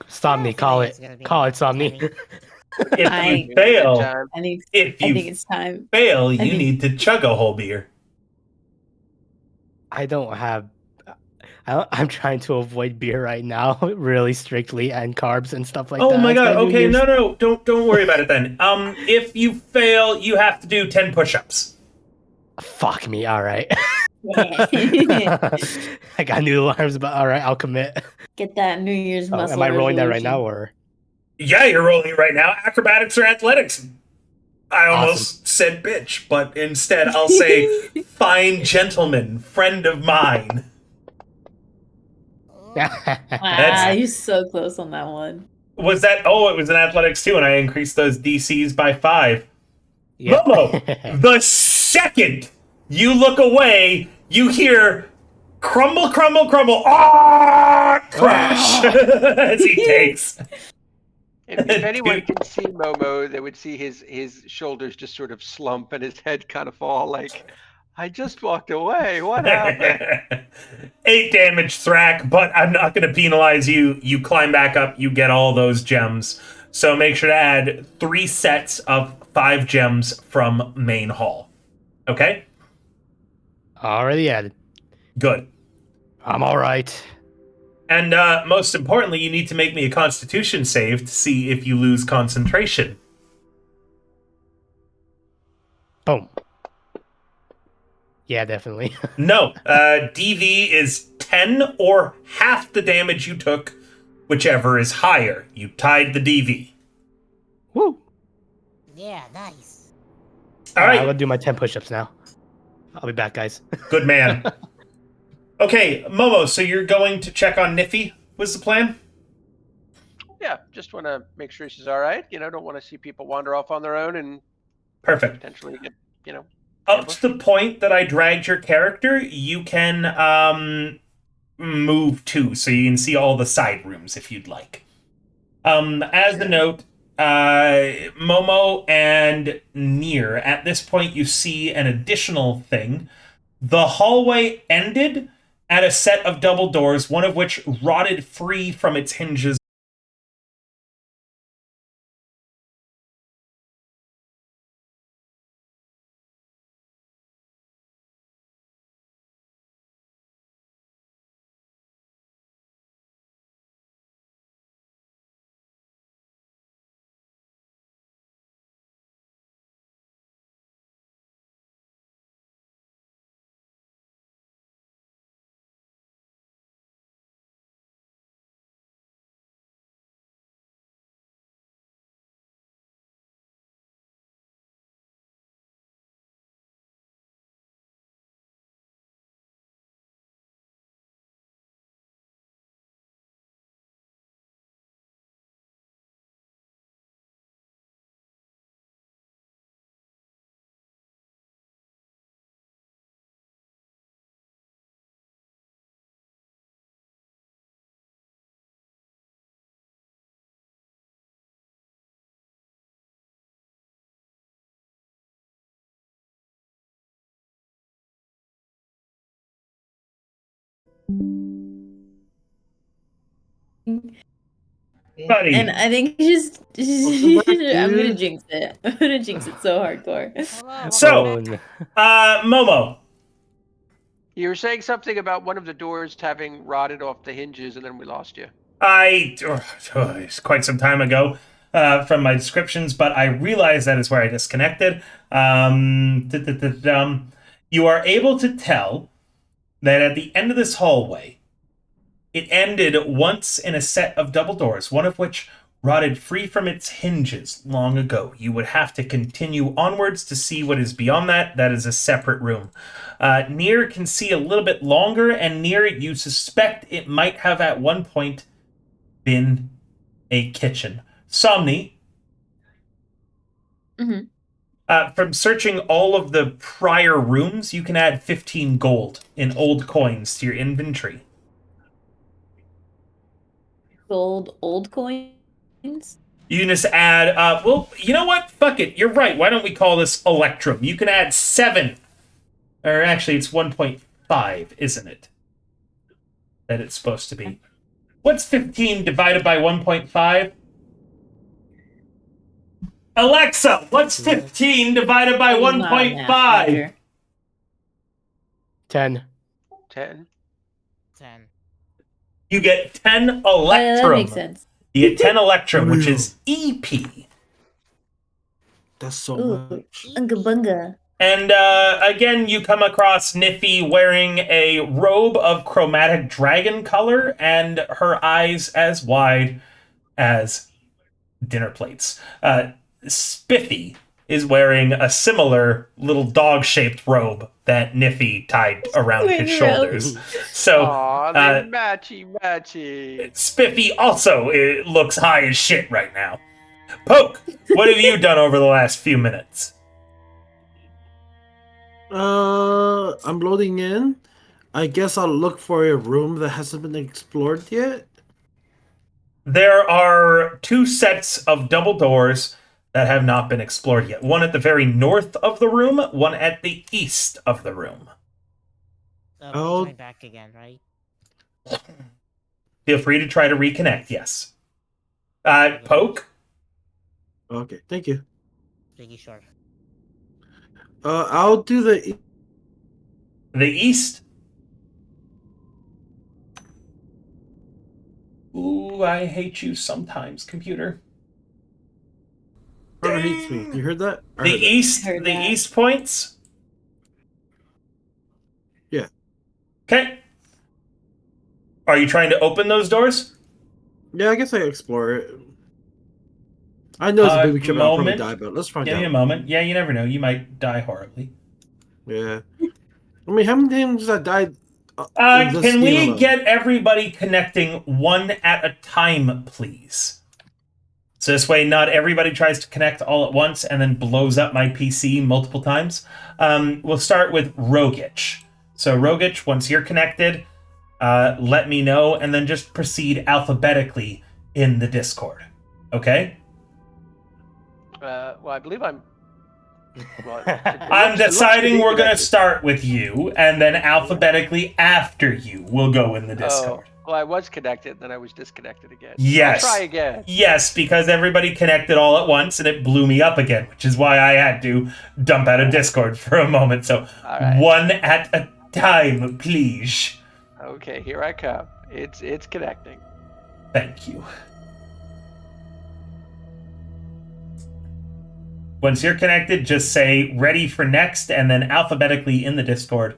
Somni, call it. Call it, Somni. If you fail, I think it's time. you need to chug a whole beer. I don't have. I'm trying to avoid beer right now, really strictly, and carbs and stuff like that. Oh my It's god! New Okay, Year's. no, don't worry about it then. If you fail, you have to do 10 push-ups. Fuck me. All right. I got new alarms, but all right, I'll commit. Get that New Year's muscle. Am I rolling that right resolution. now, or? Yeah, you're rolling it right now. Acrobatics or athletics? I almost said bitch, but instead I'll say fine gentleman, friend of mine. Wow, you're so close on that one. Was that? Oh, it was an athletics too, and I increased those DCs by 5. Yep. Momo, the second you look away, you hear crumble, crumble, crumble, crash as he takes. If anyone can see Momo, they would see his shoulders just sort of slump and his head kind of fall like, I just walked away. What happened? 8 damage, Thrak, but I'm not going to penalize you. You climb back up, you get all those gems. So make sure to add 3 sets of 5 gems from main hall. Okay? Already added. Good. I'm all right. And most importantly, you need to make me a constitution save to see if you lose concentration. Boom. Yeah, definitely. No, DV is 10 or half the damage you took, whichever is higher. You tied the DV. Woo. Yeah, nice. All right. I'm gonna do my 10 push-ups now. I'll be back, guys. Good man. Okay, Momo, so you're going to check on Niffy, was the plan? Yeah, just want to make sure she's all right. Don't want to see people wander off on their own and Perfect. potentially get, Up to the point that I dragged your character, you can move too, so you can see all the side rooms if you'd like. As a note, Momo and Nier, at this point you see an additional thing. The hallway ended at a set of double doors, one of which rotted free from its hinges. Buddy. And I think just Welcome back, I'm gonna dude. jinx it. I'm gonna jinx it so hardcore. Hello, So- welcome back. Momo. You were saying something about one of the doors having rotted off the hinges, and then we lost you. It's quite some time ago from my descriptions, but I realized that is where I disconnected. You are able to tell that at the end of this hallway, it ended once in a set of double doors, one of which rotted free from its hinges long ago. You would have to continue onwards to see what is beyond that. That is a separate room. Near it can see a little bit longer, and near it you suspect it might have at one point been a kitchen. Somni, from searching all of the prior rooms, you can add 15 gold in old coins to your inventory. Gold old coins. You can just add, well, you know what? Fuck it. You're right. Why don't we call this Electrum? You can add 7. Or actually, it's 1.5, isn't it? That it's supposed to be. What's 15 divided by 1.5? Alexa, what's 15 divided by I'm not a math 1.5? major. 10. 10. 10. You get 10 Oh, yeah, that Electrum. makes sense. You get 10 Electrum, which is EP. That's so Ooh, much. unga bunga. And again, you come across Niffy wearing a robe of chromatic dragon color and her eyes as wide as dinner plates. Spiffy is wearing a similar little dog-shaped robe that Niffy tied around his Swing around. shoulders. So Aw, they matchy. Spiffy also looks high as shit right now. Poke, what have you done over the last few minutes? I'm loading in. I guess I'll look for a room that hasn't been explored yet. There are 2 sets of double doors that have not been explored yet. One at the very north of the room, one at the east of the room. Oh. Join back again, right? Feel free to try to reconnect, yes. Poke? Okay, thank you. Pretty sure. I'll do the. The east? Ooh, I hate you sometimes, computer. Whoever hates me. You heard that? I The heard that. east, Heard the that. east points? Yeah. Okay. Are you trying to open those doors? Yeah, I guess I explore it. I know it's a booby trip. I'll probably Moment. die, but let's find Give me a out. moment. Yeah, you never know. You might die horribly. Yeah. I mean, how many times have I died? in this Can game we alone? get everybody connecting one at a time, please? So this way, not everybody tries to connect all at once and then blows up my PC multiple times. We'll start with Rogich. So Rogich, once you're connected, let me know, and then just proceed alphabetically in the Discord. Okay? Well, I believe I'm. Well, I'm deciding we're going to start with you, and then alphabetically after you, we'll go in the Discord. Well, I was connected, then I was disconnected again. Yes. I'll try again. Yes, because everybody connected all at once, and it blew me up again, which is why I had to dump out of Discord for a moment. So, All right. one at a time, please. Okay, here I come. It's connecting. Thank you. Once you're connected, just say ready for next, and then alphabetically in the Discord,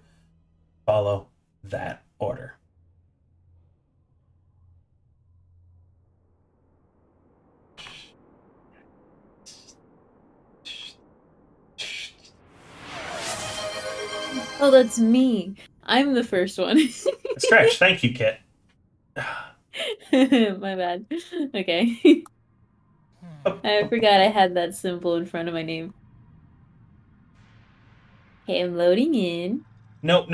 follow that order. Oh, that's me. I'm the first one. Stretch, thank you, Kit. My bad. Okay. I forgot I had that symbol in front of my name. Okay, I'm loading in. No.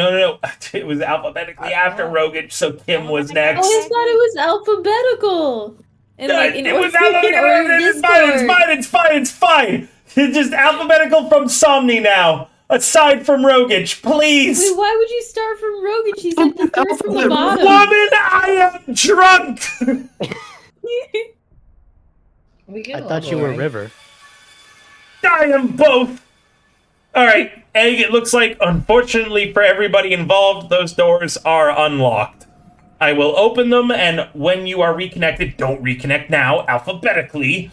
It was alphabetically after Rogan, so Kim was next. Oh, I thought it was alphabetical. And like in It was order, in order of alphabetical. It's fine. Discord. It's fine. It's just alphabetical from Somni now. Aside from Rogic, please! Wait, why would you start from Rogan? She's at the third from the bottom. Woman, I am drunk! I thought you were River. I am both! Alright, Egg, it looks like, unfortunately for everybody involved, those doors are unlocked. I will open them, and when you are reconnected, don't reconnect now, alphabetically,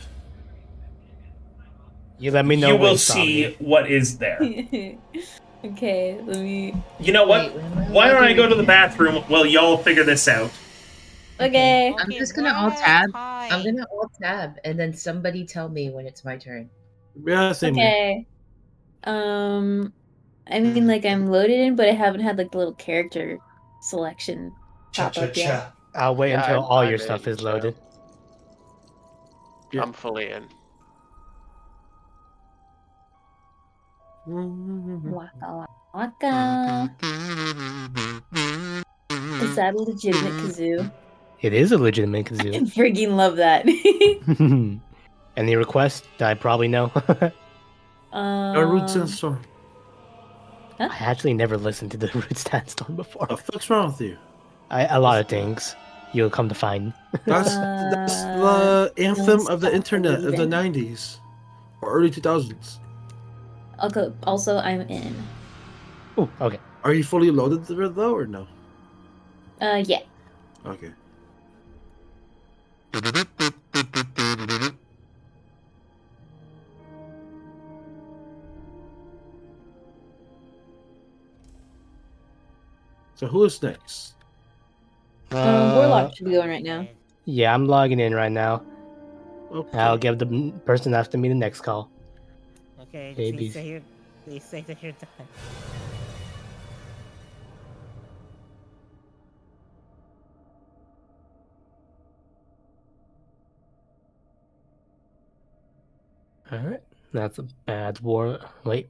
You let me know. you when will it's on see me. what is there. Okay, let me. You know what? Wait, when am I Why don't I allowed go to to the reconnect? bathroom while y'all figure this out? Okay. I'm just gonna alt tab. I'm gonna alt tab, and then somebody tell me when it's my turn. Yeah, same here. Okay. I mean, like, I'm loaded in, but I haven't had, like, the little character selection pop up yet. I'll wait Yeah, until all I'm your in, stuff is so loaded. Yeah. I'm fully in. Waka waka. Is that a legitimate kazoo? It is a legitimate I kazoo. freaking love that. Any requests that I probably know? A root sandstorm. I actually never listened to the Root Sandstorm before. The fuck's wrong with you? A lot of things you'll come to find. That's the anthem of the stop internet of the believing. 90s or early 2000s. Okay, also, I'm in. Ooh, okay. Are you fully loaded though, or no? Yeah. Okay. So who is next? Warlock should be going right now. Yeah, I'm logging in right now. Okay. I'll give the person after me the next call. Okay, Babies. please say that you're done. Alright. That's a bad war. Wait.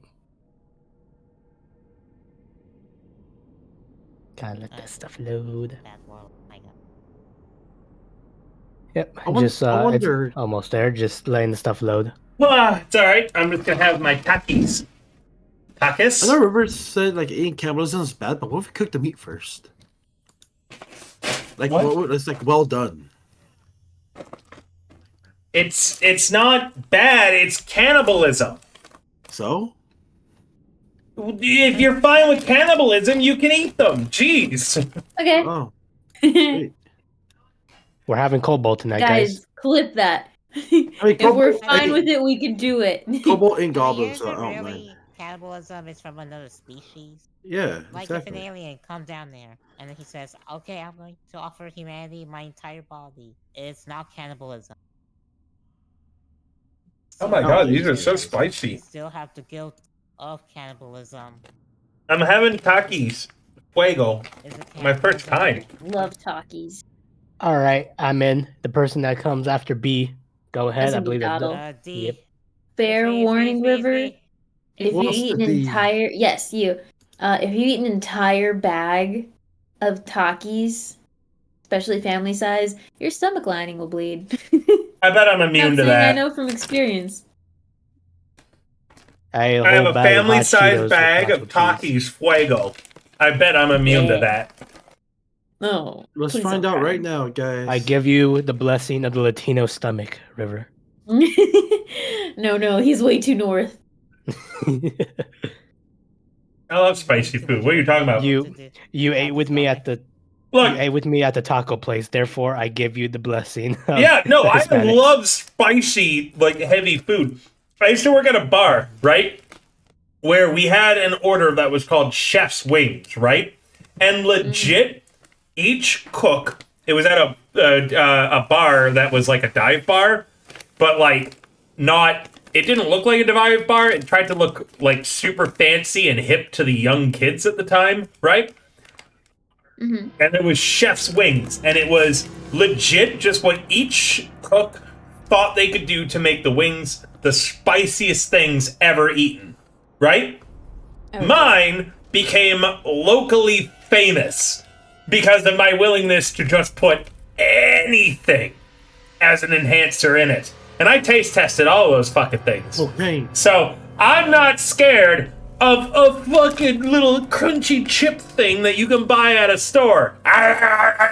Gotta let that stuff load. Bad world. My God. Yep. I wonder. It's almost there. Just letting the stuff load. It's alright. I'm just gonna have my takis. I Takis? know River said like eating cannibalism is bad, but what if we cook the meat first? Like What? it's like well done. It's not bad, it's cannibalism. So? If you're fine with cannibalism, you can eat them. Jeez. Okay. Oh. Wait. We're having Cobalt tonight, Guys, clip that. mean, If we're Cobalt- fine with it, we can do it. Cobalt and So goblins, is so it I don't really mind. cannibalism is from another species? Yeah, Like if an exactly. alien comes down there and then he says, "Okay, I'm going to offer humanity my entire body." It's not cannibalism. Oh my god, these are so You spicy. still have the guilt of cannibalism. I'm having takis. Fuego. Is it My first cannibalism? time. Love talkies. Alright, I'm in. The person that comes after B. Go ahead. That's I gonna be believe that's Dottle. D. Yep. Fair It's me, warning, River. me. If you What's eat the an D? entire if you eat an entire bag of Takis, especially family size, your stomach lining will bleed. I bet I'm immune Not to saying I that. know from experience. I I have a family-sized bag of Takis. Takis Fuego. I bet I'm immune to that. No. Let's please find don't out cry. right now, guys. I give you the blessing of the Latino stomach, River. No, he's way too north. I love spicy food. What are you talking about? You ate with me at the Look, you ate with me at the taco place. Therefore, I give you the blessing. Of yeah, no, the I Hispanics. love spicy, like heavy food. I used to work at a bar, right? Where we had an order that was called Chef's Wings, right? And legit, each cook, it was at a bar that was like a dive bar, but like not. It didn't look like a dive bar. It tried to look like super fancy and hip to the young kids at the time, right? Mm-hmm. And it was Chef's Wings, and it was legit just what each cook thought they could do to make the wings the spiciest things ever eaten, right? Okay. Mine became locally famous because of my willingness to just put anything as an enhancer in it. And I taste tested all of those fucking things. Okay. So I'm not scared of a fucking little crunchy chip thing that you can buy at a store. Alright.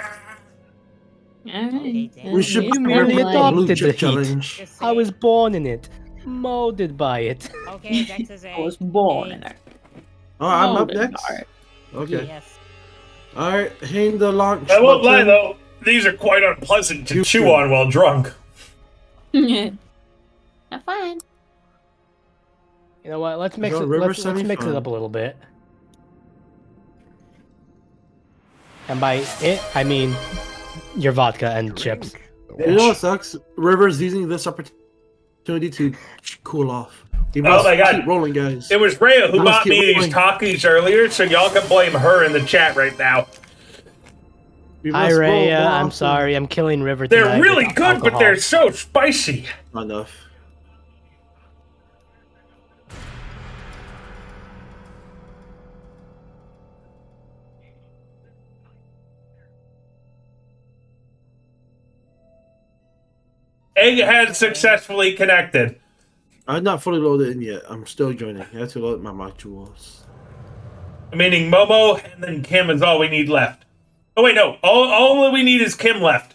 We should You buy merely River the blue adopted chip the heat. challenge. Just I was saying. born in it, molded by it. Okay, Dex is I was a born in eight. it. Oh, I'm up Molded next. by it. Okay. Yes. All right, hitting the launch I won't lie button. though, these are quite unpleasant to chew Houston. on while drunk. Not fine. You know what? Let's mix So it. River Let's mix it semi-fun. up a little bit. And by it, I mean your vodka and chips. You know what sucks? River's using this opportunity to cool off. He Oh must my God. keep rolling, guys. It was Rhea who Let's bought keep me these rolling. Takis earlier, so y'all can blame her in the chat right now. We Hi must roll Rhea, more I'm often. sorry, I'm killing River They're tonight really with good, but alcohol. they're so spicy. Not enough. Egghead successfully connected. I'm not fully loaded in yet. I'm still joining. I have to load my modules. Meaning Momo and then Kim is all we need left. Oh wait, no. All we need is Kim left.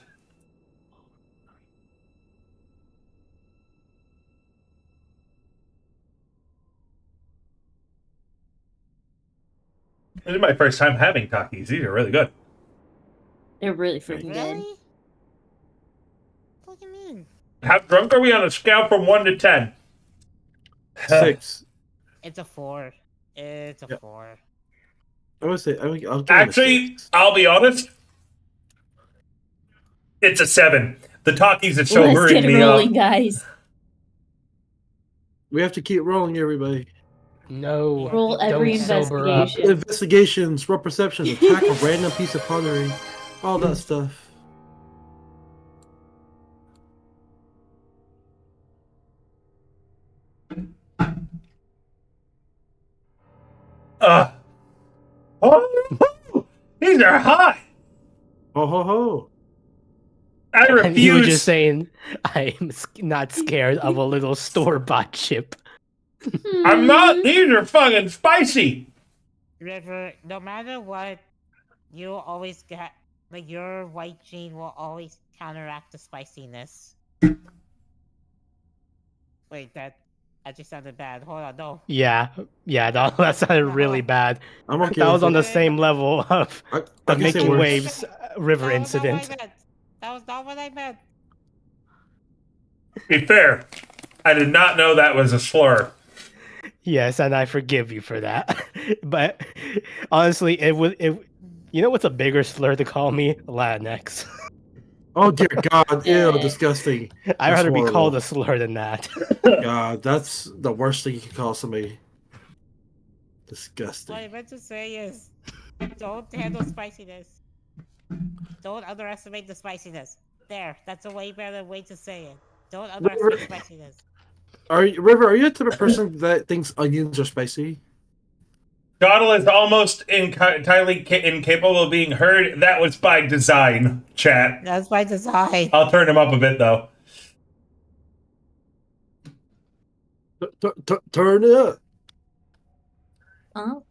This is my first time having Takis. These are really good. They're really freaking Really? good. What do you mean? How drunk are we on a scale from 1 to 10? 6. It's a 4. It's a Yep. 4. I would say I'll give him a Actually, 6. I'll be honest. It's a 7. The Takis are Let's sobering get me rolling, up. guys. We have to keep rolling, everybody. No, Roll every don't sober up. investigation. Investigations, roll perceptions, attack a random piece of pottery, all that stuff. Oh, these are hot. Ho ho ho! I And you were refuse. just saying, I'm not scared of a little store-bought chip. I'm not. These are fucking spicy. River, no matter what, you always get like your white gene will always counteract the spiciness. Wait, that just sounded bad. Hold on, no. Yeah, that sounded really bad. I'm okay. That was with on the it. same level of I the can say Making worse. Waves river That was not what I incident. meant. That was not what I meant. Be fair. I did not know that was a slur. Yes, and I forgive you for that. But honestly, you know what's a bigger slur to call me? Latinx. Oh dear God! Ew, Yeah. disgusting. I'd That's rather be horrible. called a slur than that. God, that's the worst thing you can call somebody. Disgusting. What I meant to say is, don't handle spiciness. Don't underestimate the spiciness. There, that's a way better way to say it. Don't underestimate spiciness. River? Are you the type of person that thinks onions are spicy? Donald is almost entirely incapable of being heard. That was by design, chat. That's by design. I'll turn him up a bit, though. Turn it up. Pump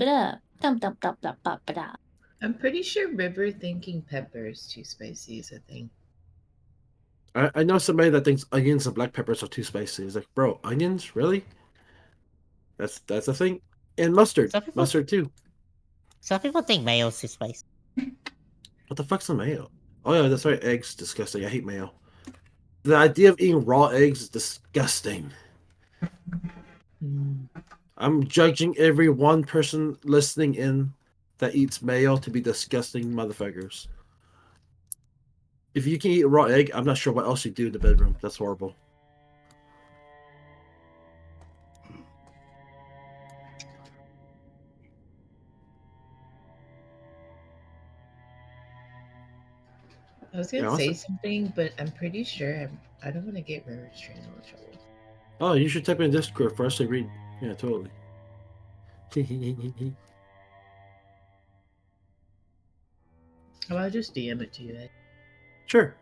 it up. Pump it up. I'm pretty sure River thinking pepper is too spicy is a thing. I know somebody that thinks onions and black peppers are too spicy. It's like, bro, onions, really? That's a thing. And mustard, Some people- mustard too. Some people think mayo's too spicy. What the fuck's a mayo? Oh yeah, that's right. Eggs, disgusting. I hate mayo. The idea of eating raw eggs is disgusting. I'm judging every one person listening in that eats mayo to be disgusting motherfuckers. If you can eat a raw egg, I'm not sure what else you do in the bedroom. That's horrible. I was gonna Yeah, say also- something, but I'm pretty sure I don't want to get River's Channel in trouble. Oh, you should type in Discord for us to read. Yeah, totally. How about I just DM it to you? Sure.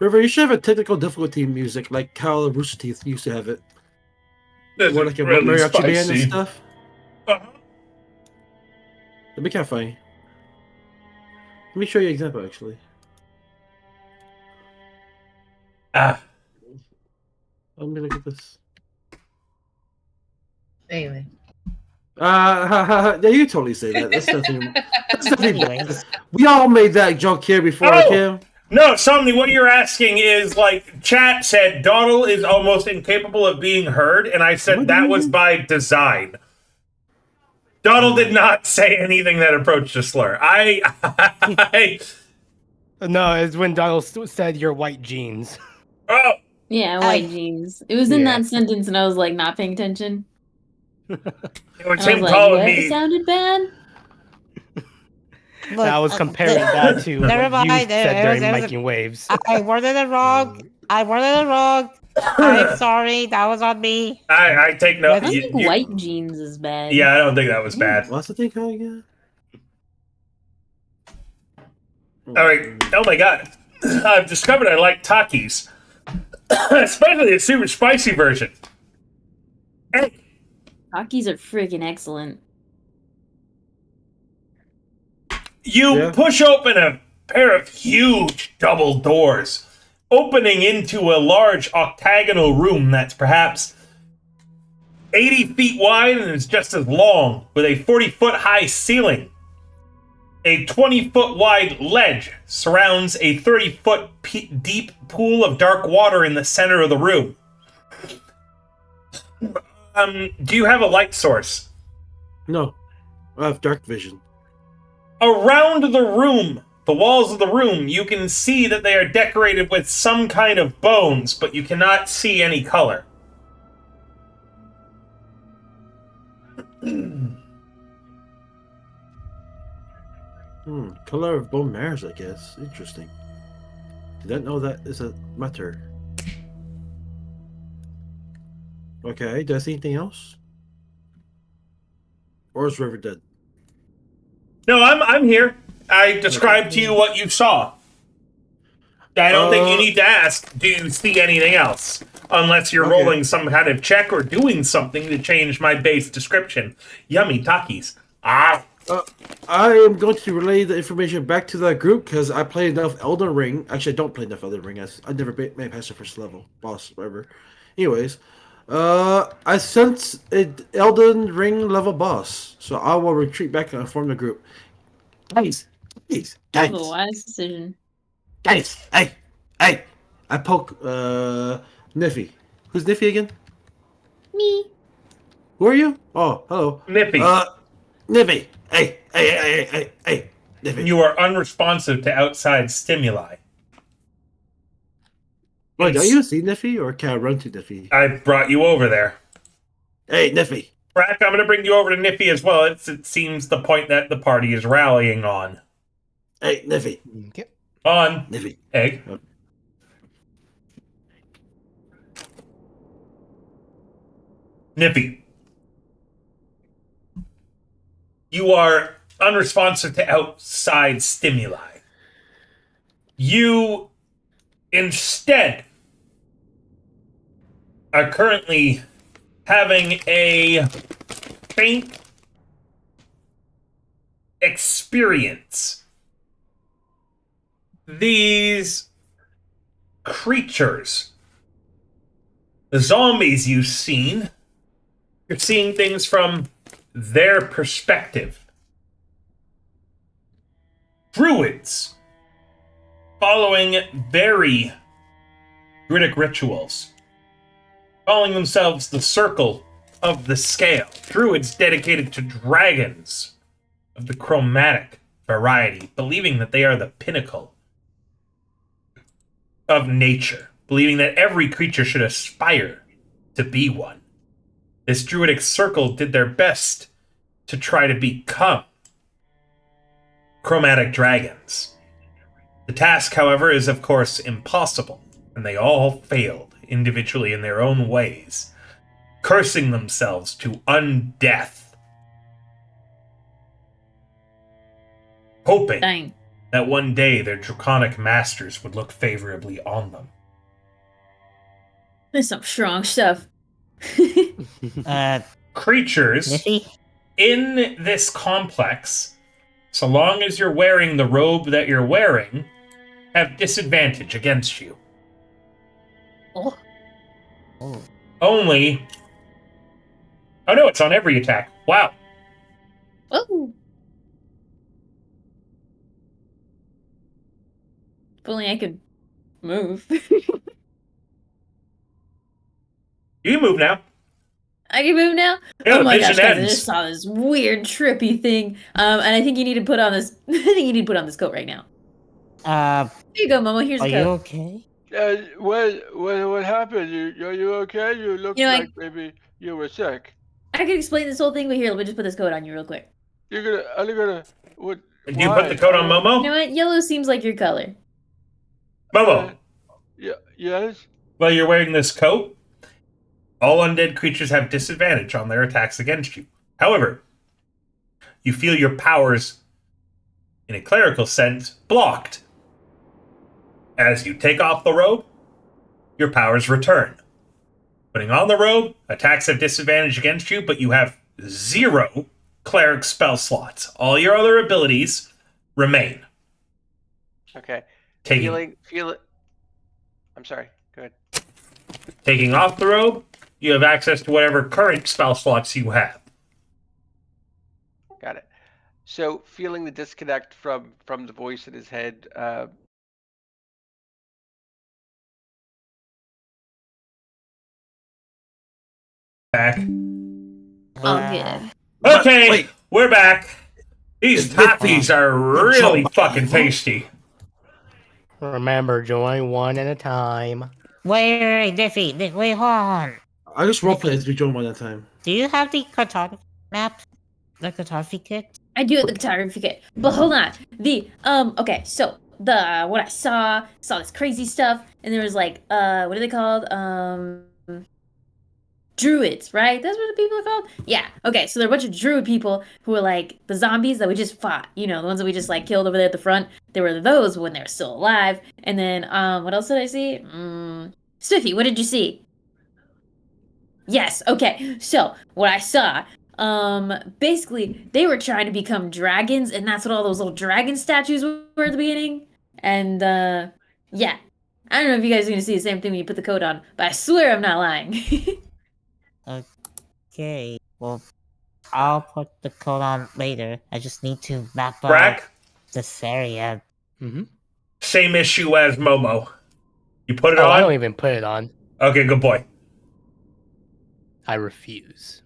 River, you should have a technical difficulty music like how Rooster Teeth used to have it. This Or is like a really mariachi band and spicy. stuff. That'd be kind of funny. Let me show you an example, actually. Ah, Let me look at this. Anyway. Yeah, you can totally say that. That's nothing. That's nothing bad. Anyways. We all made that joke here before, Oh! Kim. no, Somni, what you're asking is, like, chat said Dawdle is almost incapable of being heard, and I said that was by design. Dawdle did not say anything that approached a slur. No, it's when Donald said your white jeans. Oh, Yeah, white jeans. It was in that sentence, and I was like not paying attention. it was And I was him like, calling what? me. It sounded bad. Look, I was comparing that to never what you mind, said during there was Making Waves. I worded it wrong. I'm sorry. That was on me. I take no. I don't think white jeans is bad. Yeah, I don't think that was bad. What's the thing called again? All right. Oh my god. I've discovered I like Takis, especially the super spicy version. Hey, Takis are freaking excellent. you push open a pair of huge double doors, opening into a large octagonal room that's perhaps 80 feet wide and is just as long, with a 40-foot high ceiling. A 20-foot wide ledge surrounds a 30-foot deep pool of dark water in the center of the room. Do you have a light source? No, I have dark vision. Around the room, the walls of the room, you can see that they are decorated with some kind of bones, but you cannot see any color. Color of bone marrows, I guess. Interesting. Did not know that is a matter. Okay, do I see anything else? Or is River dead? No, I'm here. I described to you what you saw. I don't think you need to ask, do you see anything else? Unless you're rolling some kind of check or doing something to change my base description. Yummy Takis. Ah! I am going to relay the information back to that group because I play enough Elden Ring. Actually, I don't play enough Elden Ring. I never made it past the first level, boss, whatever. Anyways, I sense an Elden Ring level boss, so I will retreat back and inform the group. Guys, guys, That was a wise decision. guys, hey! I poke Niffy. Who's Niffy again? Me. Who are you? Oh, hello. Nippy. Niffy. Hey, Niffy. You are unresponsive to outside stimuli. Wait, are you see Niffy or can I run to Niffy? I brought you over there. Hey, Niffy. Brack, I'm going to bring you over to Nippy as well. It seems the point that the party is rallying on. Hey, Niffy. Okay. On. Niffy. Egg. Nippy. You are unresponsive to outside stimuli. You instead are currently having a faint experience. These creatures, the zombies you've seen, you're seeing things from their perspective. Druids, following very druidic rituals, calling themselves the Circle of the Scale. Druids dedicated to dragons of the chromatic variety, believing that they are the pinnacle of nature, believing that every creature should aspire to be one. This druidic circle did their best to try to become chromatic dragons. The task, however, is of course impossible, and they all failed individually in their own ways, cursing themselves to undeath, hoping Dang. that one day their draconic masters would look favorably on them. There's some strong stuff. Uh, Creatures Niffy? in this complex so long as you're wearing the robe that you're wearing, have disadvantage against you. Oh. Only... Oh no, it's on every attack. Wow. Oh. If only I could move. You can move now. I can move now? Yeah, Oh my vision gosh, guys, I ends. just saw this weird, trippy thing. And I think you need to put on this I think you need to put on this coat right now. Here you go, Momo, here's Are the you coat. okay? What happened? Are you okay? You look You know, like maybe you were sick. I could explain this whole thing, but here, let me just put this coat on you real quick. I'm gonna, what? Do you put the coat on Momo? You know what? Yellow seems like your color. Momo, Yeah, yes? while you're wearing this coat, all undead creatures have disadvantage on their attacks against you. However, you feel your powers, in a clerical sense, blocked. As you take off the robe, your powers return. Putting on the robe, attacks have disadvantage against you, but you have 0 cleric spell slots. All your other abilities remain. Okay. Taking Feel it. I'm sorry. Go ahead. Taking off the robe, you have access to whatever current spell slots you have. Got it. So feeling the disconnect from the voice in his head, Back. Oh, good. Okay, Wait. we're back. These Takis are really fucking tasty. Remember, join one at a time. Wait, Diffy, wait, hold on. I just roleplayed to be joined by that time. Do you have the cartography map? The cartography kit? I do have the photography kit. But hold on. Okay, so what I saw this crazy stuff, and there was like, what are they called? Druids, right? That's what the people are called? Yeah. Okay, so there are a bunch of druid people who were like the zombies that we just fought. You know, the ones that we just like killed over there at the front. There were those when they were still alive. And then, what else did I see? Spiffy, what did you see? Yes, okay. So, what I saw, basically, they were trying to become dragons, and that's what all those little dragon statues were at the beginning. And, yeah. I don't know if you guys are gonna see the same thing when you put the coat on, but I swear I'm not lying. Okay, well, I'll put the code on later. I just need to map out Brack, this area. Mm-hmm. same issue as Momo. You put it Oh, on? I don't even put it on. Okay, good boy. I refuse.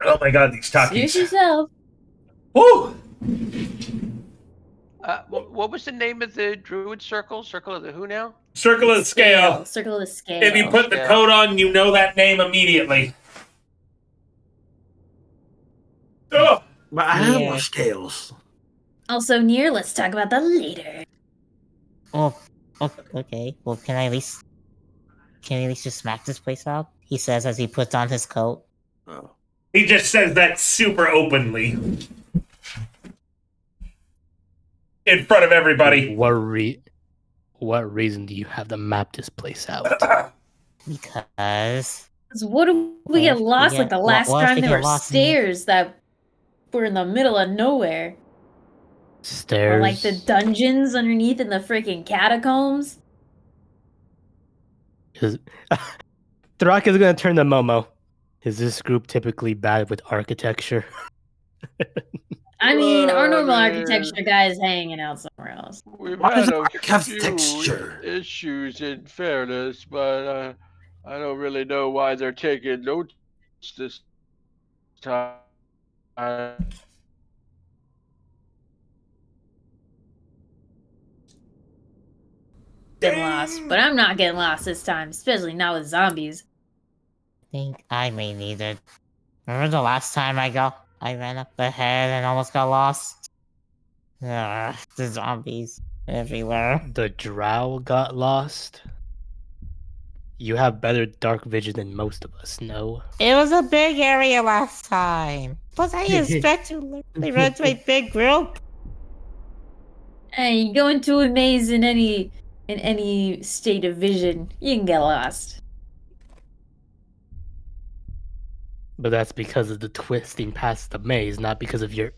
Oh my god, these Serious Takis. yourself. Woo! what was the name of the druid circle? Circle of the who now? Circle of the scale. Circle of the scale. If you put the Scale. coat on, you know that name immediately. Oh, But I have Yeah. more scales. Also, Near, let's talk about that later. Oh, okay. Well, can I at least just smack this place up? He says as he puts on his coat. Oh. he just says that super openly. In front of everybody. What reason do you have to map this place out? Because 'Cause what if we get lost like the last what if time we there get were lost in- stairs that were in the middle of nowhere? Stairs. Or like the dungeons underneath in the freaking catacombs? Thrak is gonna turn to Momo. Is this group typically bad with architecture? I mean, our Well, I normal mean- architecture guy is hanging out somewhere else. We've Why does had the a arc have few texture? issues in fairness, but I don't really know why they're taking notes this time. Getting lost, but I'm not getting lost this time, especially not with zombies. I think I may need it. Remember the last time I ran up ahead and almost got lost? The zombies everywhere. The drow got lost. You have better dark vision than most of us, no? It was a big area last time. Plus, I expect to literally run to a big group. Hey, you go into a maze in any state of vision, you can get lost. But that's because of the twisting past the maze, not because of your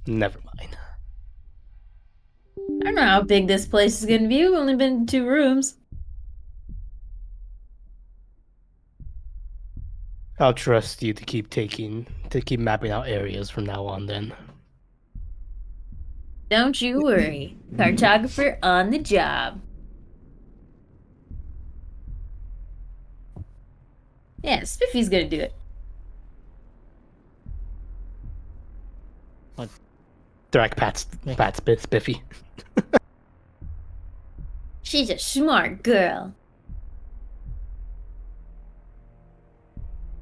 Never mind. I don't know how big this place is gonna be. We've only been in 2 rooms. I'll trust you to keep mapping out areas from now on then. Don't you worry. Cartographer on the job. Yeah, Spiffy's gonna do it. Thrak pats Spiffy. She's a smart girl.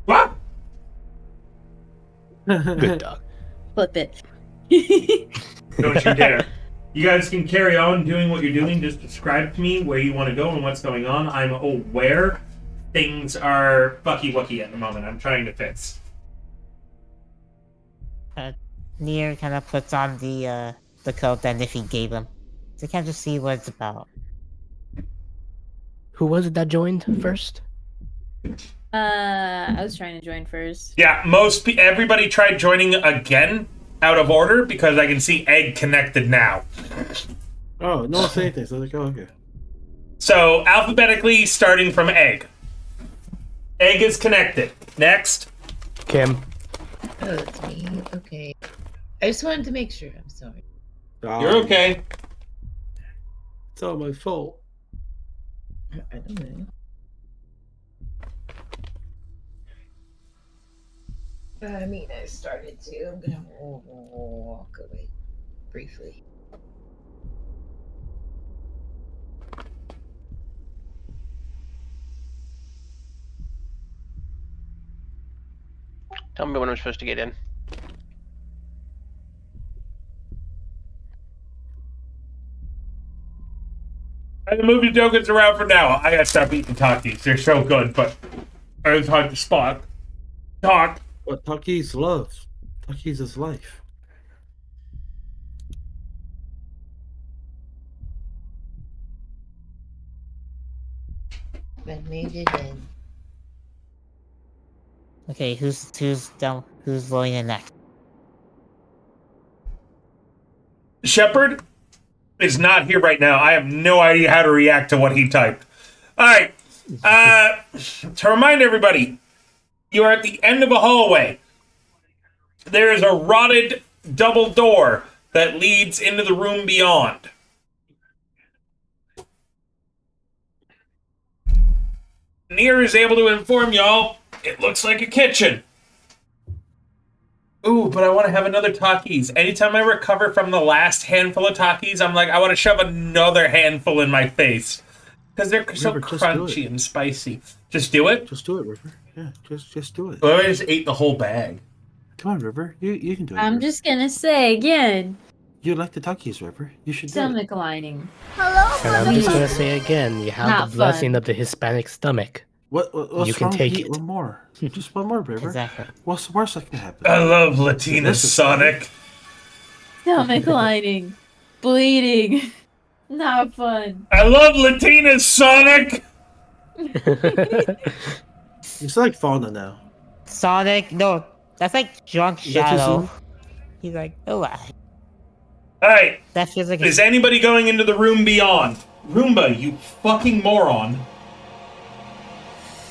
What? Good dog. Flip it. Don't you dare. You guys can carry on doing what you're doing. Just describe to me where you want to go and what's going on. I'm aware things are fucky-wucky at the moment. I'm trying to fix. Nier kind of puts on the coat that Niffy gave him to kind of see what it's about. Who was it that joined first? I was trying to join first. Yeah, everybody tried joining again out of order because I can see Egg connected now. Oh, no one said anything, so I was like, oh, okay. So, alphabetically starting from Egg. Egg is connected. Next. Kim. Oh, it's me. Okay. I just wanted to make sure. I'm sorry. You're okay. It's all my fault. I don't know. I mean, I started to. I'm gonna walk away briefly. Tell me when I'm supposed to get in. I can move the tokens around for now. I gotta stop eating Takis. They're so good, but it's hard to spot. Talk. What Takis love. Takis is life. I made it in. Okay, who's done? Who's going in next? Shepard is not here right now. I have no idea how to react to what he typed. All right. To remind everybody, you are at the end of a hallway. There is a rotted double door that leads into the room beyond. Nier is able to inform y'all it looks like a kitchen. Ooh, but I want to have another Takis. Anytime I recover from the last handful of Takis, I'm like, I want to shove another handful in my face. Because they're so River, just do crunchy it. and spicy. Just do it? Just do it, River. Yeah, just do it. Well, I just ate the whole bag. Come on, River. You can do it. I'm River. just gonna say again, You like the Takis, River. You should do it. stomach lining. And I'm just gonna say again, you have Not the blessing fun. of the Hispanic stomach. What's You can wrong? take Eat it. one more. Just one more, River. Exactly. What's the worst that can happen? I love Latina This is Sonic. Stomach lining. Bleeding. Not fun. I love Latina Sonic. It's like Fauna now. Sonic, no, that's like Drunk Is that too Shadow. soon? He's like, oh, All right. that feels like Is anybody going into the room beyond? Roomba, you fucking moron.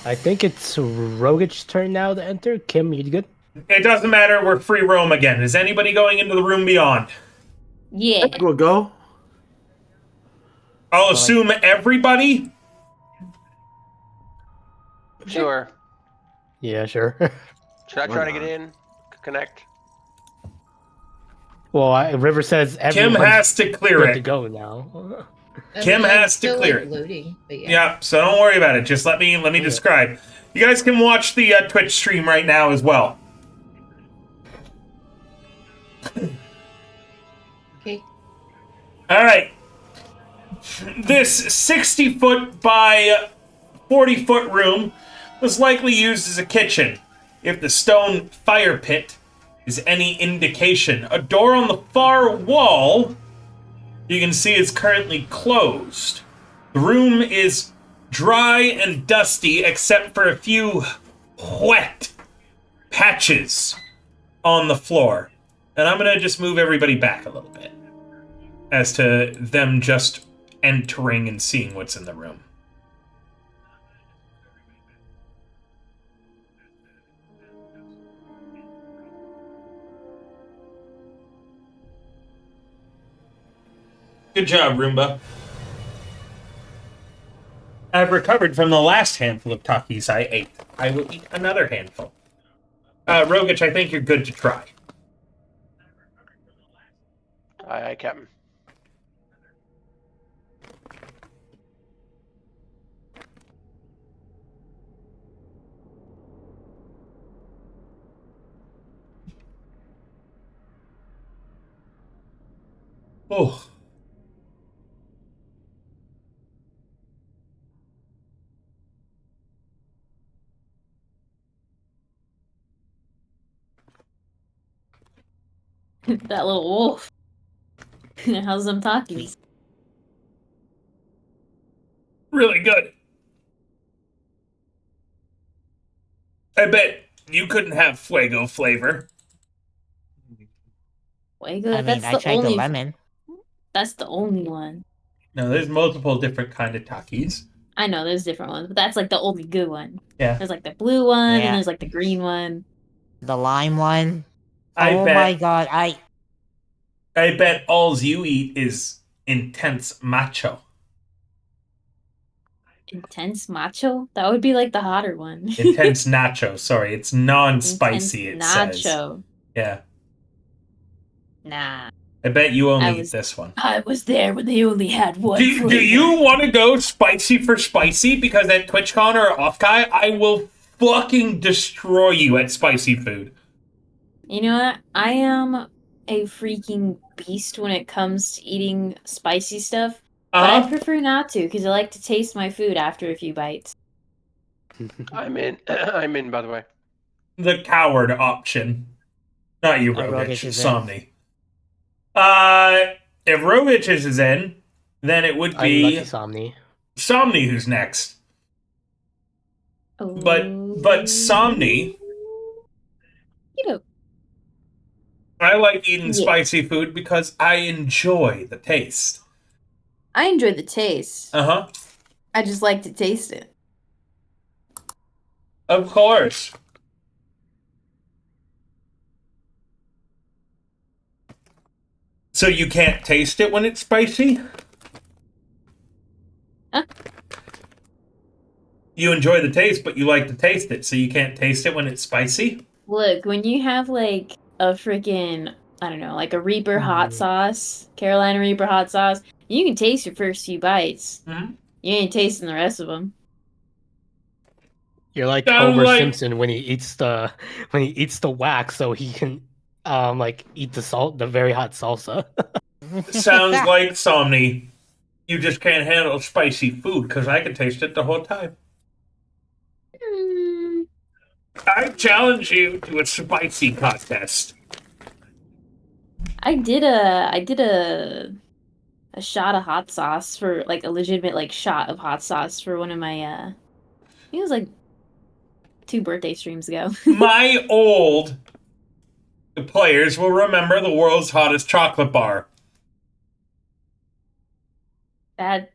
I think it's Rogic's turn now to enter. Kim, you good? It doesn't matter. We're free roam again. Is anybody going into the room beyond? Yeah. Go. I'll assume everybody. Sure. Yeah, sure. Should I try to get in? Connect? Well, River says Kim everyone's has to clear good to it. go now. Kim I'm has to still, clear like, it. Loading, but yeah. Yeah, so don't worry about it. Just let me describe. You guys can watch the Twitch stream right now as well. Okay. All right. This 60-foot by 40-foot room was likely used as a kitchen, if the stone fire pit is any indication. A door on the far wall you can see is currently closed. The room is dry and dusty except for a few wet patches on the floor. And I'm going to just move everybody back a little bit as to them just entering and seeing what's in the room. Good job, Roomba. I've recovered from the last handful of Takis I ate. I will eat another handful. Rogich, I think you're good to try. Aye, Captain. Oh. That little wolf. How's them Takis? Really good. I bet you couldn't have Fuego flavor. Fuego? I mean, I tried the lemon. That's the only one. No, there's multiple different kind of Takis. I know there's different ones, but that's like the only good one. Yeah. There's like the blue one, Yeah. and there's like the green one. The lime one. I Oh bet, my god, I bet alls you eat is intense macho. Intense macho? That would be like the hotter one. Intense nacho. Sorry, it's non-spicy. Intense It says. nacho. Yeah. Nah. I bet you only eat this one. I was there when they only had one. Do you want to go spicy for spicy? Because at TwitchCon or Offkai, I will fucking destroy you at spicy food. You know what? I am a freaking beast when it comes to eating spicy stuff. But I prefer not to, because I like to taste my food after a few bites. I'm in. I'm in, by the way. The coward option. Not you, Rogich. Rogich is in. Somni. If Rogich is in, then it would be Lucky Somni. Somni who's next. Oh. But Somni, You know, I like eating Yeah. spicy food because I enjoy the taste. I enjoy the taste. Uh-huh. I just like to taste it. Of course. So you can't taste it when it's spicy? Huh? You enjoy the taste, but you like to taste it, so you can't taste it when it's spicy? Look, when you have like a freaking, I don't know, like a Reaper hot sauce, Carolina Reaper hot sauce, you can taste your first few bites. Mhm. You ain't tasting the rest of them. You're like Sounds Homer like- Simpson when he eats the wax, so he can like eat the very hot salsa. Sounds like Somni. You just can't handle spicy food, because I can taste it the whole time. I challenge you to a spicy contest. I did a shot of hot sauce for like a legitimate like shot of hot sauce for one of my I think it was like 2 birthday streams ago. My old players will remember the world's hottest chocolate bar. That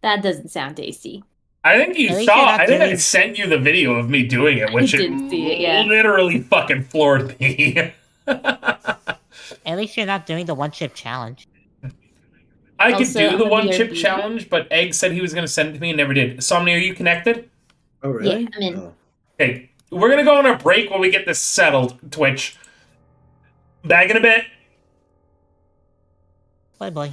doesn't sound tasty. I think you At least saw. you're not I think I doing- sent you the video of me doing it, which I it did see it, yeah. literally fucking floored me. At least you're not doing the one chip challenge. I could Also, do I'm the a one chip BRB. challenge, but Egg said he was going to send it to me and never did. Somni, are you connected? Oh, really? Yeah, I'm in. Oh. Okay, we're going to go on a break while we get this settled, Twitch. Back in a bit. Bye bye.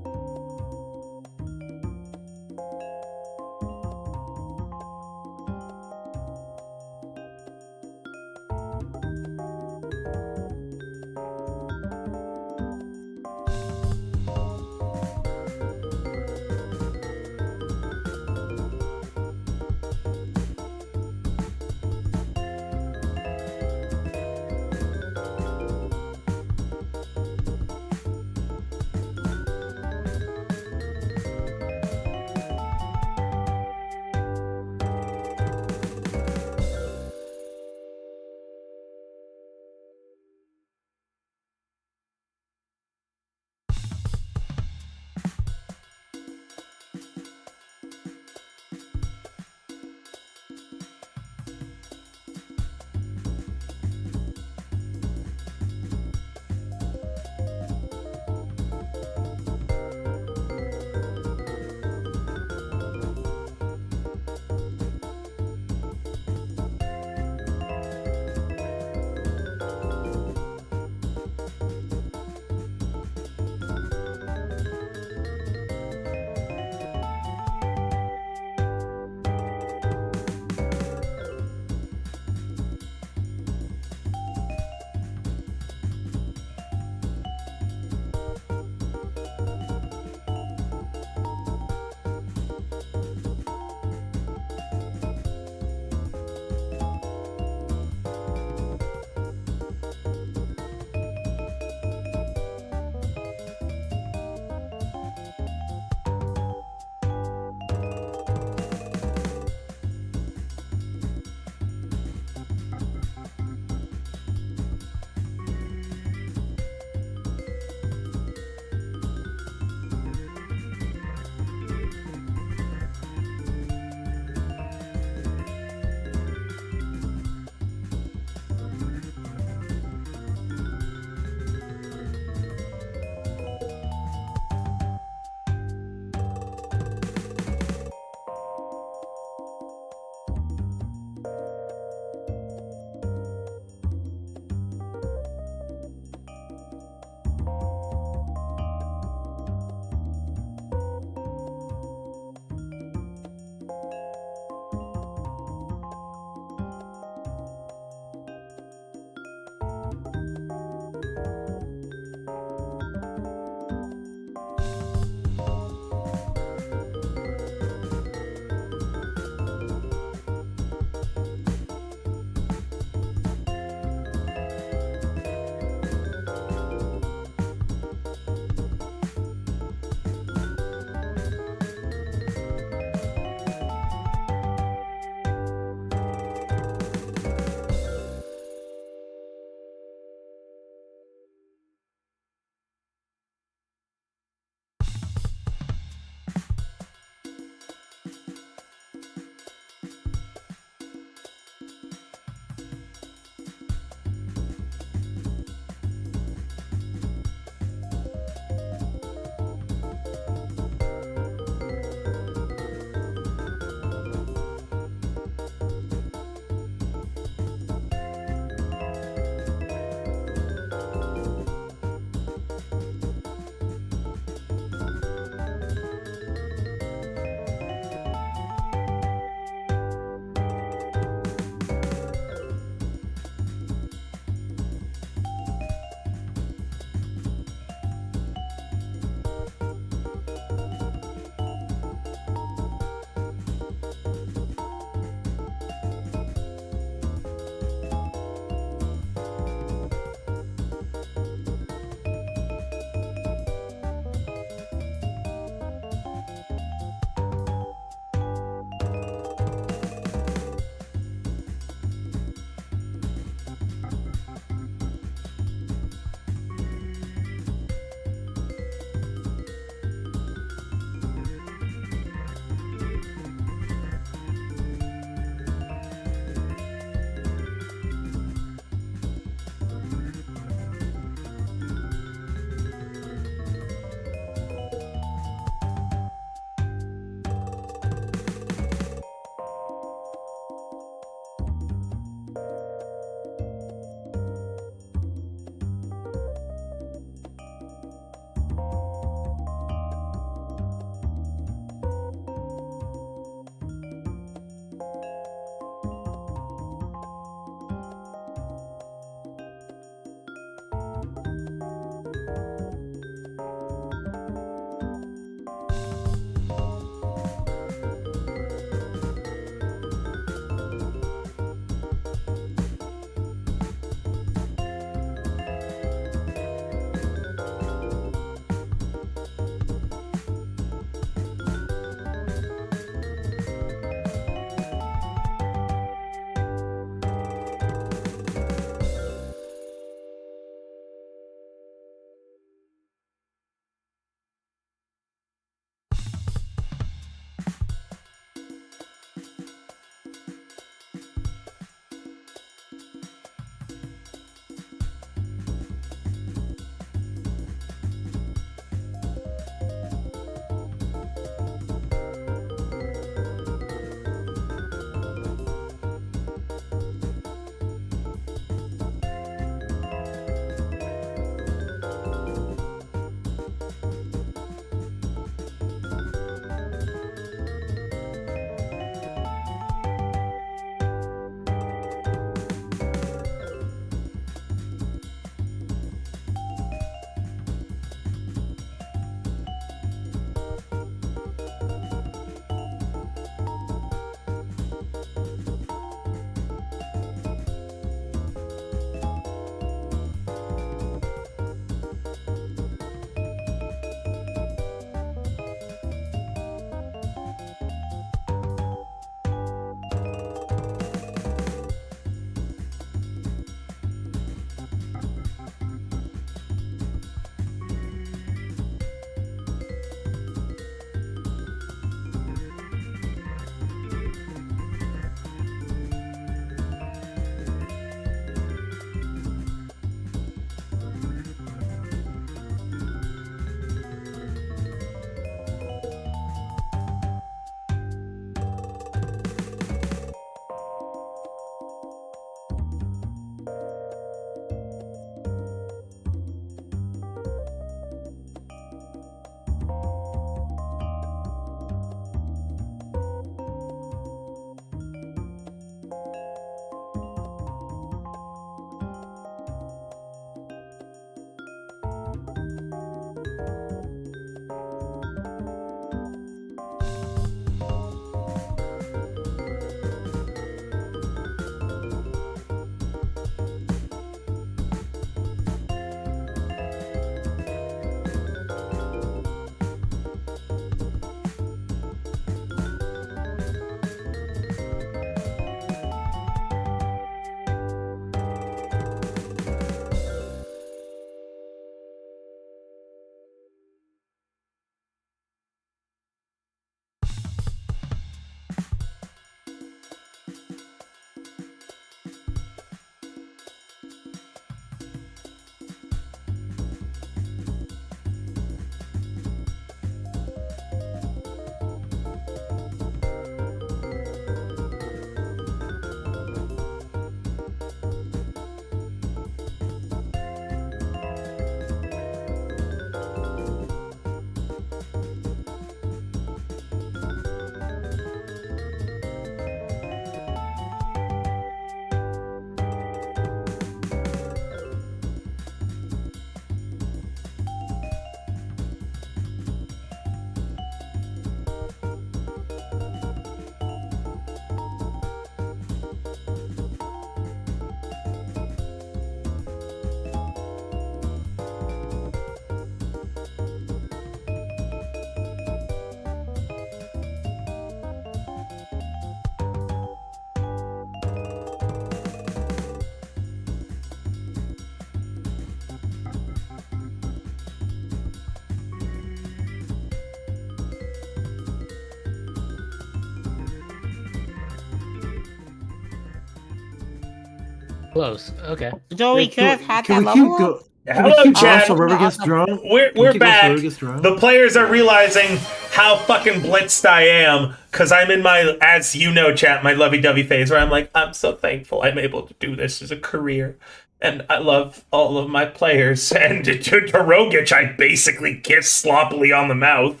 Close. Okay. So we Hey, could have had can that we level keep up? go- can we Hello, keep going chat. so River gets drunk? We're Can we keep going so back. River gets drunk? The players are realizing how fucking blitzed I am because I'm in my, as you know, chat, my lovey-dovey phase where I'm like, I'm so thankful I'm able to do this as a career. And I love all of my players. And to Rogic, I basically kiss sloppily on the mouth.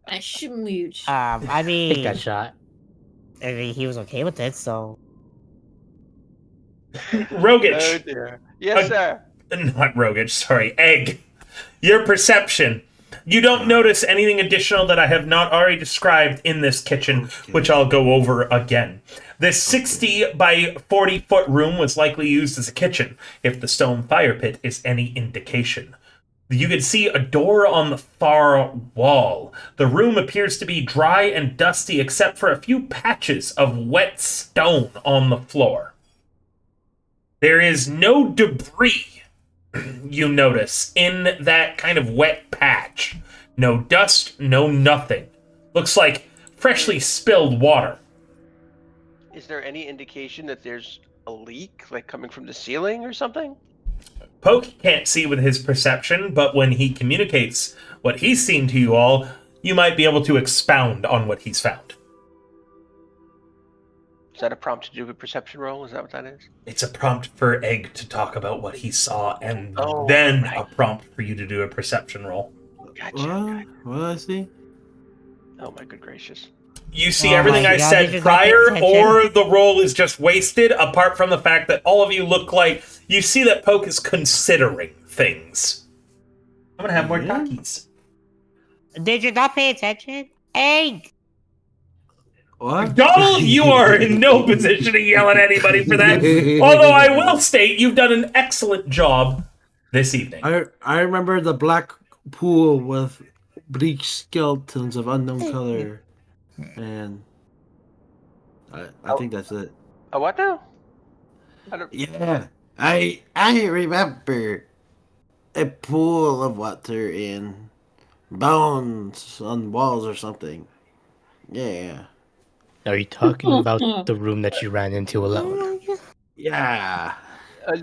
I smooch. I Take mean, that shot. he was okay with it, so. Rogic. Oh dear. Yes, sir. Not Rogic, sorry. Egg. Your perception. You don't notice anything additional that I have not already described in this kitchen, which I'll go over again. This 60 by 40 foot room was likely used as a kitchen, if the stone fire pit is any indication. You can see a door on the far wall. The room appears to be dry and dusty except for a few patches of wet stone on the floor. There is no debris, you notice, in that kind of wet patch. No dust, no nothing. Looks like freshly spilled water. Is there any indication that there's a leak, like coming from the ceiling or something? Poke can't see with his perception, but when he communicates what he's seen to you all, you might be able to expound on what he's found. Is that a prompt to do a perception roll? Is that what that is? It's a prompt for Egg to talk about what he saw, and Oh, then right. a prompt for you to do a perception roll. Gotcha. What did I see? Oh my good gracious. You see Oh everything my I God, said did you not pay prior, attention? or the roll is just wasted, apart from the fact that all of you look like you see that Poke is considering things. I'm gonna have more Yeah. Takis. Did you not pay attention? Egg! What? Donald, you are in no position to yell at anybody for that. Although I will state you've done an excellent job this evening. I remember the black pool with bleached skeletons of unknown color, and I think that's it. Oh, what now? I don't. Yeah, I remember a pool of water and bones on walls or something. Yeah, Are you talking about the room that you ran into alone? yeah. I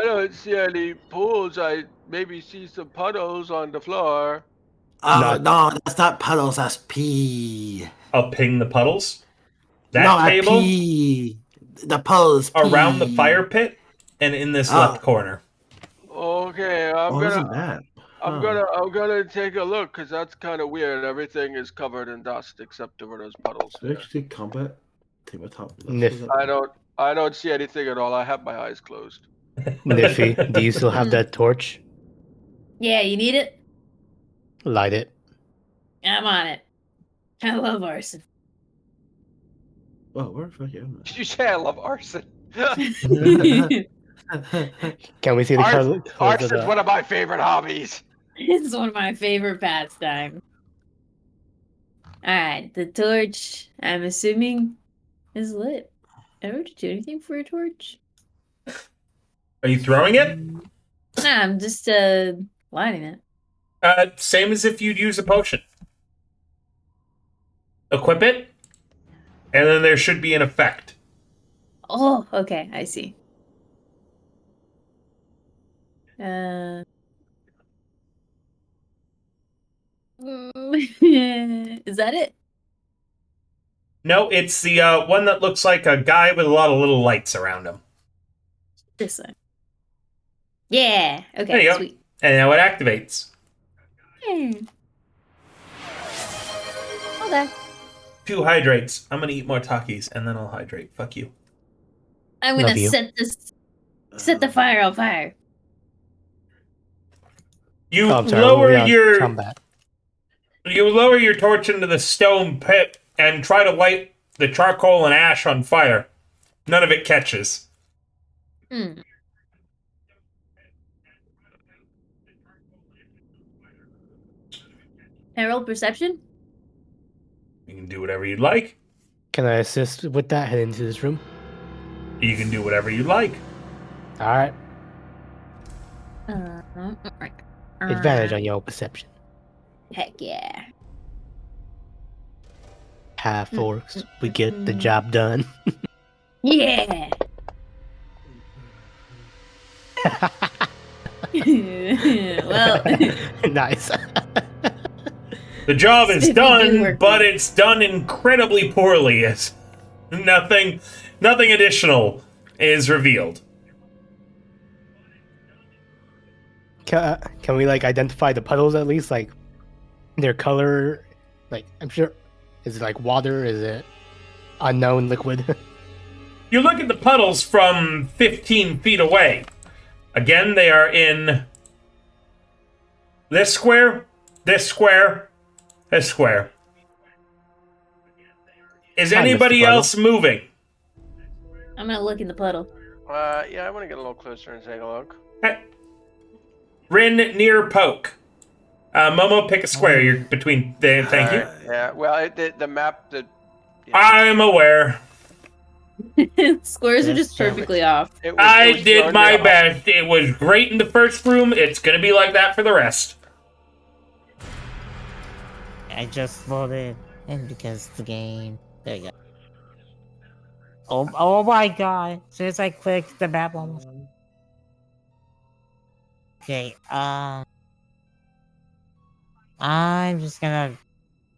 don't see any pools. I maybe see some puddles on the floor. Oh no, that's not puddles. That's pee. I'll ping the puddles. That no, I table pee. The puddles pee. around the fire pit and in this left corner. Okay, Oh, isn't that? I'm gonna take a look because that's kind of weird. Everything is covered in dust except for those puddles. Did I actually combat tabletop? Nif- I don't see anything at all. I have my eyes closed. Niffy, do you still have that torch? Yeah, you need it? Light it. I'm on it. I love arson. Oh, where the fuck am Did you say I love arson? I? Can we see the color? Arson's one of my favorite hobbies. It's one of my favorite pastimes. Alright, the torch, I'm assuming, is lit. Ever to do anything for a torch? Are you throwing it? Nah, I'm just lighting it. Same as if you'd use a potion. Equip it, and then there should be an effect. Oh, okay, I see. Is that it? No, it's the one that looks like a guy with a lot of little lights around him. This one. Yeah. Okay. There you go. Sweet. And now it activates. Okay. 2 hydrates. I'm gonna eat more Takis, and then I'll hydrate. Fuck you. I'm gonna Love you. set the fire on fire. You Oh, I'm sorry. lower we're on your combat. you lower your torch into the stone pit and try to light the charcoal and ash on fire. None of it catches. Hmm. Can I roll perception? You can do whatever you'd like. Can I assist with that? Head into this room. You can do whatever you'd like. All right. Alright. Advantage on your perception. Heck yeah. Half orcs. We get the job done. Yeah. Well, Nice. The job is Spiffy do done, work but well. it's done incredibly poorly. It's nothing additional is revealed. Can we like identify the puddles at least, like their color? Like I'm sure, is it like water? Is it unknown liquid? You look at the puddles from 15 feet away. Again, they are in this square, this square, this square. Is Hi, Mr. anybody Puddle. else moving? I'm gonna look in the puddle. Yeah, I want to get a little closer and take a look. Okay. Rin near Poke. Momo, pick a square. You're between. Thank you. Yeah, well, the map, I'm aware. Squares are Yes, just damn it. perfectly off. I was did thrown my down. best. It was great in the first room. It's gonna be like that for the rest. I just voted in because the game. There you go. Oh my god! As soon as I clicked the map almost. Okay, I'm just gonna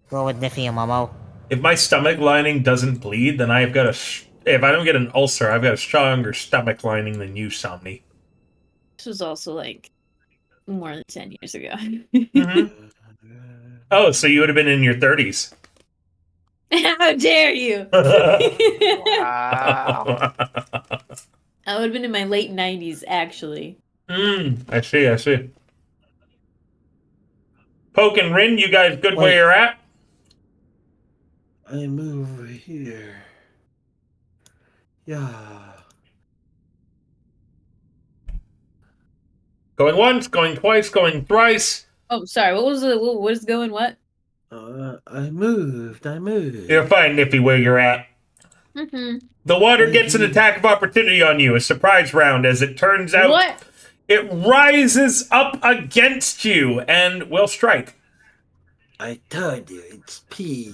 go with Niffy and Momo. If my stomach lining doesn't bleed, then I've got if I don't get an ulcer, I've got a stronger stomach lining than you, Somni. This was also like more than 10 years ago. Mm-hmm. Oh, so you would have been in your 30s. How dare you? Wow. I would have been in my late 90s, actually. I see. Poke and Rin, you guys good where Wait. you're at? I move over here. Yeah. Going once, going twice, going thrice. Oh, sorry. What was the? What is going? What? I moved. You're fine, Nippy, where you're at. Mm-hmm. The water Thank gets an you. attack of opportunity on you, a surprise round, as it turns out What? it rises up against you and will strike. I told you, it's pee.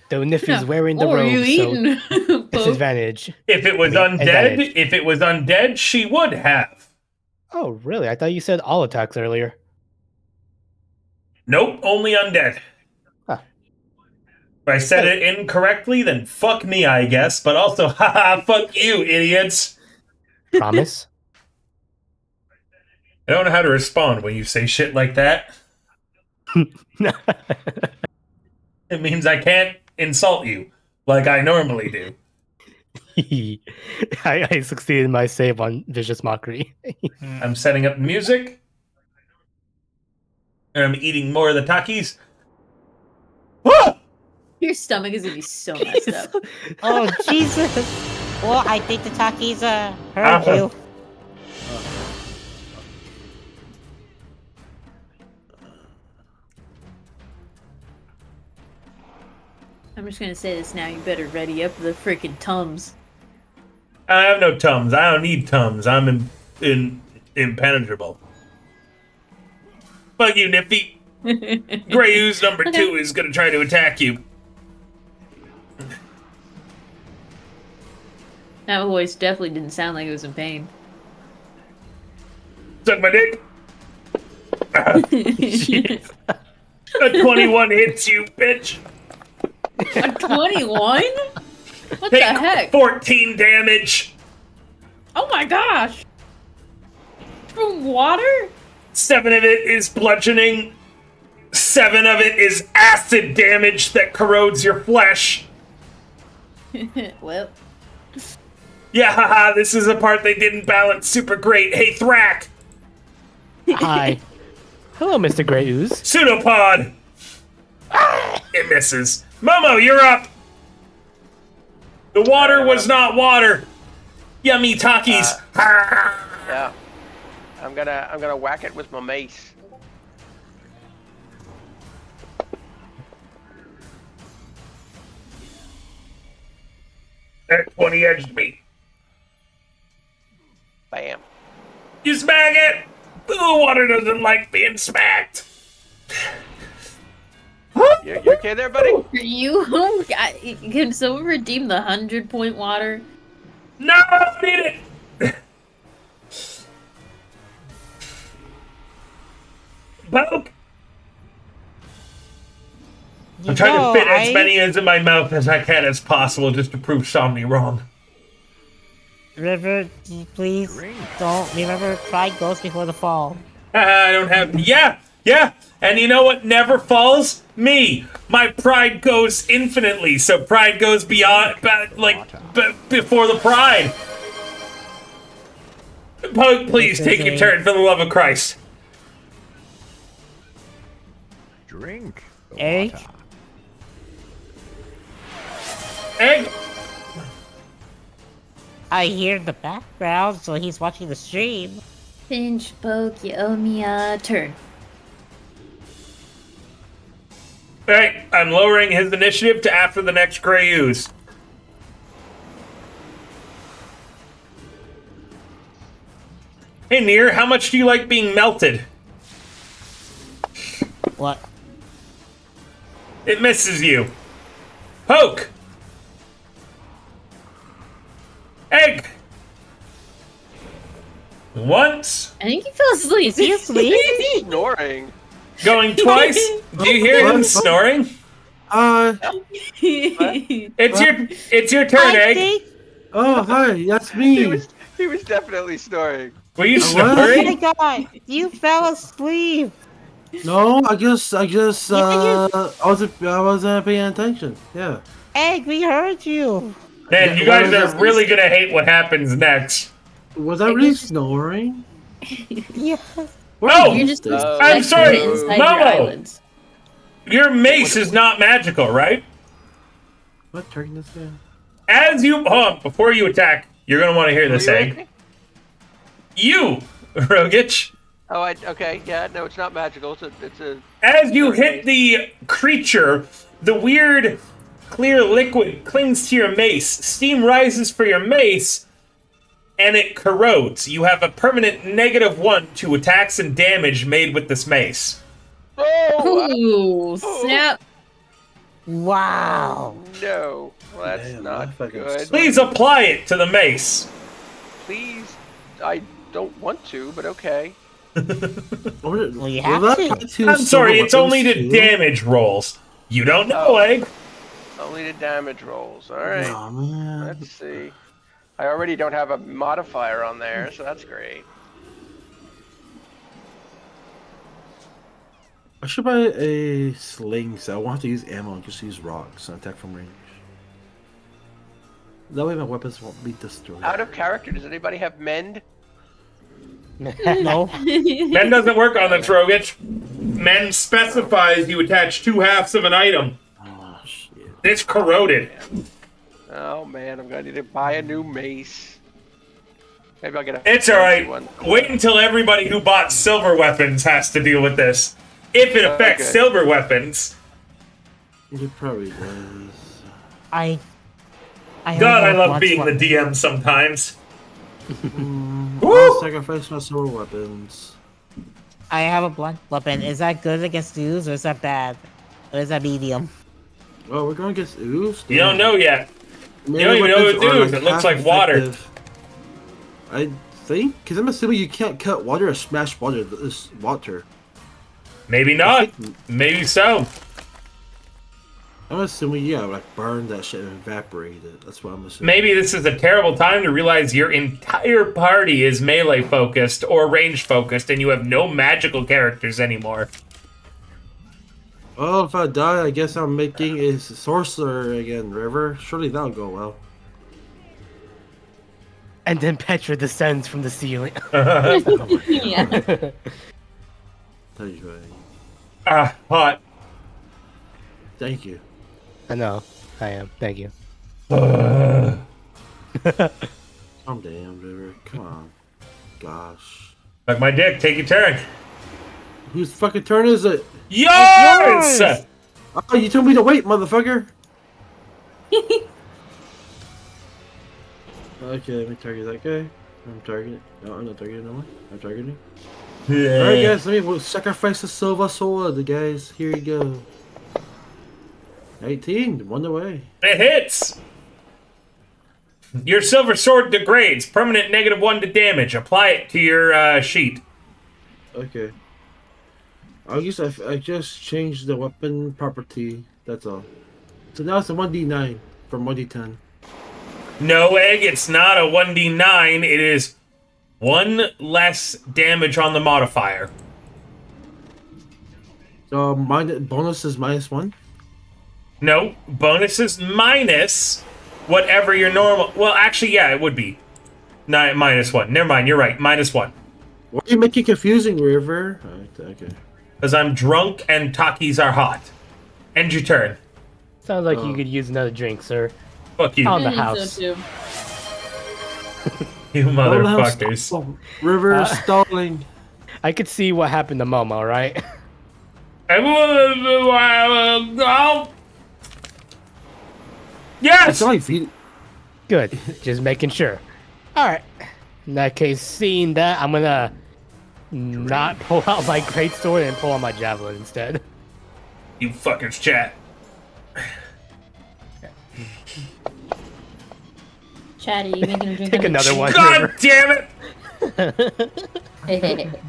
Though Niffy's wearing the What were robe, you so eating? Poke? disadvantage. If it was advantage. undead, she would have. Oh, really? I thought you said all attacks earlier. Nope, only undead. Huh. If I said it incorrectly, then fuck me, I guess. But also, haha, fuck you, idiots. Promise? I don't know how to respond when you say shit like that. It means I can't insult you like I normally do. I succeeded in my save on Vicious Mockery. I'm setting up music. And I'm eating more of the Takis. Ah! Your stomach is gonna be so messed up. Oh Jesus! Well, I think the Takis heard you. I'm just gonna say this now. You better ready up the freaking tums. I have no Tums. I don't need Tums. I'm impenetrable. Fuck you, Nippy. Grey Ooze number 2 is gonna try to attack you. That voice definitely didn't sound like it was in pain. Suck my dick. Jeez. A 21 hits you, bitch. A 21? What Take the heck? 14 damage. Oh my gosh! From water? 7 of it is bludgeoning. 7 of it is acid damage that corrodes your flesh. Well, Yeah, haha, this is a part they didn't balance super great. Hey, Thrak! Hi. Hello, Mr. Grey Ooze. Pseudopod! It misses. Momo, you're up! The water was not water! Yummy Takis! Yeah. I'm gonna whack it with my mace. That 20 edged me. Bam. You smack it! The water doesn't like being smacked. You okay there, buddy? are you? Can someone redeem the 100-point water? No, I don't need it! Poke! I'm trying to fit as many in my mouth as I can as possible just to prove Somni wrong. River, please don't. Remember, pride goes before the fall. I don't have... Yeah! And you know what never falls? Me! My pride goes infinitely, so pride goes beyond... before the pride. Poke, please, take your turn for the love of Christ. Drink. Egg? Egg! I hear the background, so he's watching the stream. Pinch, Poke, you owe me a turn. Alright, I'm lowering his initiative to after the next gray ooze. Hey, Nier, how much do you like being melted? What? It misses you. Poke! Egg! Once. I think he fell asleep. Is he asleep? Snoring. Going twice. Do you hear him snoring? It's your turn, Egg. Oh, hi, that's He me. was definitely snoring. Were you Oh snoring? my god! You fell asleep. No, I wasn't paying attention. Yeah. Egg, we heard you. Man, you guys are really gonna hate what happens next. Was I really snoring? Yeah. Oh! You're just I'm sorry, inside your Momo! islands. Your mace is not magical, right? What turn this in? As you... Hold on, before you attack, you're gonna want to hear this, Egg. You, Rogich. Oh, okay, yeah, no, it's not magical. It's a. As you hit the creature, the weird clear liquid clings to your mace. Steam rises for your mace, and it corrodes. You have a permanent -1 to attacks and damage made with this mace. Ooh, snap. Wow. No, well, that's Damn, not that fucking good. sucks. Please apply it to the mace. Please, I don't want to, but okay. Well, you have to. I'm sorry, it's only to damage rolls. You don't know, Egg. Only the damage rolls. All right. Oh, man. Let's see. I already don't have a modifier on there, so that's great. I should buy a sling, so I won't have to use ammo and just use rocks and attack from range. That way my weapons won't be destroyed. Out of character, does anybody have mend? No. Men doesn't work on this, Rogich. Men specifies you attach 2 halves of an item. Oh, shit. It's corroded. Oh man, I'm gonna need to buy a new mace. Maybe I'll get a. It's alright. Wait until everybody who bought silver weapons has to deal with this. If it affects Okay. silver weapons. It probably does. I God, I only love want being one. the DM sometimes. I'll sacrifice my silver weapons. I have a blunt weapon. Is that good against ooze, or is that bad? Or is that medium? Oh, we're going against ooze? You don't know yet. Melee don't even know weapons it's are, ooze. It looks like half water. effective. I think, because I'm assuming you can't cut water or smash water. This water. Maybe not. Maybe so. I'm assuming, yeah, like burn that shit and evaporate it. That's what I'm assuming. Maybe this is a terrible time to realize your entire party is melee focused or range focused and you have no magical characters anymore. Well, if I die, I guess I'm making a sorcerer again, River. Surely that'll go well. And then Petra descends from the ceiling. Yeah. Tell you what. Ah, hot. Thank you. I know. I am. Thank you. Calm down, River. Come on. Gosh. Like my dick, take your turn. Whose fucking turn is it? Yours! Oh, you told me to wait, motherfucker. Okay, let me target that guy. I'm targeting. No, I'm not targeting no one. I'm targeting. Yeah. Alright, guys, we'll sacrifice the silver sword, guys. Here you go. 18, one away. It hits! Your silver sword degrades. Permanent -1 to damage. Apply it to your sheet. Okay. I just changed the weapon property. That's all. So now it's a 1d9 from 1d10. No, Egg, it's not a 1d9. It is 1 less damage on the modifier. So bonus is -1. No, bonus is minus whatever your normal... Well, actually, yeah, it would be. -1. Never mind, you're right. -1. Why are you making confusing, River? Okay. Because I'm drunk and Takis are hot. End your turn. Sounds like you could use another drink, sir. Fuck you. On the I think house. so too. You motherfuckers. River stalling. I could see what happened to Momo, right? Yes! It's only feet. Good. Just making sure. Alright. In that case, seeing that, I'm gonna not pull out my greatsword and pull out my javelin instead. You fuckers chat. Chatty, you making a drink? Take another one. God River. damn it!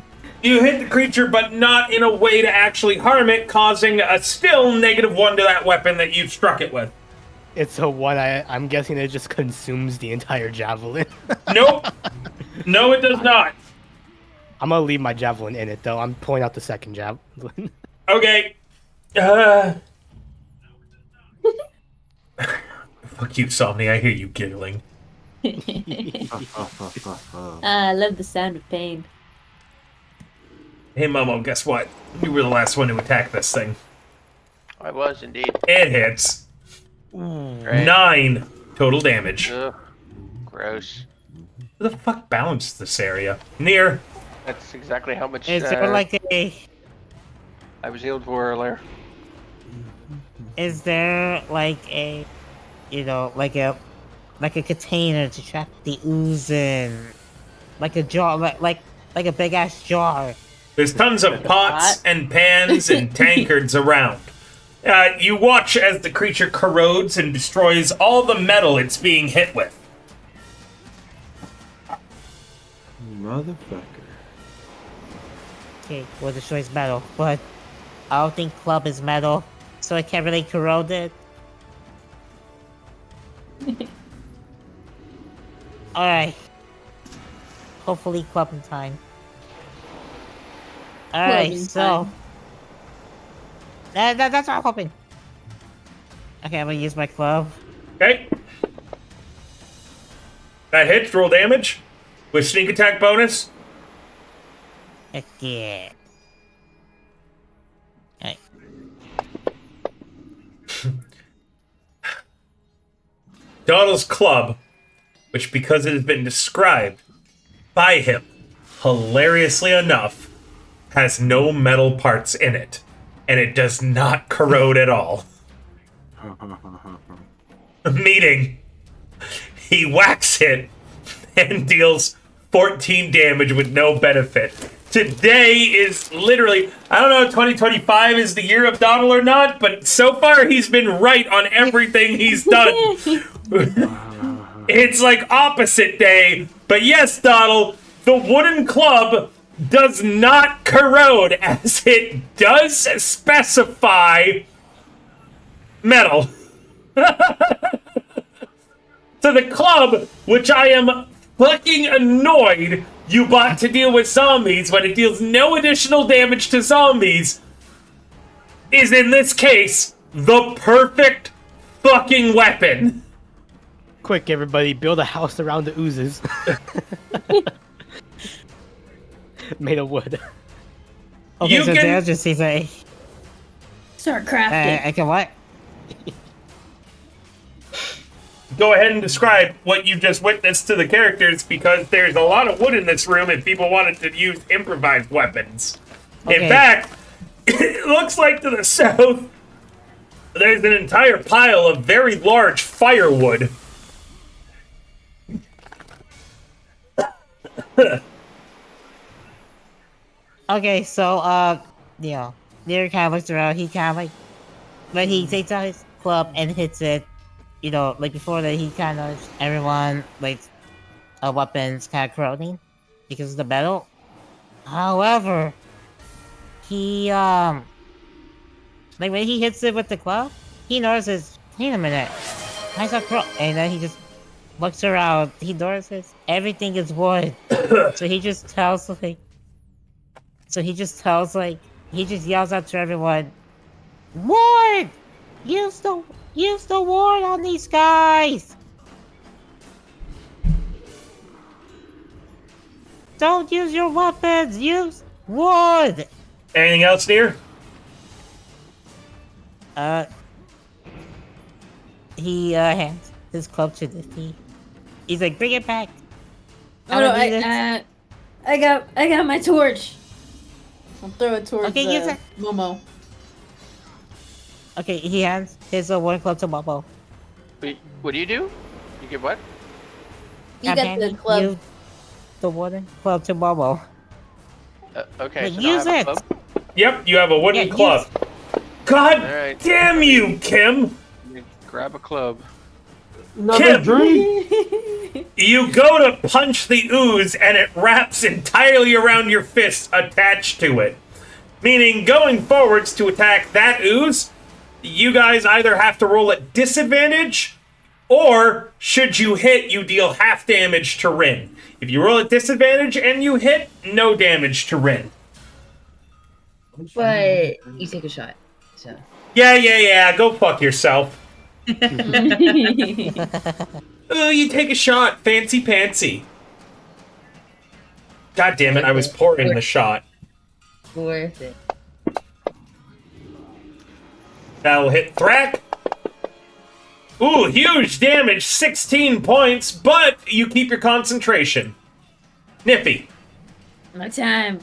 You hit the creature, but not in a way to actually harm it, causing a still -1 to that weapon that you struck it with. It's a one. I'm guessing it just consumes the entire javelin. Nope. No, it does not. I'm gonna leave my javelin in it though. I'm pulling out the second javelin. Okay. Fuck you, Somni. I hear you giggling. I love the sound of pain. Hey, Momo, guess what? You were the last one to attack this thing. I was indeed. It hits. Right. 9 total damage. Ugh, gross. Who the fuck balanced this area? Near. That's exactly how much Is there like a? I was healed for earlier. Is there like a, like a container to trap the ooze in, like a jar, like a big ass jar. There's tons of pots and pans and tankards around. You watch as the creature corrodes and destroys all the metal it's being hit with. Motherfucker. Okay, well, destroys metal, but I don't think club is metal, so it can't really corrode it. Alright. Hopefully club in time. Alright, so... That's what I'm hoping. Okay, I'm gonna use my club. Okay. That hits, roll damage. With sneak attack bonus. Heck yeah. Alright. Donald's club, which because it has been described by him, hilariously enough, has no metal parts in it. And it does not corrode at all. Meaning, he whacks it and deals 14 damage with no benefit. Today is literally, I don't know if 2025 is the year of Donald or not, but so far he's been right on everything he's done. It's like opposite day, but yes, Donald, the wooden club does not corrode, as it does specify metal. So the club, which I am fucking annoyed you bought to deal with zombies when it deals no additional damage to zombies, is in this case the perfect fucking weapon. Quick, everybody, build a house around the oozes. Made of wood. Okay, You so can- they'll just say, Start crafting. I can what? Go ahead and describe what you just witnessed to the characters, because there's a lot of wood in this room if people wanted to use improvised weapons. In Okay. fact, it looks like to the south, there's an entire pile of very large firewood. Okay, so, Near kind of looks around, he kind of like, when he takes out his club and hits it, like before that, he kind of, everyone, like, weapons kind of corroding because of the metal. However, he like when he hits it with the club, he notices, wait a minute, I saw crow, and then he just looks around. He notices everything is wood, so he just tells like, he just yells out to everyone, "Wood! Use the wood on these guys! Don't use your weapons! Use wood!" Anything else, dear? He hands his club to Nifty. He's like, "Bring it back." Oh no, I got my torch. I'll throw it towards Okay, use it. Momo. Okay, he hands his wooden club to Momo. Wait, what do? You get what? You I'm got the handing club. you the wooden club to Momo. Okay. But so now I use have a it. club? Yep, you have a wooden Yeah, club. God Alright. damn you, Kim! Grab a club. Another Kim! drink? You go to punch the ooze and it wraps entirely around your fist attached to it. Meaning, going forwards to attack that ooze, you guys either have to roll at disadvantage, or should you hit, you deal half damage to Rin. If you roll at disadvantage and you hit, no damage to Rin. But you take a shot. So Yeah, go fuck yourself. Oh, you take a shot, fancy pantsy. God damn it, I was pouring the shot. worth it. That'll hit Thrak. Ooh, huge damage, 16 points, but you keep your concentration. Nippy, My time.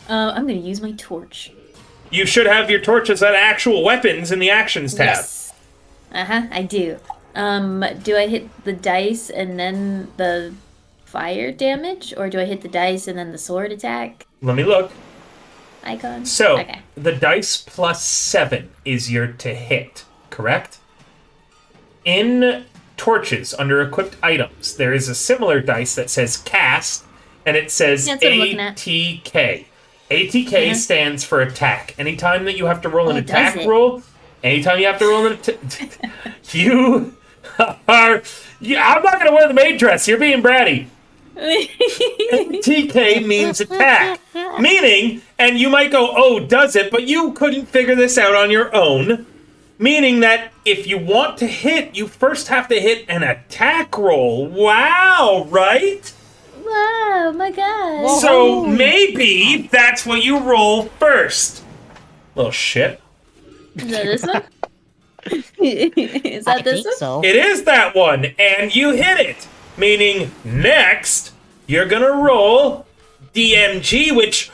I'm gonna use my torch. you should have your torches as actual weapons in the actions tab. Yes. I do. Do I hit the dice and then the fire damage, or do I hit the dice and then the sword attack Let me look. icon? So, Okay. the dice plus 7 is your to hit, correct? In torches, under equipped items, there is a similar dice that says cast, and it says That's what I'm looking at. ATK. ATK stands for attack. Anytime that you have to roll an Oh, does attack it? roll, anytime you have to roll an attack, you are... I'm not going to wear the maid dress. You're being bratty. TK means attack. Meaning, and you might go, oh, does it? But you couldn't figure this out on your own. Meaning that if you want to hit, you first have to hit an attack roll. Wow, right? Wow, my god. So maybe that's what you roll first. Little shit. Is that this one? Is that I this think one? so. It is that one, and you hit it. Meaning, next, you're gonna roll DMG, which...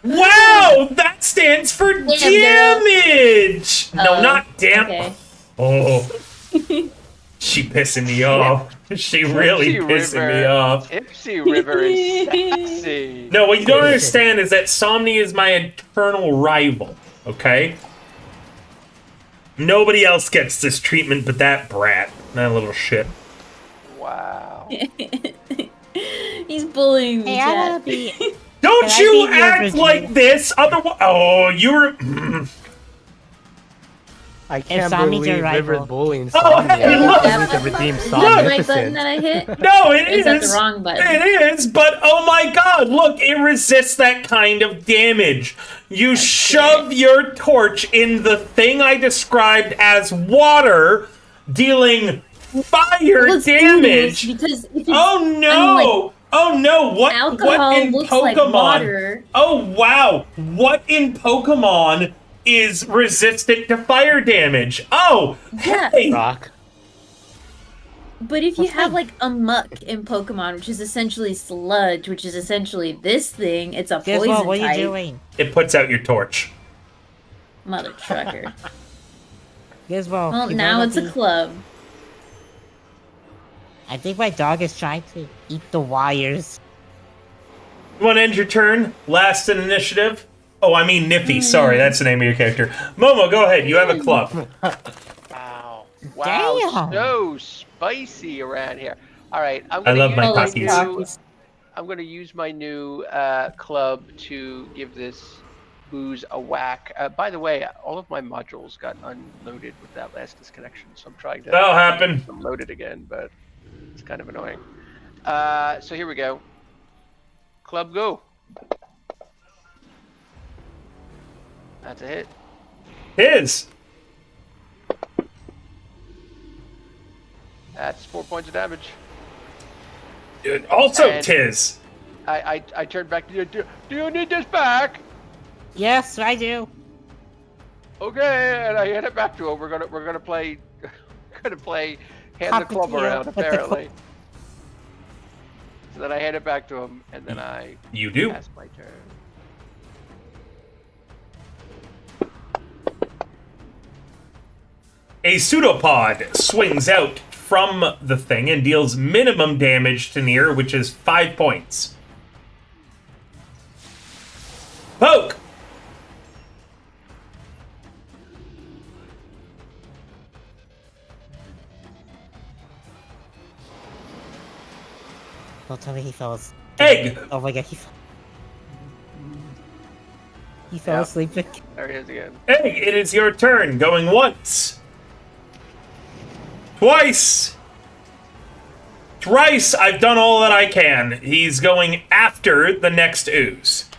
Wow! That stands for Damn, girl. damage! No, Oh, not damn... okay. Oh. She pissing me off. She really Tipsy pissing me River. off. Tipsy River is sexy. No, what you don't understand is that Somni is my eternal rival, okay? Nobody else gets this treatment but that brat. That little shit. Wow. He's bullying me, Hey, I Chad. wanna be. Don't Can I you be your act Virginia? like this, otherwise... Oh, you're... I can't Sami's believe your rival. River's bullying Oh, Somnia. hey, I look! need to redeem Is that the right button Somnificent. that I hit? No, it Or is that is. the wrong button? It is, but oh my god, look, it resists that kind of damage. You shove your torch in the thing I described as water, dealing fire Well, it's damage. ooze, because if it's Oh no! Oh no! What alcohol in looks Pokemon? like water. Oh wow! What in Pokemon is resistant to fire damage? Oh, Yeah. hey! Rock. But if you have like a muck in Pokemon, which is essentially sludge, which is essentially this thing, it's a poison Gizmo, what are type. you doing? It puts out your torch. Mother trucker. Gizmo. Well, you now wanna it's a be- club. I think my dog is trying to eat the wires. You want to end your turn? Last in initiative? Oh, I mean Niffy. Sorry, that's the name of your character. Momo, go ahead. You have a club. Wow. Wow. Damn. So spicy around here. All right. I'm I gonna love my use Takis. new- I'm going to use my new club to give this ooze a whack. By the way, all of my modules got unloaded with that last disconnection, so I'm trying to That'll happen. load it again, but it's kind of annoying. So here we go. Club go. That's a hit. His. That's 4 points of damage. Also And- tis. I turned back to you. Do you need this back? Yes, I do. Okay, and I hand it back to him. We're gonna play hand the club Puppeteer around with the apparently. So then I hand it back to him, and then I You do. pass my turn. A pseudopod swings out from the thing and deals minimum damage to Nier, which is 5 points. Poke! Don't tell me he fell asleep. Egg! Oh my god, he fell Yeah. asleep. There he is again. Egg, it is your turn. Going once. Twice. Thrice, I've done all that I can. He's going after the next ooze.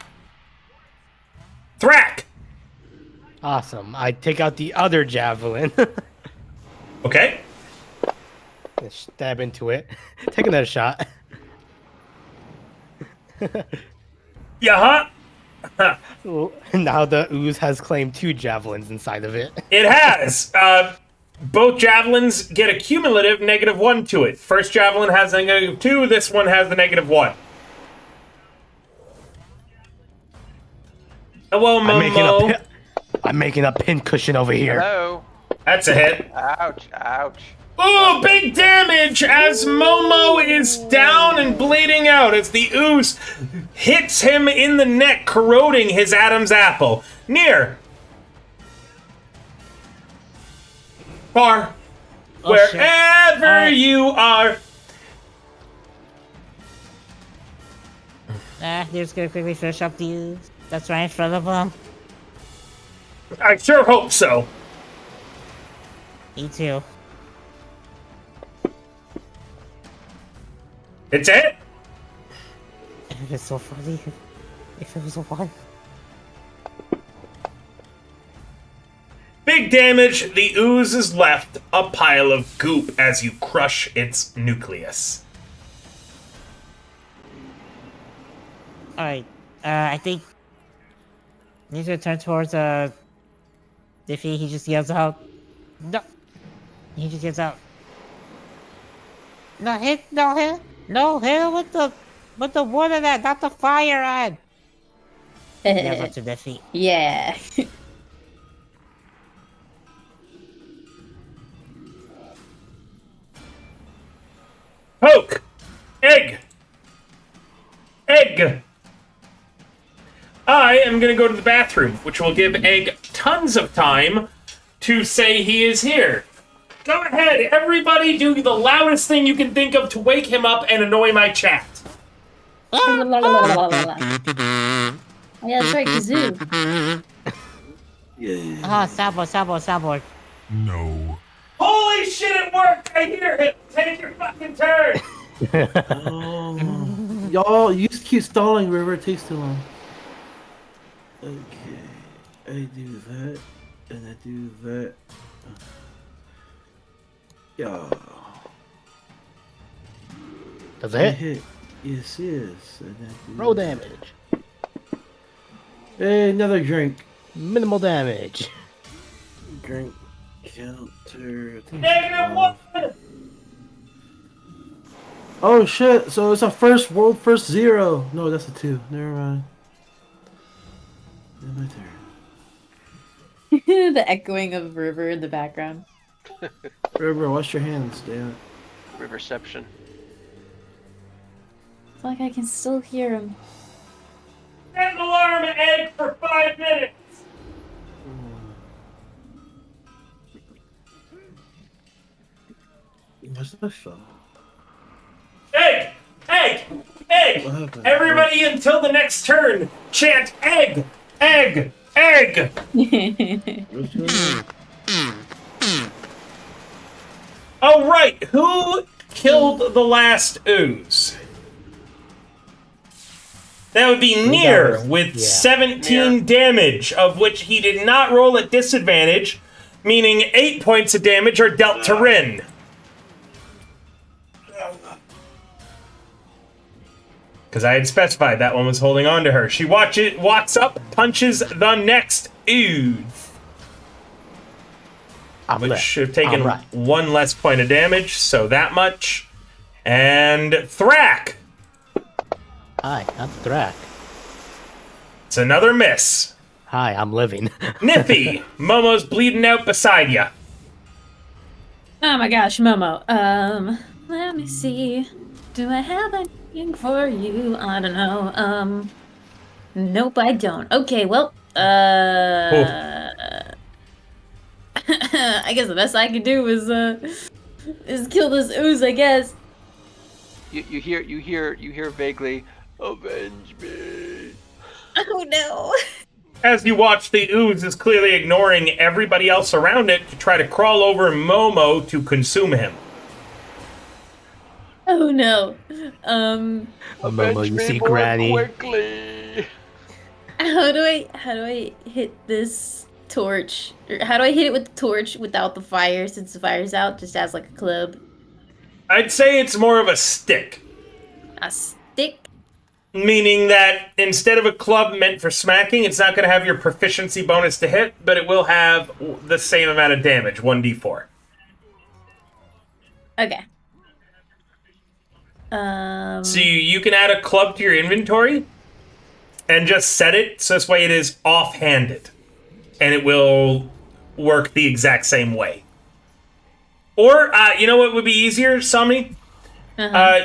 Thrack! Awesome. I take out the other javelin. Okay. and stab into it. Take another shot. Yeah, huh? Now the ooze has claimed 2 javelins inside of it. It has. Both javelins get a cumulative -1 to it. First javelin has a -2. This one has the -1. Hello, Momo. I'm making a pin cushion over here. Hello. That's a hit. Ouch, ouch. Ooh, big damage as Momo is down and bleeding out as the ooze hits him in the neck, corroding his Adam's apple. Near. Far. Oh, Wherever shit. you are. They're just gonna quickly finish up the ooze that's right in front of them. I sure hope so. Me too. It's it. It was so funny. If it was a one. Big damage. The ooze is left a pile of goop as you crush its nucleus. Alright, I think he's gonna turn towards Diffie. He just yells out, "No!" He just yells out, "No hit, no hit, no hit with the water ad, not the fire ad." Yells out to Diffie. Yeah. Poke! Egg! Egg! I am gonna go to the bathroom, which will give Egg tons of time to say he is here. Go ahead, everybody do the loudest thing you can think of to wake him up and annoy my chat. Oh, yeah, that's right, kazoo. Yeah. Ah, soundboard. No. Holy shit, it worked! I hear it! Take your fucking turn! Oh, y'all, you just keep stalling, River. It takes too long. Okay, I do that, and I do that. Yeah. Does I it hit? hit. Yes, yes. And I do Roll that. damage. Hey, another drink. Minimal damage. Drink counter. I think it's -1! 12. Oh shit! So it's a world first 0. No, that's a 2. Never mind. Then my turn. The echoing of River in the background. River, wash your hands, damn it. Riverception. It's like I can still hear him. Set an alarm, Egg, for 5 minutes! What's my phone? Egg! Egg! Egg! What happened? Everybody until the next turn, chant egg! Egg! Egg! What's going on? Oh, right. Who killed the last ooze? That would be Nier was- with yeah. 17 damage, of which he did not roll at disadvantage, meaning 8 points of damage are dealt to Rin. Because I had specified that one was holding on to her. She walks up, punches the next ooze. Which should have taken one less point of damage, so that much. And Thrak. Hi, I'm Thrak. It's another miss. Hi, I'm living. Nippy. Momo's bleeding out beside you. Oh my gosh, Momo. Let me see. Do I have anything for you? I don't know. Nope, I don't. Okay, well, I guess the best I could do is kill this ooze, I guess. You hear vaguely, avenge me. Oh no. As you watch, the ooze is clearly ignoring everybody else around it to try to crawl over Momo to consume him. Oh no. Momo, you see more Granny. quickly. How do I hit this torch? Or how do I hit it with the torch without the fire, since the fire's out, just as like a club? I'd say it's more of a stick. A stick? Meaning that instead of a club meant for smacking, it's not going to have your proficiency bonus to hit, but it will have the same amount of damage, 1d4. Okay. So you can add a club to your inventory and just set it so this way it is off-handed. And it will work the exact same way. Or, you know what would be easier, Somni?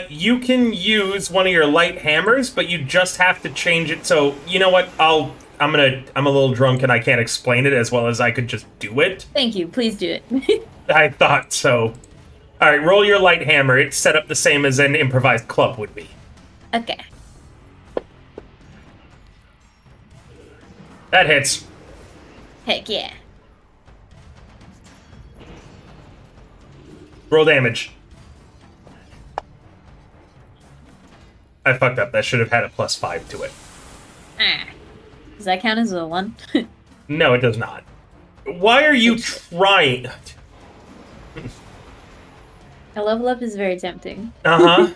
You can use one of your light hammers, but you just have to change it. So, you know what? I'm a little drunk and I can't explain it as well as I could just do it. Thank you. Please do it. I thought so. All right, roll your light hammer. It's set up the same as an improvised club would be. Okay. That hits. Heck yeah. Roll damage. I fucked up. That should have had a +5 to it. Does that count as a 1? No, it does not. Why are you trying? A level up is very tempting. Uh-huh.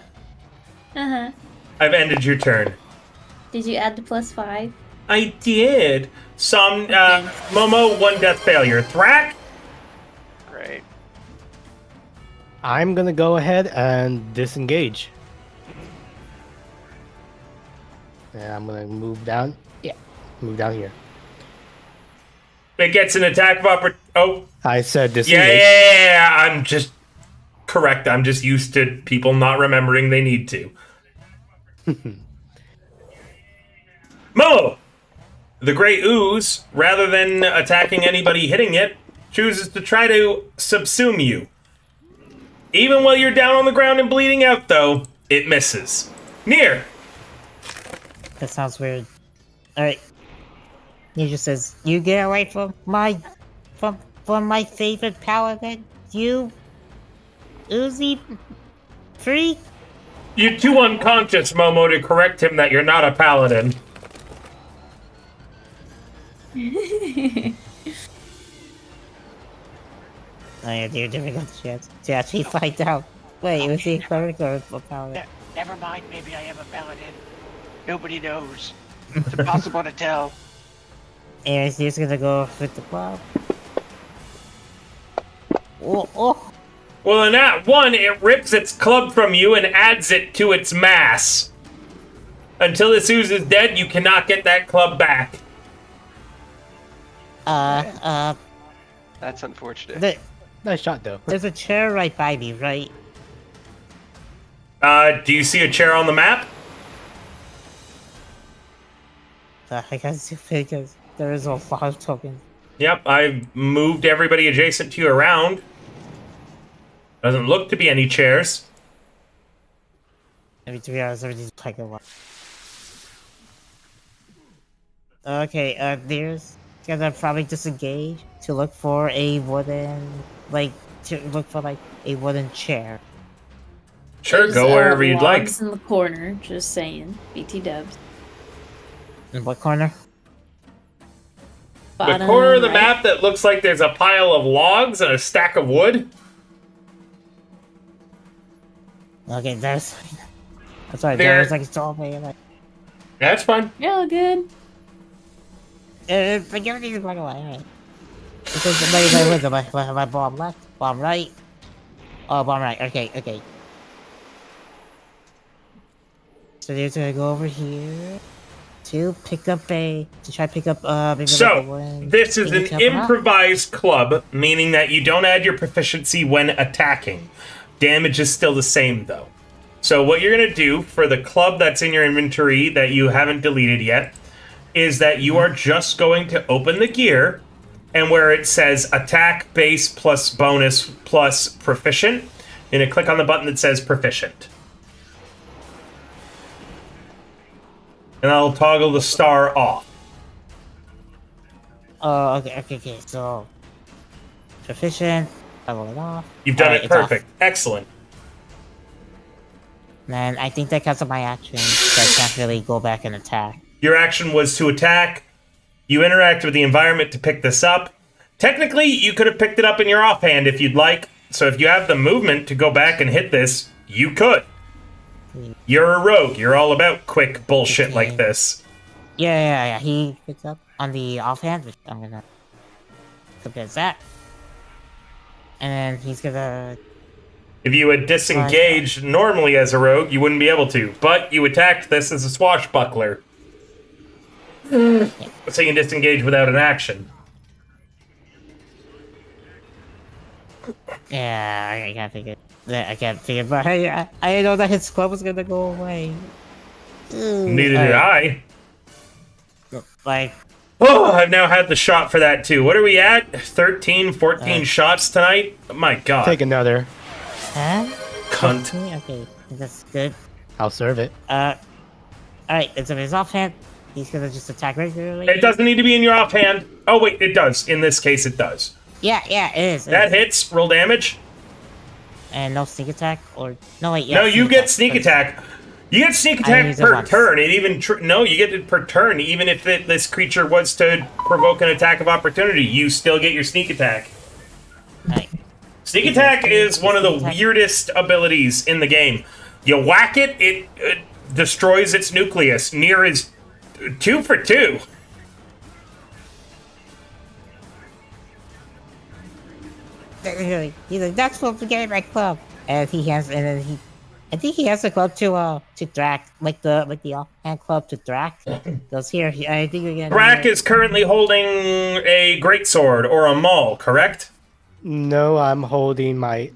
Uh-huh. I've ended your turn. Did you add the +5? I did. Momo, 1 death failure. Thrak? Great. I'm gonna go ahead and disengage. Yeah, I'm gonna move down. Yeah, move down here. It gets an attack of Oh. I said disengage. Yeah, I'm just... Correct, I'm just used to people not remembering they need to. Mo! The Grey Ooze, rather than attacking anybody hitting it, chooses to try to subsume you. Even while you're down on the ground and bleeding out, though, it misses. Nier! That sounds weird. Alright. He just says, "You get away from my favorite paladin, you Uzi freak." You're too unconscious, Momo, to correct him that you're not a paladin. I do difficult chance to actually find out. Wait, was he cleric or a paladin? Never mind, maybe I am a paladin. Nobody knows. It's impossible to tell. Anyways, he's gonna go with the club. Oh. Well, in that one, it rips its club from you and adds it to its mass. Until this ooze is dead, you cannot get that club back. That's unfortunate. Nice shot, though. There's a chair right by me, right? Do you see a chair on the map? I guess because there is a lot of tokens. Yep, I've moved everybody adjacent to you around. Doesn't look to be any chairs. I mean, to be honest, everything's like a lot. Okay, there's gonna probably disengage to look for a wooden, a wooden chair. Sure, There's, go wherever you'd like. logs in the corner, just saying. BT dubs. In what corner? The corner of the right. map that looks like there's a pile of logs and a stack of wood. Okay, there's. I'm sorry, There- there's like a doorway. Like, That's fine. You're all good. forgive me, by the way. Because my bomb left, bomb right. Oh, bomb right. Okay. So there's gonna go over here to try to pick up maybe like a So, wooden this is thing an to help him out. improvised club, meaning that you don't add your proficiency when attacking. Damage is still the same, though. So what you're going to do for the club that's in your inventory that you haven't deleted yet is that you are just going to open the gear, and where it says attack base plus bonus plus proficient, you're going to click on the button that says proficient. And I'll toggle the star off. Oh, okay. So, proficient. Level it off. You've done Alright, it it's off. perfect. Excellent. Man, I think that counts on my action, so I can't really go back and attack. Your action was to attack. You interact with the environment to pick this up. Technically, you could have picked it up in your offhand if you'd like. So if you have the movement to go back and hit this, you could. You're a rogue. You're all about quick bullshit like this. Yeah. He picked up on the offhand, which I'm gonna compare that. And then he's gonna. If you had disengaged normally as a rogue, you wouldn't be able to. But you attacked this as a swashbuckler. So you can disengage without an action. Yeah, I can't figure. I can't figure. But hey, I didn't know that his club was gonna go away. Neither did I. Like, Oh, I've now had the shot for that too. What are we at? 13, 14 shots tonight? My God. Take another. huh? Cunt. Okay, that's good. I'll serve it. Alright, it's in his offhand. He's gonna just attack regularly. It doesn't need to be in your offhand. Oh, wait, it does. In this case, it does. Yeah, it is. That hits. Roll damage. And no sneak attack or no wait. No, you get sneak first. attack. You get sneak I attack use it per once. turn. It even no, you get it per turn. Even if this creature was to provoke an attack of opportunity, you still get your sneak attack. Right. Sneak attack is one of the weirdest abilities in the game. You whack it, it destroys its nucleus. Near is 2 for 2. He's like, that's what forgetting my club. And I think he has a club to Drac, like the offhand club to Drac. Goes here. I think we're gonna. Brack is currently holding a greatsword or a maul, correct? No, I'm holding my.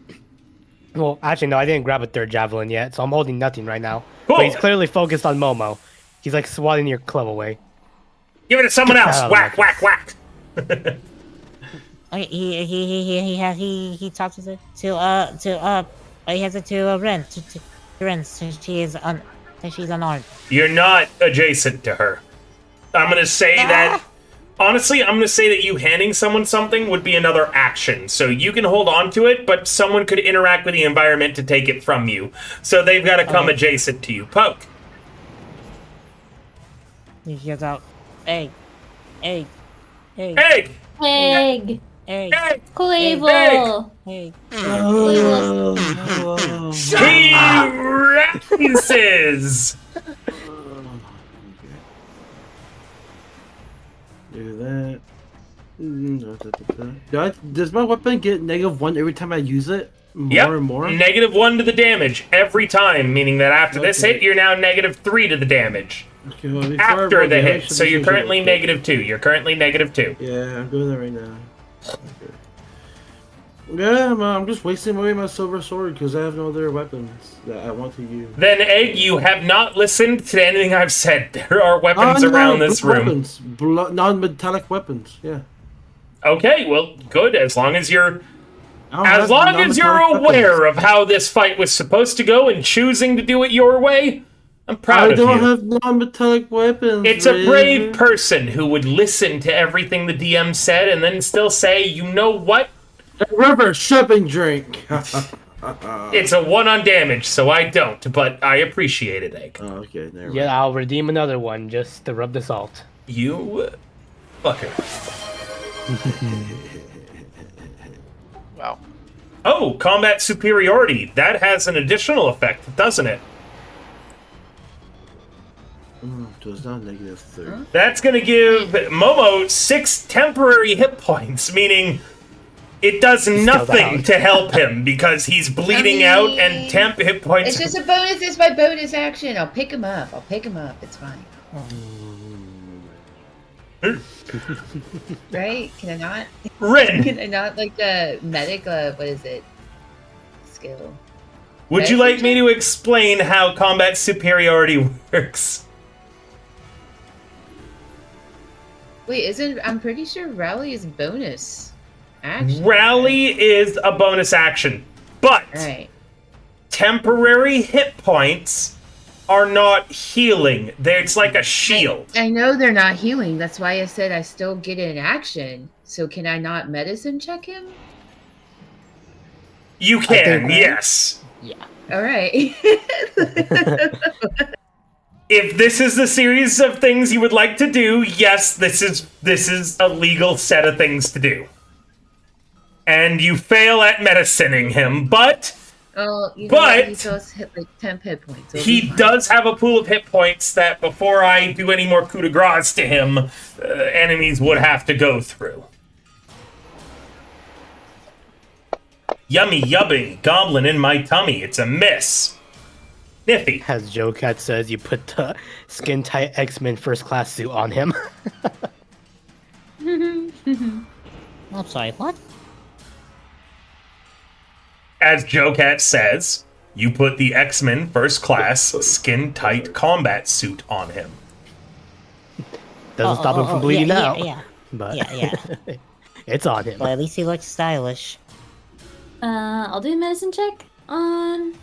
Well, actually, no, I didn't grab a third javelin yet, so I'm holding nothing right now. Cool. But he's clearly focused on Momo. He's like swatting your club away. Give it to someone else. Oh, Whack, my whack, whack. Okay, he tosses it to he has it to Ren to Ren since she's unarmed. You're not adjacent to her. I'm gonna say that. Honestly, I'm gonna say that you handing someone something would be another action. So you can hold on to it, but someone could interact with the environment to take it from you. So they've got to come adjacent to you. Poke. He yells out, egg. Egg. Egg. Egg. Quavel. Egg. He rises. Do that. Does my weapon get -1 every time I use it? More and more? -1 to the damage every time, meaning that after this hit, you're now -3 to the damage. Okay, well, before I After roll the damage, hit. should So be you're changing currently real quick. -2. You're currently -2. Yeah, I'm doing that right now. Okay. Yeah, I'm just wasting away my silver sword because I have no other weapons that I want to use. Then, Egg, you have not listened to anything I've said. There are weapons around this room. Weapons. Non-metallic weapons, yeah. Okay, well, good. As long as you're As aware of how this fight was supposed to go and choosing to do it your way, I'm proud I of don't you. have non-metallic weapons. It's a brave River. person who would listen to everything the DM said and then still say, you know what? River, shut and drink. It's a 1 on damage, so I don't, but I appreciate it, Egg. Oh, okay, never mind. Yeah, I'll redeem another one just to rub the salt. You fucker. Wow. Oh, combat superiority. That has an additional effect, doesn't it? So it's not -3. That's going to give Momo 6 temporary hit points, meaning it does nothing down. to help him because he's bleeding out and temp hit points. It's just a bonus. It's my bonus action. I'll pick him up. It's fine. Right? Can I not? Rin, Can I not like the medic? What is it? Skill. would you like me to explain how combat superiority works? Wait, I'm pretty sure rally is bonus action. Rally is a bonus action, but Right. temporary hit points are not healing. It's like a shield. I know they're not healing. That's why I said I still get an action. So can I not medicine check him? You can, yes. Yeah. All right. If this is the series of things you would like to do, yes, this is a legal set of things to do. And you fail at medicining him, but Oh, you know what? He still has hit like 10 hit points. It'll he be fine. does have a pool of hit points that before I do any more coup de grace to him, enemies would have to go through. Yummy, yummy, goblin in my tummy. It's a miss. Niffy. As Joe Cat says, you put the skin tight X-Men first class suit on him. I'm sorry, what? As Joe Cat says, you put the X-Men first class skin tight combat suit on him. Doesn't stop him from bleeding out. Yeah. But Yeah. it's on him. But at least he looks stylish. I'll do a medicine check on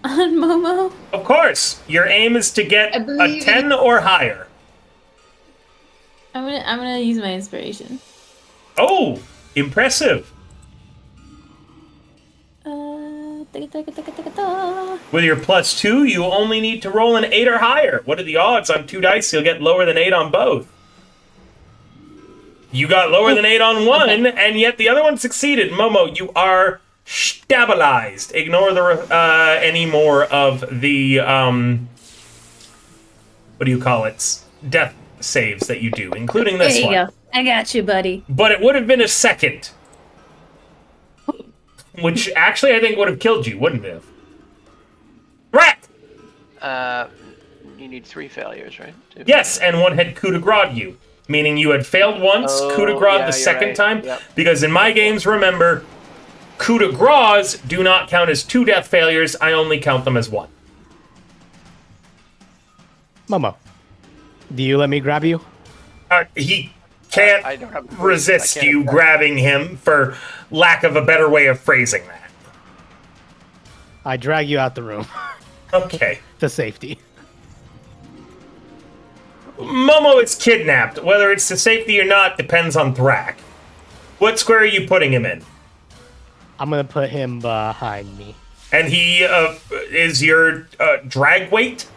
Momo. Of course, your aim is to get I a believe 10 or higher. I'm gonna use my inspiration. Oh, impressive. With your +2, you only need to roll an 8 or higher. What are the odds on 2 dice you'll get lower than 8 on both? You got lower than 8 on one, and yet the other one succeeded. Momo, you are stabilized. Ignore the any more of the what do you call it? Death saves that you do, including this There you one. go. I got you, buddy. But it would have been a second, which actually I think would have killed you, wouldn't it have? Rat. You need 3 failures, right? 2. Yes, and one had coup de grace you, meaning you had failed once, coup de grace yeah, the you're second right. time. Yep. Because in my games, remember, coup de grace do not count as 2 death failures. I only count them as 1. Momo, do you let me grab you? He can't I don't have a resist I can't you attack. grabbing him, for lack of a better way of phrasing that. I drag you out the room Okay. to safety. Momo is kidnapped. Whether it's to safety or not depends on Thrak. What square are you putting him in? I'm gonna put him behind me. And he is your drag weight?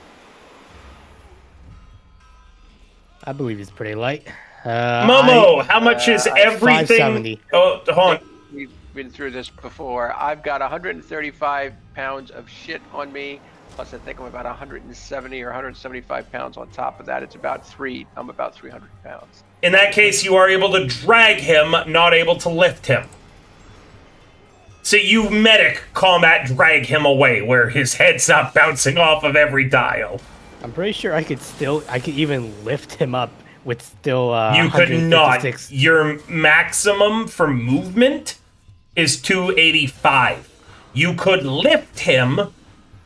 I believe he's pretty light. Momo, how much is everything? 570. Oh, hold on. We've been through this before. I've got 135 pounds of shit on me. Plus, I think I'm about 170 or 175 pounds on top of that. I'm about 300 pounds. In that case, you are able to drag him, not able to lift him. So you medic combat drag him away, where his head's not bouncing off of every dial. I'm pretty sure I could even lift him up with still You could not. 156. Your maximum for movement is 285. You could lift him,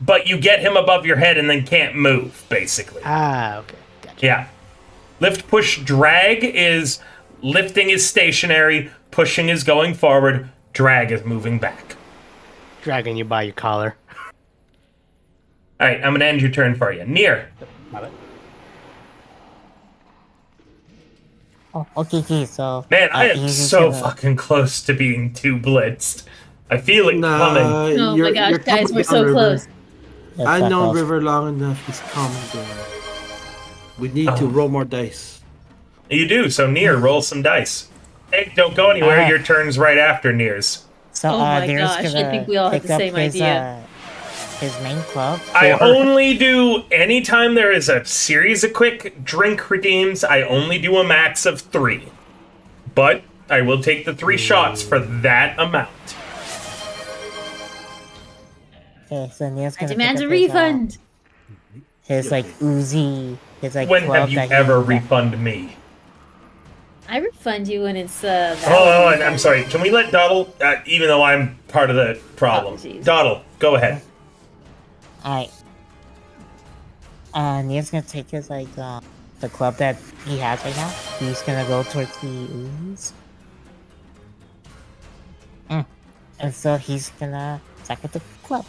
but you get him above your head and then can't move, basically. Okay. Gotcha. Yeah. Lift, push, drag is lifting is stationary, pushing is going forward, drag is moving back. Dragging you by your collar. All right, I'm gonna end your turn for you. Near. Oh, okay, so... Man, I am he's just so gonna- fucking close to being too blitzed. I feel it Nah, coming. Oh you're, my gosh, you're guys, calming we're down, so River. close. Yeah, I fuck know off. River long enough. He's calming down. We need to Oh. roll more dice. You do, so Near, roll some dice. Hey, don't go anywhere, your turn's right after Near's. So, Oh my Near's gosh, I gonna think we all have pick the up same his, idea. His main club. I for- only do, anytime there is a series of quick drink redeems, I only do a max of 3. But I will take the 3 shots for that amount. Okay, so Neil's I gonna demand pick a up his, refund. his like Uzi, his like When club have you that he- ever refunded me? I refund you when it's Oh, valid. I'm sorry. Can we let Doddle, even though I'm part of the problem? Apologies. Doddle, go ahead. Alright. Neil's gonna take his like the club that he has right now. He's gonna go towards the Uzi. And so he's gonna attack with the club.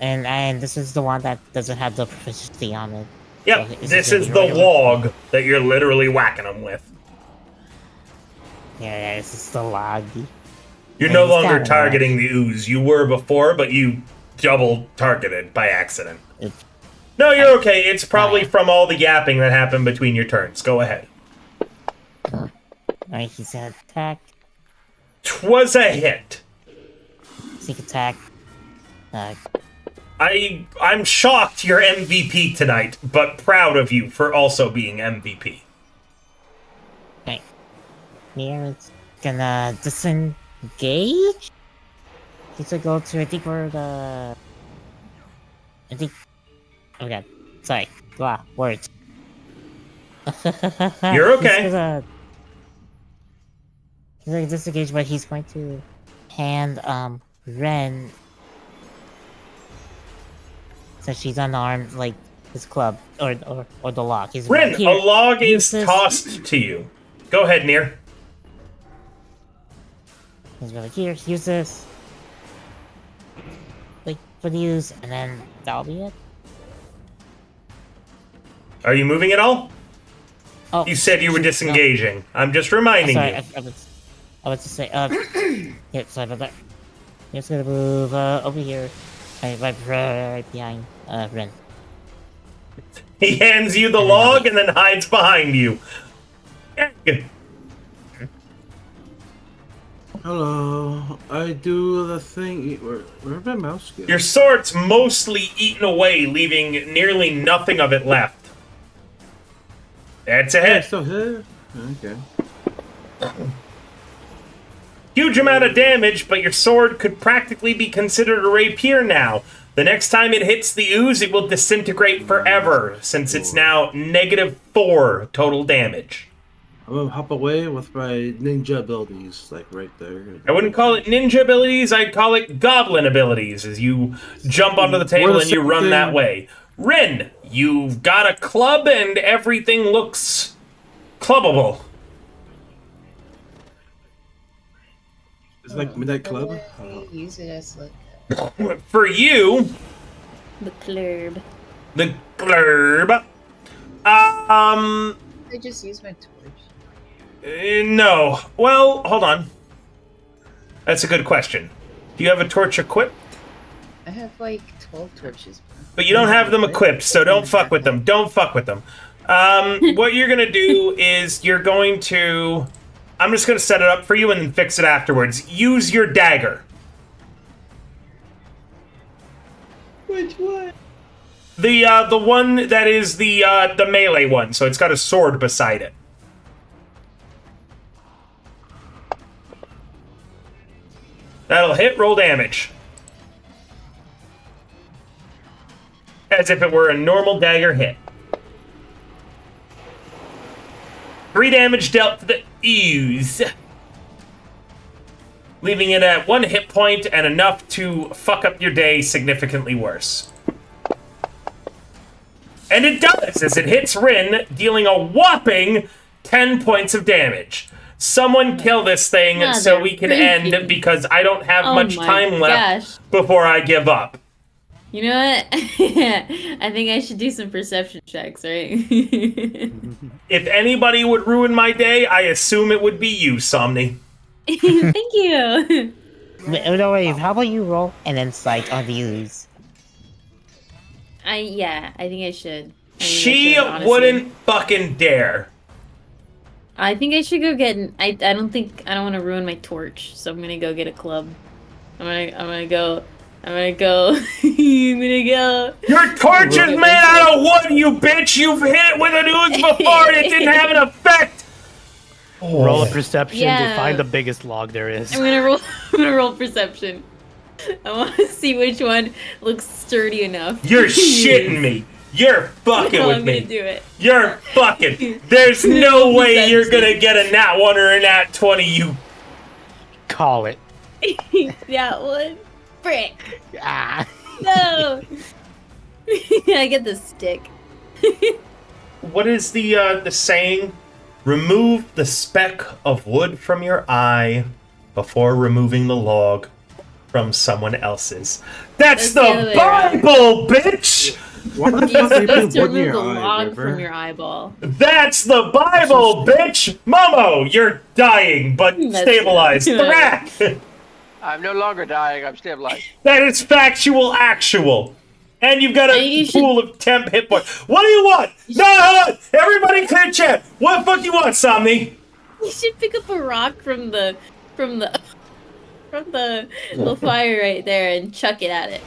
And this is the one that doesn't have the proficiency on it. Yep, So it's this gonna is be the regular. log that you're literally whacking them with. Yeah, this is the log. You're Yeah, no he's longer got it, targeting the ooze. You were before, but you double targeted by accident. It's- No, you're okay. It's probably from all the yapping that happened between your turns. Go ahead. Alright, he's gonna attack. 'Twas a hit. Sneak attack. I'm shocked you're MVP tonight, but proud of you for also being MVP. Okay. Here it's gonna disengage. He's gonna go to, I think we're the... I think... Okay. Sorry. Wow, words. You're okay. He's gonna disengage, but he's going to hand, Ren... So she's unarmed, like, his club, or the log. He's Rin, like, "Here, a log use is this." tossed to you. Go ahead, Near. He's like, here, use this. Like, for the use, and then that'll be it. Are you moving at all? Oh, You said you were no. disengaging. I'm just reminding Sorry, you. I was to say, yeah, sorry about that. He's gonna move, over here. Right behind, Ren. He hands you the log and then hides behind you. Hello. I do the thing. Where'd my mouse go? Your sword's mostly eaten away, leaving nearly nothing of it left. That's a Yeah, hit. still here. Okay. Huge amount of damage, but your sword could practically be considered a rapier now. The next time it hits the ooze, it will disintegrate forever, since it's now -4 total damage. I'm gonna hop away with my ninja abilities, like right there. I wouldn't call it ninja abilities, I'd call it goblin abilities, as you jump onto the table and you run that way. Rin, you've got a club and everything looks clubbable. It's like Midnight Club. Use it as like For you, The club. the glurb. I just use my torch. No. Well, hold on. That's a good question. Do you have a torch equipped? I have like 12 torches. But you don't have them equipped, so don't fuck with them. Don't fuck with them. What you're gonna do is you're going to... I'm just gonna set it up for you and then fix it afterwards. Use your dagger. Which one? The one that is the melee one, so it's got a sword beside it. That'll hit, roll damage. As if it were a normal dagger hit. 3 damage dealt to the ooze. Leaving it at 1 hit point and enough to fuck up your day significantly worse. And it does, as it hits Rin, dealing a whopping 10 points of damage. Someone kill this thing so we can end, because I don't have much my time left gosh. before I give up. You know what? I think I should do some perception checks, right? If anybody would ruin my day, I assume it would be you, Somni. Thank you. No worries. How about you roll and then sight on the ooze? I think I should. She honestly. wouldn't fucking dare. I think I should go get. I don't want to ruin my torch, so I'm gonna go get a club. I'm gonna go. I'm gonna go. Your torch is made out of wood, you bitch! You've hit it with an ooze before and it didn't have an effect! Roll a perception Yeah. to find the biggest log there is. I'm gonna roll perception. I want to see which one looks sturdy enough. You're shitting me. You're fucking No, with I'm me. gonna do it. You're fucking. There's no way you're gonna get a nat 1 or a nat 20, you. Call it. That one. Frick. Ah. No. I get the stick. What is the saying? Remove the speck of wood from your eye before removing the log from someone else's. That's the other the way around. Bible, bitch! Why the You're fuck are you supposed to putting wood in remove the your eye, log River? from your eyeball. That's the Bible, bitch! Momo, you're dying, but That's stabilized. good. Thrak! I'm no longer dying. I'm stabilized. That is factual actual. And you've got a You should- pool of temp hit points. What do you want? No, hold on! Everybody clear chat! What the fuck you want, Somni? You should pick up a rock from the little fire right there and chuck it at it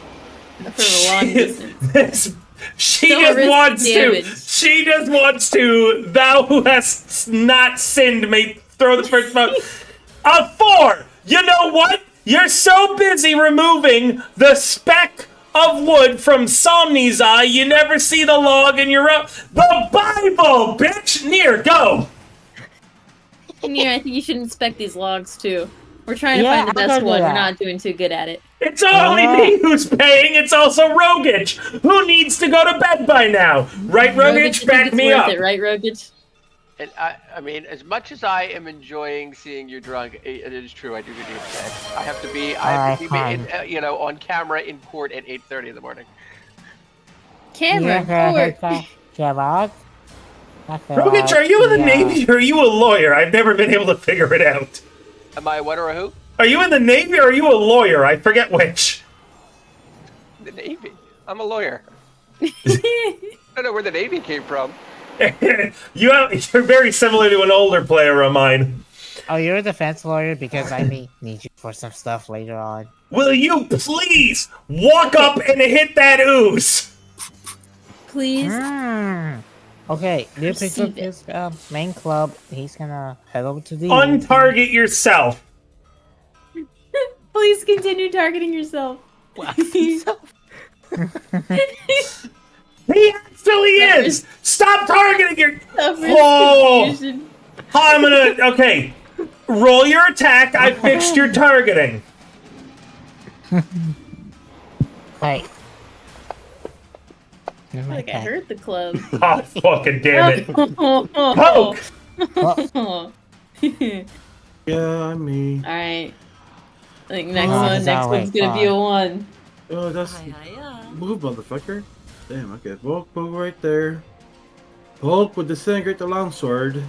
from a long distance. She Don't just risk wants damage. to. She just wants to. Thou who hast not sinned may throw the first vote. A 4! You know what? You're so busy removing the speck of wood from Somni's eye, you never see the log in your own. The Bible, bitch! Near, go! Near, I think you should inspect these logs too. We're trying to Yeah, find the I'll best go do one. We're that. not doing too good at it. It's only me who's paying. It's also Rogich, who needs to go to bed by now. Right, Rogich? I Back think it's me worth up. it, right, Rogich? And I mean, as much as I am enjoying seeing you drunk, it is true. I do need to bed. I have to be, Alright, on camera in court at 8:30 in the morning. Camera, forward. Rogich, are you in the Navy or are you a lawyer? I've never been able to figure it out. Am I what or a who? Are you in the Navy or are you a lawyer? I forget which. The Navy. I'm a lawyer. I don't know where the Navy came from. You're very similar to an older player of mine. Oh, you're a defense lawyer because I may need you for some stuff later on. Will you please walk up and hit that ooze? Please. Okay, you pick Receive up his main club. He's gonna head over to the Untarget yourself. Please continue targeting yourself. He actually is! Stop targeting your... Suffers Oh! confusion. I'm gonna... Okay. Roll your attack. I fixed your targeting. Hey. I feel like I heard the club. Oh, fucking damn it. Poke! Yeah, me. Alright. I think next Oh, one. it's Next alright, one's gonna be a 1. Oh, that's move, motherfucker. Damn, okay. Poke right there. Poke with disintegrate the longsword.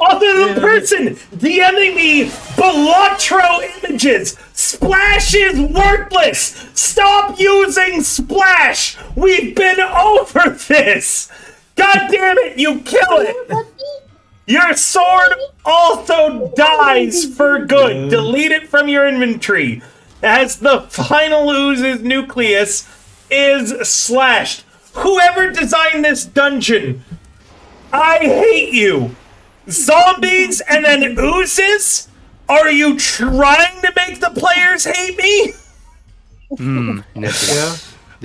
Other the person DMing me Belotro images. Splash is worthless. Stop using Splash. We've been over this. God damn it, you kill it. Your sword also dies for good. Delete it from your inventory. As the final ooze's nucleus is slashed. Whoever designed this dungeon, I hate you. Zombies and then oozes? Are you trying to make the players hate me? Yeah.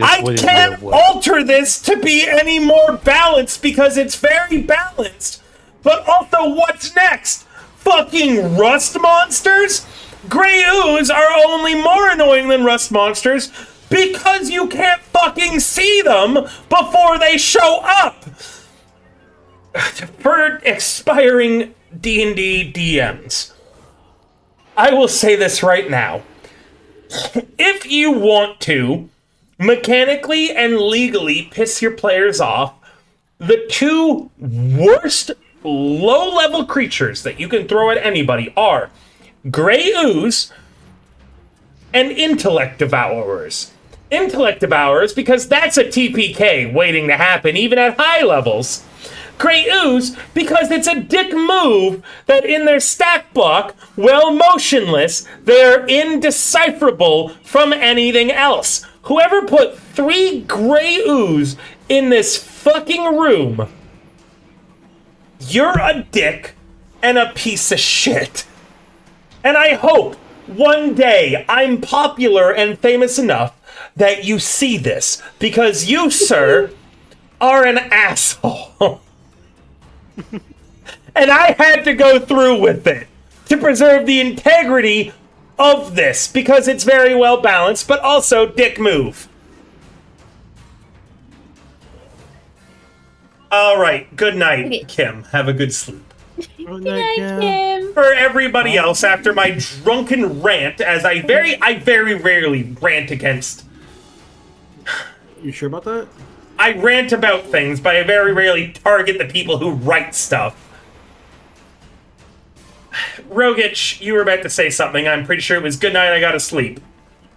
I can't alter this to be any more balanced because it's very balanced. But also, what's next? Fucking rust monsters? Grey ooze are only more annoying than rust monsters because you can't fucking see them before they show up. For expiring D&D DMs. I will say this right now. If you want to mechanically and legally piss your players off, the two worst low-level creatures that you can throw at anybody are Grey Ooze and Intellect Devourers. Intellect Devourers, because that's a TPK waiting to happen even at high levels. Grey Ooze, because it's a dick move that in their stack block, while motionless, they're indecipherable from anything else. Whoever put 3 Grey Ooze in this fucking room, you're a dick and a piece of shit. And I hope one day I'm popular and famous enough that you see this, because you, sir, are an asshole. And I had to go through with it to preserve the integrity of this, because it's very well balanced, but also dick move. All right, good night, Okay. Kim. Have a good sleep. Good night, Kim. For everybody else, after my drunken rant, as I very rarely rant against. You sure about that? I rant about things, but I very rarely target the people who write stuff. Rogich, you were about to say something. I'm pretty sure it was good night, I gotta sleep.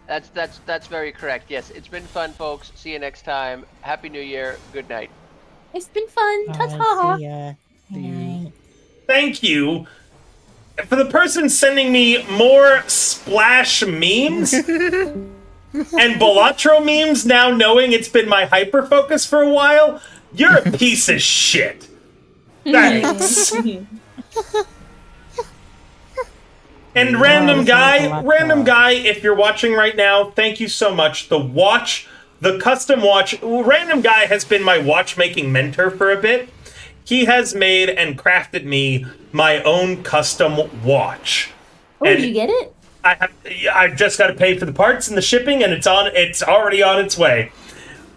That's very correct. Yes, it's been fun, folks. See you next time. Happy New Year. Good night. It's been fun. Ta-ta. See ya. Bye. Thank you for the person sending me more Splash memes and Balatro memes, now knowing it's been my hyper-focus for a while. You're a piece of shit. Thanks. And random guy, if you're watching right now, thank you so much. The custom watch, random guy has been my watchmaking mentor for a bit. He has made and crafted me my own custom watch. Oh, did you get it? I've just got to pay for the parts and the shipping, and it's already on its way.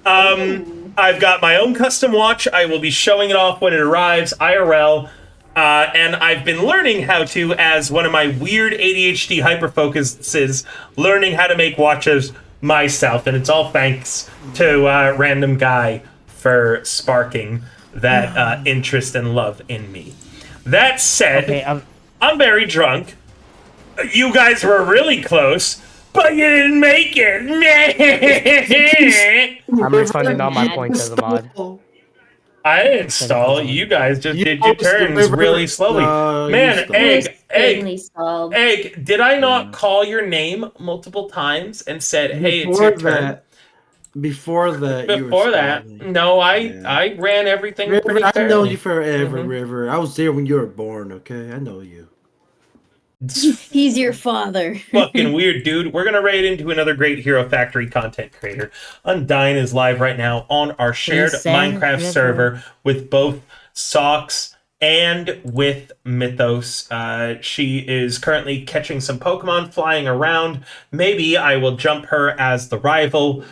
I've got my own custom watch. I will be showing it off when it arrives, IRL. And I've been learning how to, as one of my weird ADHD hyperfocuses, learning how to make watches myself. And it's all thanks to Random Guy for sparking that interest and love in me. That said, Okay, I'm very drunk. You guys were really close, but you didn't make it. I'm refunding all my points as a mod. I didn't stall. You guys just did your turns really slowly. Man, Egg, did I not call your name multiple times and said, hey, it's your turn? Before that, no, I ran everything River, pretty I fairly. know you forever, River. I was there when you were born, okay? I know you. He's your father. Fucking weird, dude. We're gonna raid into another great Hero Factory content creator. Undyne is live right now on our shared Minecraft server with both Socks and with Mythos. She is currently catching some Pokemon flying around. Maybe I will jump her as the rival.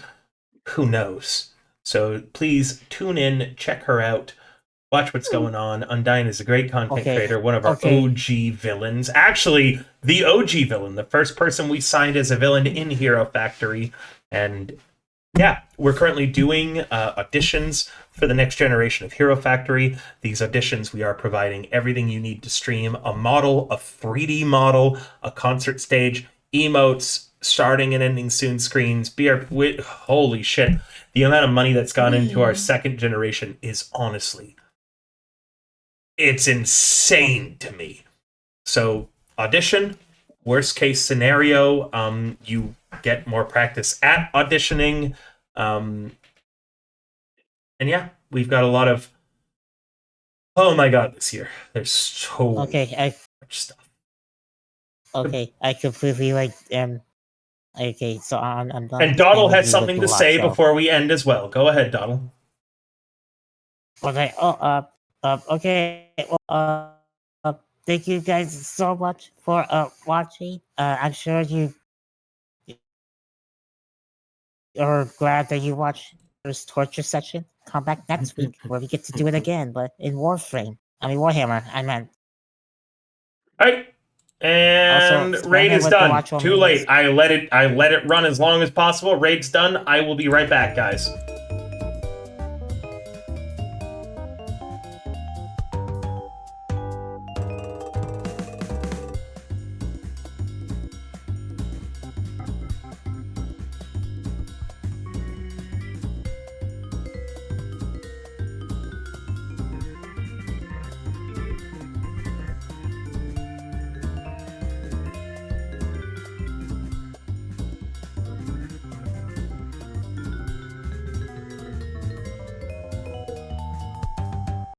Who knows? So please tune in, check her out. Watch what's going on. Undyne is a great content creator, one of our OG villains. Actually, the OG villain, the first person we signed as a villain in Hero Factory. And yeah, we're currently doing auditions for the next generation of Hero Factory. These auditions, we are providing everything you need to stream. A model, a 3D model, a concert stage, emotes, starting and ending soon screens. Holy shit. The amount of money that's gone into our second generation is honestly... it's insane to me. So, audition, worst case scenario, you get more practice at auditioning. And yeah, we've got a lot of... oh my god, this year. There's so much stuff. Okay, I completely okay, so I'm done. And Doddle has something to say before we end as well. Go ahead, Doddle. Okay, okay, well, thank you guys so much for watching. I'm sure you are glad that you watched this torture section. Come back next week where we get to do it again, but in Warhammer. I meant. All right. And Also, raid spam it is with the done. watch Too late. I let it run as long as possible. Raid's done. I will be right back, guys.